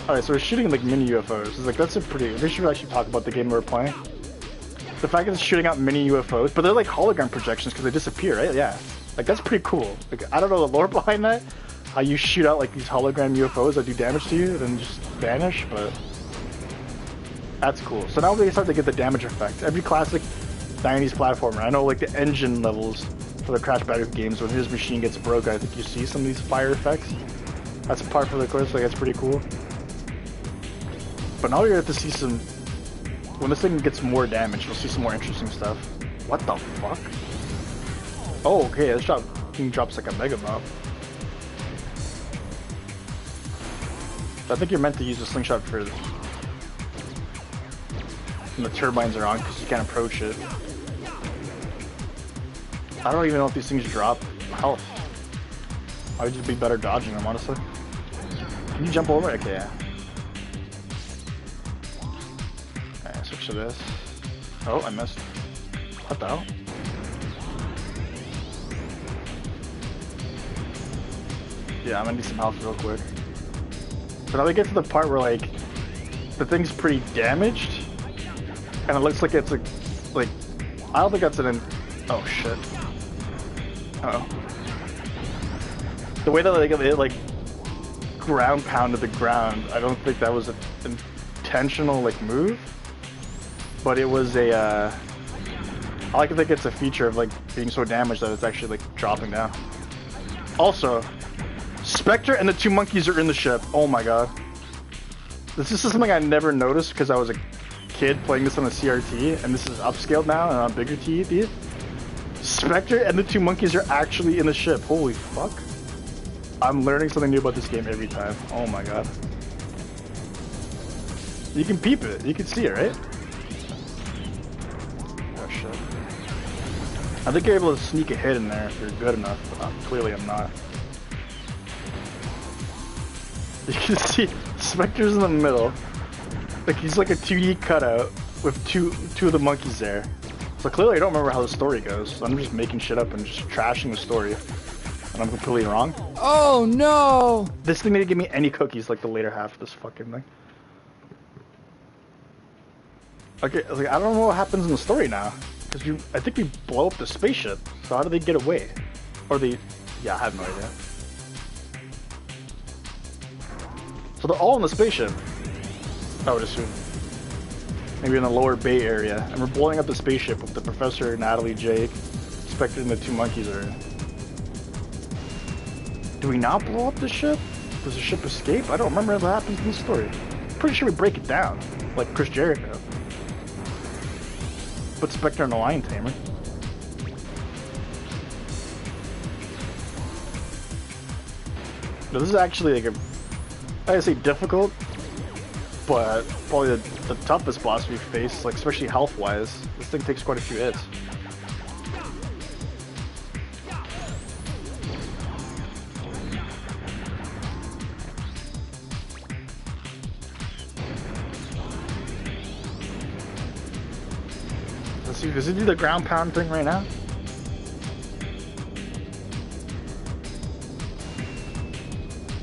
Alright, so we're shooting like mini UFOs. It's like that's a pretty. They should actually talk about the game we're playing. The fact that it's shooting out mini UFOs, but they're like hologram projections because they disappear, right? Yeah, like that's pretty cool. Like I don't know the lore behind that. How you shoot out like these hologram UFOs that do damage to you and then just vanish, but that's cool. So now they start to get the damage effect. Every classic 90s platformer, I know like the engine levels for the Crash Bandicoot games, when his machine gets broke, I think you see some of these fire effects. That's a part for the course, like that's pretty cool. But now you're going to see some, when this thing gets more damage, we'll see some more interesting stuff. What the fuck? Oh, okay, this thing drops like a Mega Bomb. I think you're meant to use a slingshot for when the turbines are on because you can't approach it. I don't even know if these things drop health. I would just be better dodging them, honestly. Can you jump over? Okay, yeah. Okay, switch to this. Oh, I missed. What the hell? Yeah, I'm gonna need some health real quick. So now we get to the part where like the thing's pretty damaged, and it looks like it's like I don't think that's oh shit. Uh oh. The way that it like ground pounded the ground, I don't think that was an intentional like move, but it was a. I like to think it's a feature of like being so damaged that it's actually like dropping down. Also, Spectre and the 2 monkeys are in the ship. Oh my god. This is something I never noticed because I was a kid playing this on a CRT, and this is upscaled now and on a bigger TV. Spectre and the 2 monkeys are actually in the ship. Holy fuck. I'm learning something new about this game every time. Oh my god. You can peep it. You can see it, right? Oh shit. I think you're able to sneak a hit in there if you're good enough, but clearly I'm not. You can see Spectre's in the middle. Like he's like a 2D cutout with two of the monkeys there. So clearly I don't remember how the story goes. So I'm just making shit up and just trashing the story. And I'm completely wrong. Oh no! This thing didn't give me any cookies like the later half of this fucking thing. Okay, like I don't know what happens in the story now. Because I think we blow up the spaceship. So how do they get away? Or they, yeah, I have no idea. So they're all in the spaceship, I would assume. Maybe in the lower bay area. And we're blowing up the spaceship with the Professor, Natalie, Jake, Spectre, and the 2 monkeys are in. Do we not blow up the ship? Does the ship escape? I don't remember what happens in the story. Pretty sure we break it down, like Chris Jericho. Put Spectre in the Lion Tamer. Now, this is actually like I'd say difficult, but probably the toughest boss we've faced, like especially health-wise. This thing takes quite a few hits. Let's see, does it do the ground pound thing right now?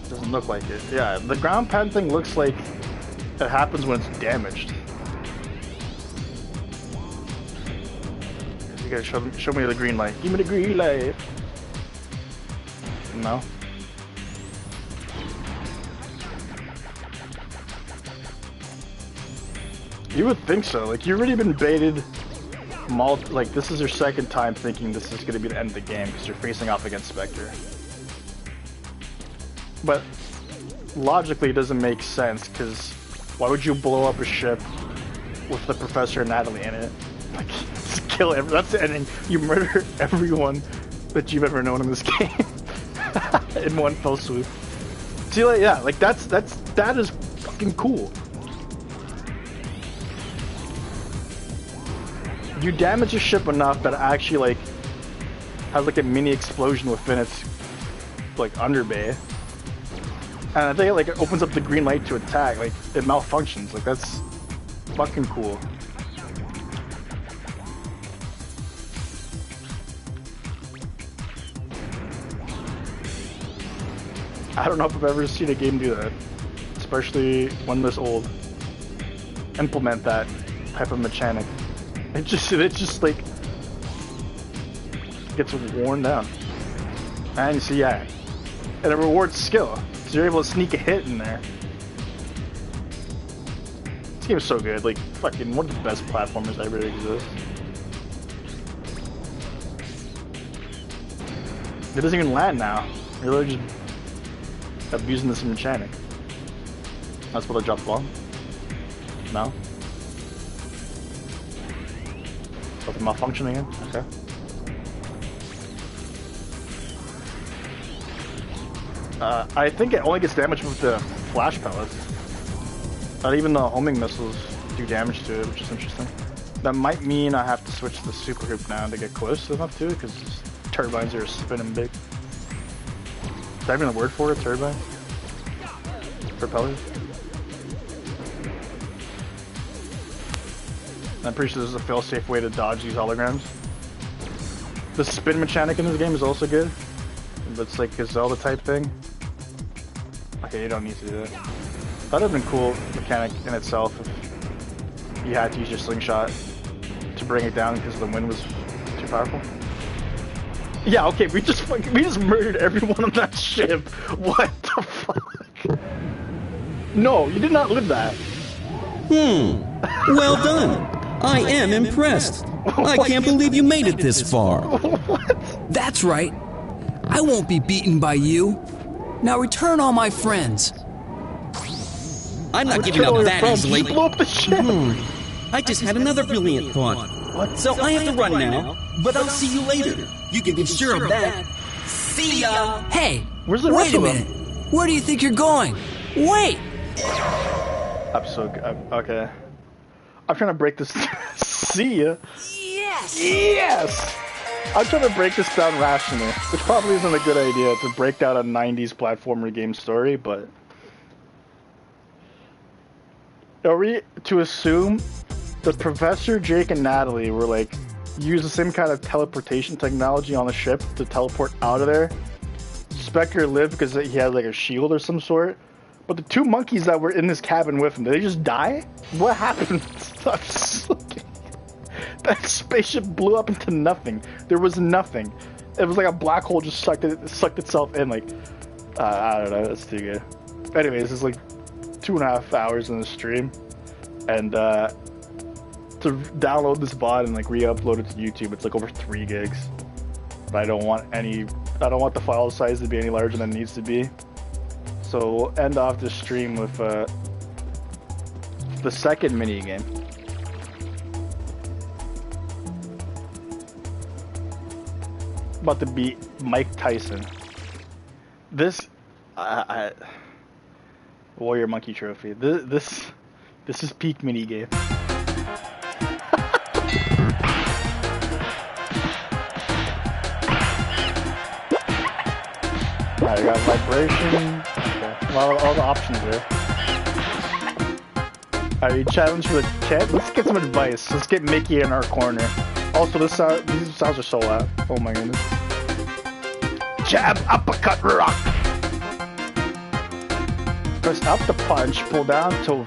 Doesn't look like it. Yeah, the ground pound thing looks like it happens when it's damaged. You gotta show me the green light. Give me the green light. No. You would think so. Like, you've already been baited. Like, this is your second time thinking this is going to be the end of the game because you're facing off against Spectre. But logically, it doesn't make sense because why would you blow up a ship with the Professor and Natalie in it? Like, just kill everyone. That's it. And then you murder everyone that you've ever known in this game in one fell swoop. See, like, yeah, like that is fucking cool. You damage a ship enough that it actually like has like a mini explosion within its like underbay, and I think it opens up the green light to attack. Like it malfunctions. Like that's fucking cool. I don't know if I've ever seen a game do that, especially one this old. Implement that type of mechanic. It just like gets worn down. And you see, yeah, and it rewards skill, so you're able to sneak a hit in there. This game is so good, like fucking one of the best platformers that ever exist. It doesn't even land now. You're literally just abusing this mechanic. That's what I dropped the bomb. No. Something malfunctioning again? Okay. I think it only gets damage with the flash pellets. Not even the homing missiles do damage to it, which is interesting. That might mean I have to switch to the super hoop now to get close enough to it, because turbines are spinning big. Is that even a word for it? Turbine? Propellers? I'm pretty sure this is a fail-safe way to dodge these holograms. The spin mechanic in this game is also good. It's like a Zelda type thing. Okay, you don't need to do that. That would have been cool mechanic in itself if you had to use your slingshot to bring it down because the wind was too powerful. Yeah, okay, we just murdered everyone on that ship. What the fuck? No, you did not live that. Well done. I am impressed. I can't believe you made it this far. What? That's right. I won't be beaten by you. Now return all my friends. I'm not giving up that easily. Blow up the ship. I just had another brilliant thought. What? So I have to run now, but I'll see you later. You can be sure of that. See ya! Hey, Where's the wait rest a of them? minute. Where do you think you're going? Wait! I'm so good. Okay. I'm trying to break this. See ya. Yes! Yes! I'm trying to break this down rationally, which probably isn't a good idea to break down a 90s platformer game story, but... Are we to assume that Professor, Jake, and Natalie were like, use the same kind of teleportation technology on the ship to teleport out of there? Spectre lived because he had like a shield or some sort, but the two monkeys that were in this cabin with him, did they just die? What happened? That spaceship blew up into nothing. There was nothing. It was like a black hole just sucked itself in. Like, I don't know. That's too good. Anyways, it's like 2.5 hours in the stream, and to download this VOD and like re-upload it to YouTube, it's like over 3 gigs. But I don't want the file size to be any larger than it needs to be. So we'll end off this stream with the second mini game. About to beat Mike Tyson. This, Warrior Monkey Trophy. This is peak mini game. Alright, I got vibration. Okay. All the options there. Alright, you challenge for the chat. Let's get some advice. Let's get Mickey in our corner. Also, these sounds are so loud. Oh my goodness. Jab, uppercut, rock. Press up to punch, pull down to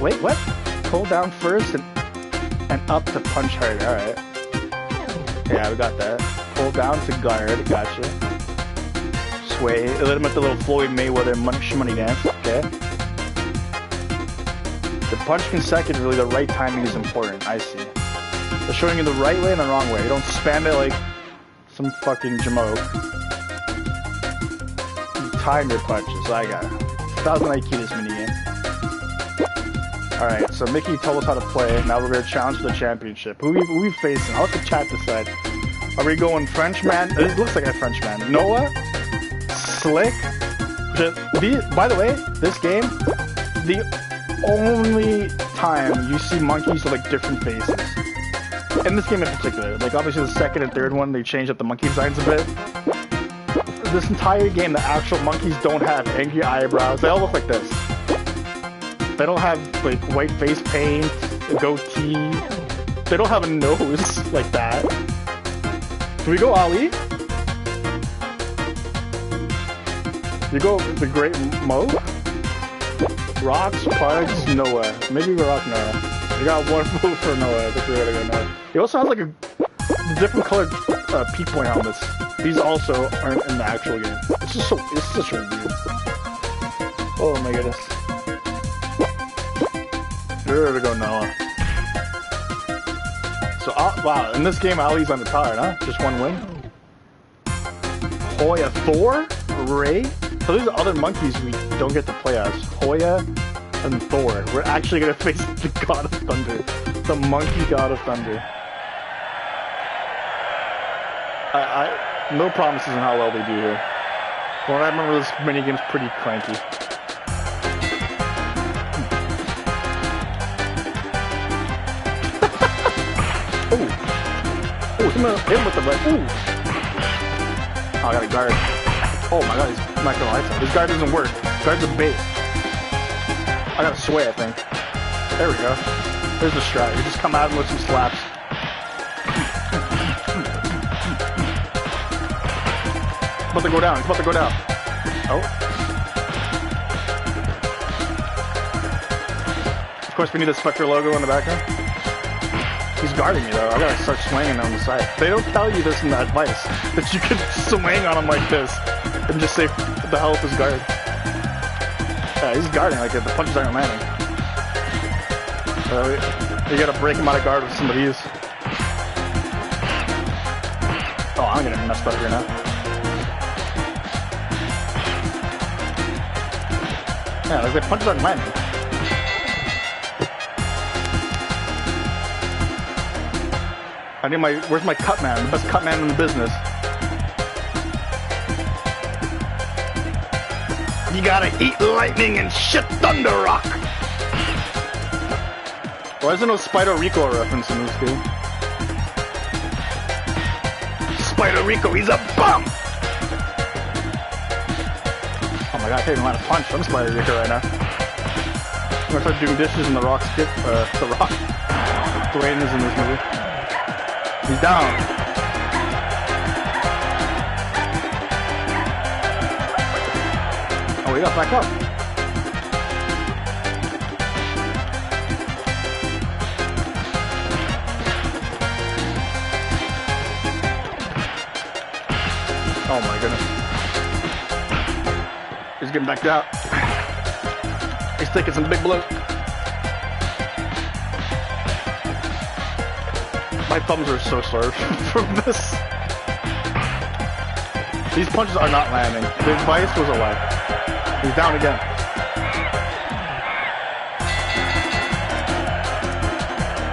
wait, what? Pull down first and up to punch harder. Alright. Yeah, we got that. Pull down to guard, gotcha. Sway, let him at the little Floyd Mayweather money dance. Okay. The punch consecutively, the right timing is important, I see. They're showing you the right way and the wrong way. You don't spam it like some fucking jamoke. You time your punches, I got it. 1000 IQ this minigame. Alright, so Mickey told us how to play. Now we're gonna challenge for the championship. Who we facing? I'll let the chat decide. Are we going Frenchman? It looks like a Frenchman. Noah? Slick? By the way, this game, the only time you see monkeys with like different faces. In this game in particular. Like obviously the second and third one, they changed up the monkey designs a bit. This entire game, the actual monkeys don't have angry eyebrows. They all look like this. They don't have like white face paint, a goatee. They don't have a nose like that. Do we go Ali? You go the Great Mo? Rocks, Pugs, Noah. Maybe we rock Noah. We got one move for Noah. I think we're gonna go Noah. He also has like a different colored peak point helmets. These also aren't in the actual game. It's just so, it's such a weird. Oh my goodness. We're gonna go Noah. So, wow, in this game, Ali's underpowered, huh? Just one win. Hoya Thor? Ray? So these are other monkeys we don't get to play as. Hoya and Thor. We're actually gonna face the God of Thunder. The monkey God of Thunder. No promises on how well they do here. From what I remember, this minigame's pretty cranky. Ooh, hit him with the right. Ooh. Oh, I got a guard. Oh my god, he's not gonna lights out. This guard doesn't work. Guard's a bait. I gotta sway, I think. There we go. There's the strat. You just come at him with some slaps. It's about to go down. It's about to go down. Oh. Of course, we need the Spectre logo in the background. He's guarding me though. I gotta start swinging on the side. They don't tell you this in the advice that you can swing on him like this and just say, what the hell with his guard? Yeah, he's guarding like the punches aren't landing. You gotta break him out of guard with some of these. Oh, I'm getting messed up here now. Yeah, like the punches aren't landing. I need my, where's my cut man? The best cut man in the business. You gotta eat lightning and shit thunder rock. Why is there no Spider Rico reference in this game? Spider Rico, he's a bum! Oh my god, I can't even land a punch. I'm Spider Rico right now. I'm gonna start doing dishes in the Rock skit, the Rock. Dwayne is in this movie. He's down. Oh, he got back up. Oh my goodness. He's getting back out. He's taking some big blows. My thumbs are so sore from this. These punches are not landing. The advice was a lie. He's down again.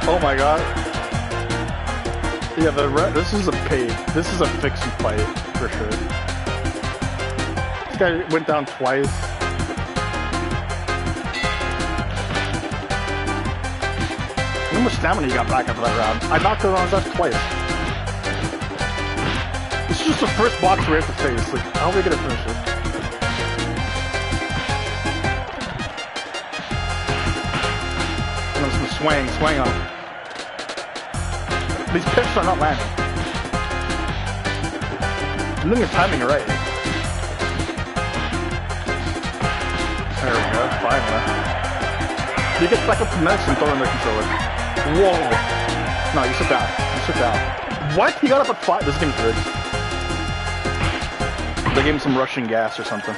Oh my god. Yeah, this is a paid. This is a fix and fight for sure. This guy went down twice. How much stamina you got back after that round? I knocked him on his ass twice. This is just the first box we have to face. Like, how are we gonna finish this? I'm just gonna swing on him. These pitches are not landing. I'm doing the timing right. There we go, finally. You get back up from this and throw in the controller. Whoa! No, you sit down. You sit down. What? He got up at 5? This game's rigged. They gave him some Russian gas or something.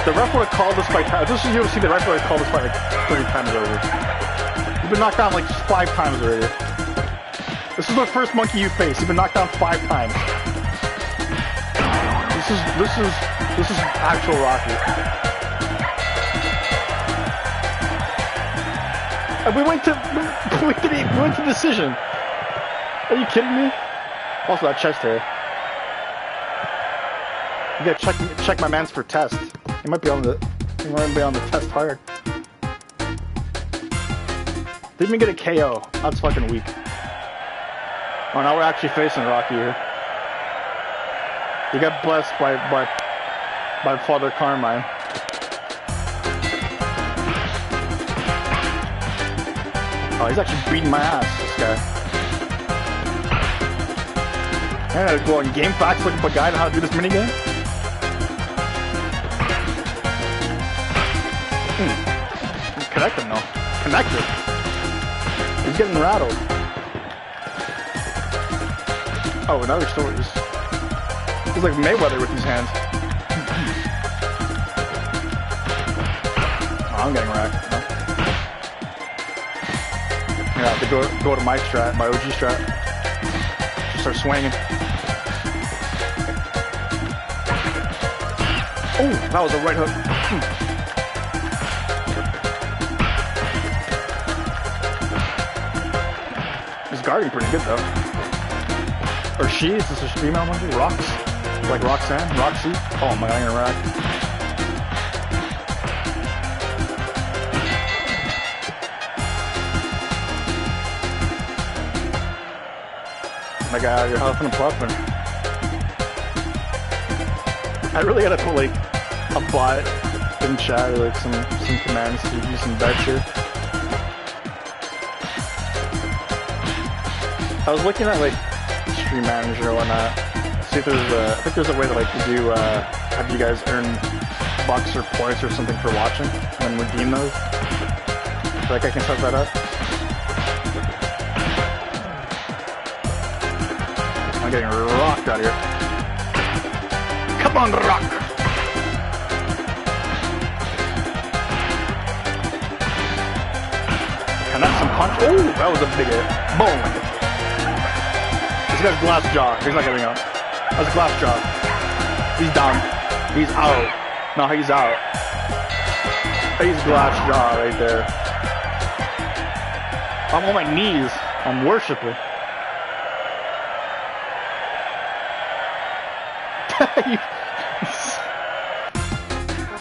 The ref would have called this fight. This is UFC. The ref would have called this fight like 30 times over. You've been knocked down like 5 times already. This is the first monkey you face. You've been knocked down 5 times. This is actual Rocky. And we went to decision. Are you kidding me? Also that chest hair. You gotta check my man's for test. He might be on the test hard. Didn't even get a KO. That's fucking weak. Oh, now we're actually facing Rocky here. He got blessed by Father Carmine. Oh, he's actually beating my ass, this guy. I gotta go on Game Facts looking for a guide on how to do this minigame. Connect him, though. Connect it. He's getting rattled. Oh, another story. He's like Mayweather with his hands. Oh, I'm getting racked. Yeah, I have to go to my strat, my OG strat. Just start swinging. Oh, that was a right hook. He's guarding pretty good though. Or she, is this a female monkey? Rocks? Like Roxanne? Roxy? Oh my god, I'm gonna rack. My god, you're huffing and puffing. I really gotta put like a bot in chat or like some commands to do some bets here. I was looking at like Stream Manager or whatnot. See if there's I think there's a way to like to do have you guys earn bucks or points or something for watching and redeem those. Like I can set that up. I'm getting rocked out here. Come on, rock! Connect some punch. Oh, that was a big hit. Boom! This guy's glass jaw. He's not getting up. That's glass jaw. He's down. He's out. No, he's out. He's glass jaw right there. I'm on my knees. I'm worshiping.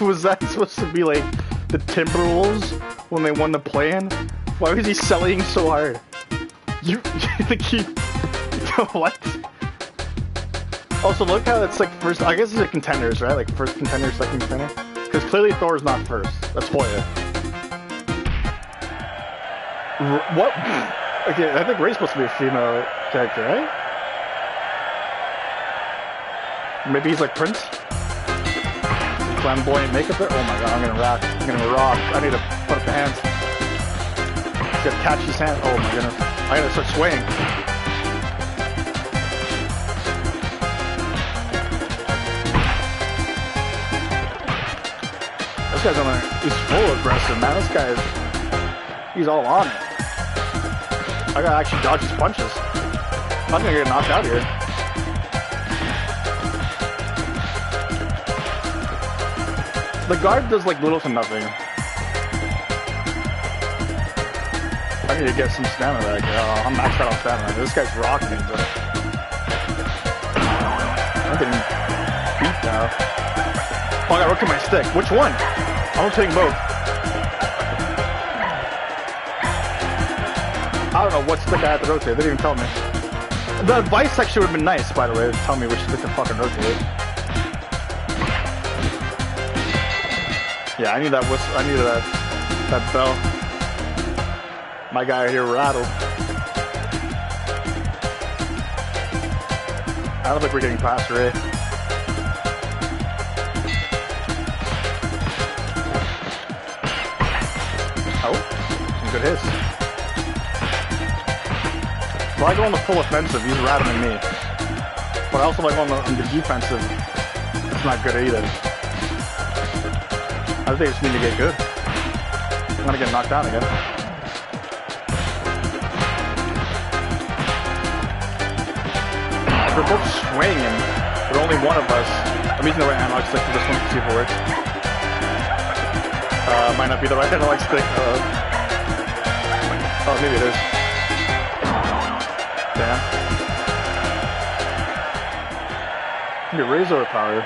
Was that supposed to be like the Timberwolves when they won the play-in? Why was he selling so hard? You what? Also, look how it's like first. I guess it's like contenders, right? Like first contender, second contender. Because clearly Thor's not first. That's Hoya. What? Okay, I think Ray's supposed to be a female character, right? Maybe he's like Prince? Flamboyant makeup there? Oh my god, I'm gonna rock. I'm gonna rock. I need to put up the hands. He's gotta catch his hand. Oh my goodness. I gotta start swaying. This guy's on there. He's full aggressive, man. This guy is. He's all on it. I gotta actually dodge his punches. I'm gonna get knocked out here. The guard does like little to nothing. I need to get some stamina back. Oh, I'm maxed out on stamina. This guy's rocking me, but I'm getting beat now. Oh, I gotta rotate my stick. Which one? I'm rotating both. I don't know what stick I have to rotate. They didn't even tell me. The advice section would have been nice, by the way, to tell me which stick to fucking rotate. Yeah, I need that whistle. I need that bell. My guy here rattled. I don't think we're getting past Ray. Oh, some good hits. If I go on the full offensive, he's rattling me. But I also like on the defensive. It's not good either. I think I just need to get good. I'm gonna get knocked down again. We're both swinging, but only one of us. I'm using the right analog stick for this one to see if it works. Might not be the right analog stick. Oh, maybe it is. Damn. Your Razor power.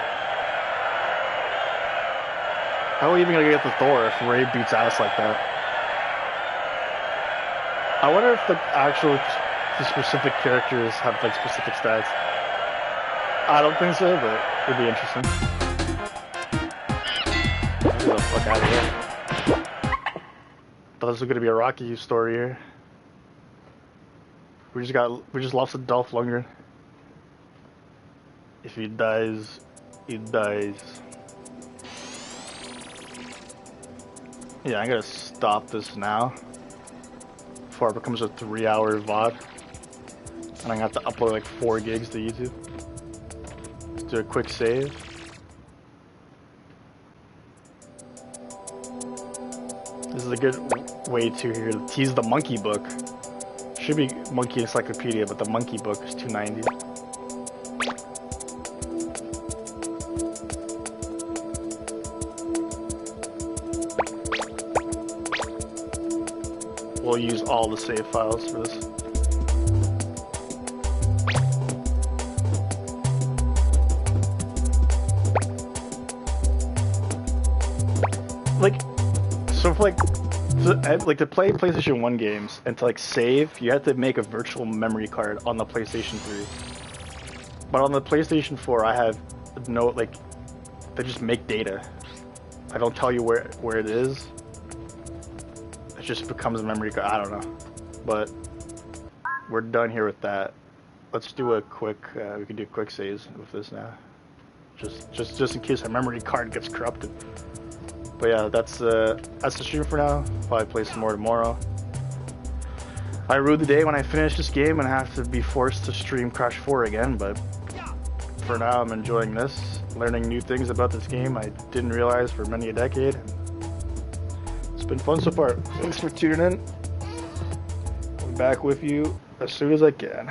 How are we even gonna get the Thor if Ray beats ass like that? I wonder if the specific characters have like specific stats. I don't think so, but it'd be interesting. Get the fuck out of here. Thought this was gonna be a Rocky story here. We just lost to Dolph Lundgren. If he dies, he dies. Yeah, I'm gonna stop this now before it becomes a 3-hour VOD. And I'm gonna have to upload like 4 gigs to YouTube. Let's do a quick save. This is a good way to tease the monkey book. Should be Monkey Encyclopedia, but the monkey book is $2.90. We'll use all the save files for this. To play PlayStation 1 games and to like save, you have to make a virtual memory card on the PlayStation 3. But on the PlayStation 4, I have no, like, they just make data. I don't tell you where it is. It just becomes a memory card. I don't know. But we're done here with that. Let's do a quick, we can do quick saves with this now. Just in case our memory card gets corrupted. But yeah, that's the stream for now. Probably play some more tomorrow. I rue the day when I finish this game and have to be forced to stream Crash 4 again, but for now I'm enjoying this, learning new things about this game I didn't realize for many a decade. It's been fun so far. Thanks for tuning in. I'll be back with you as soon as I can.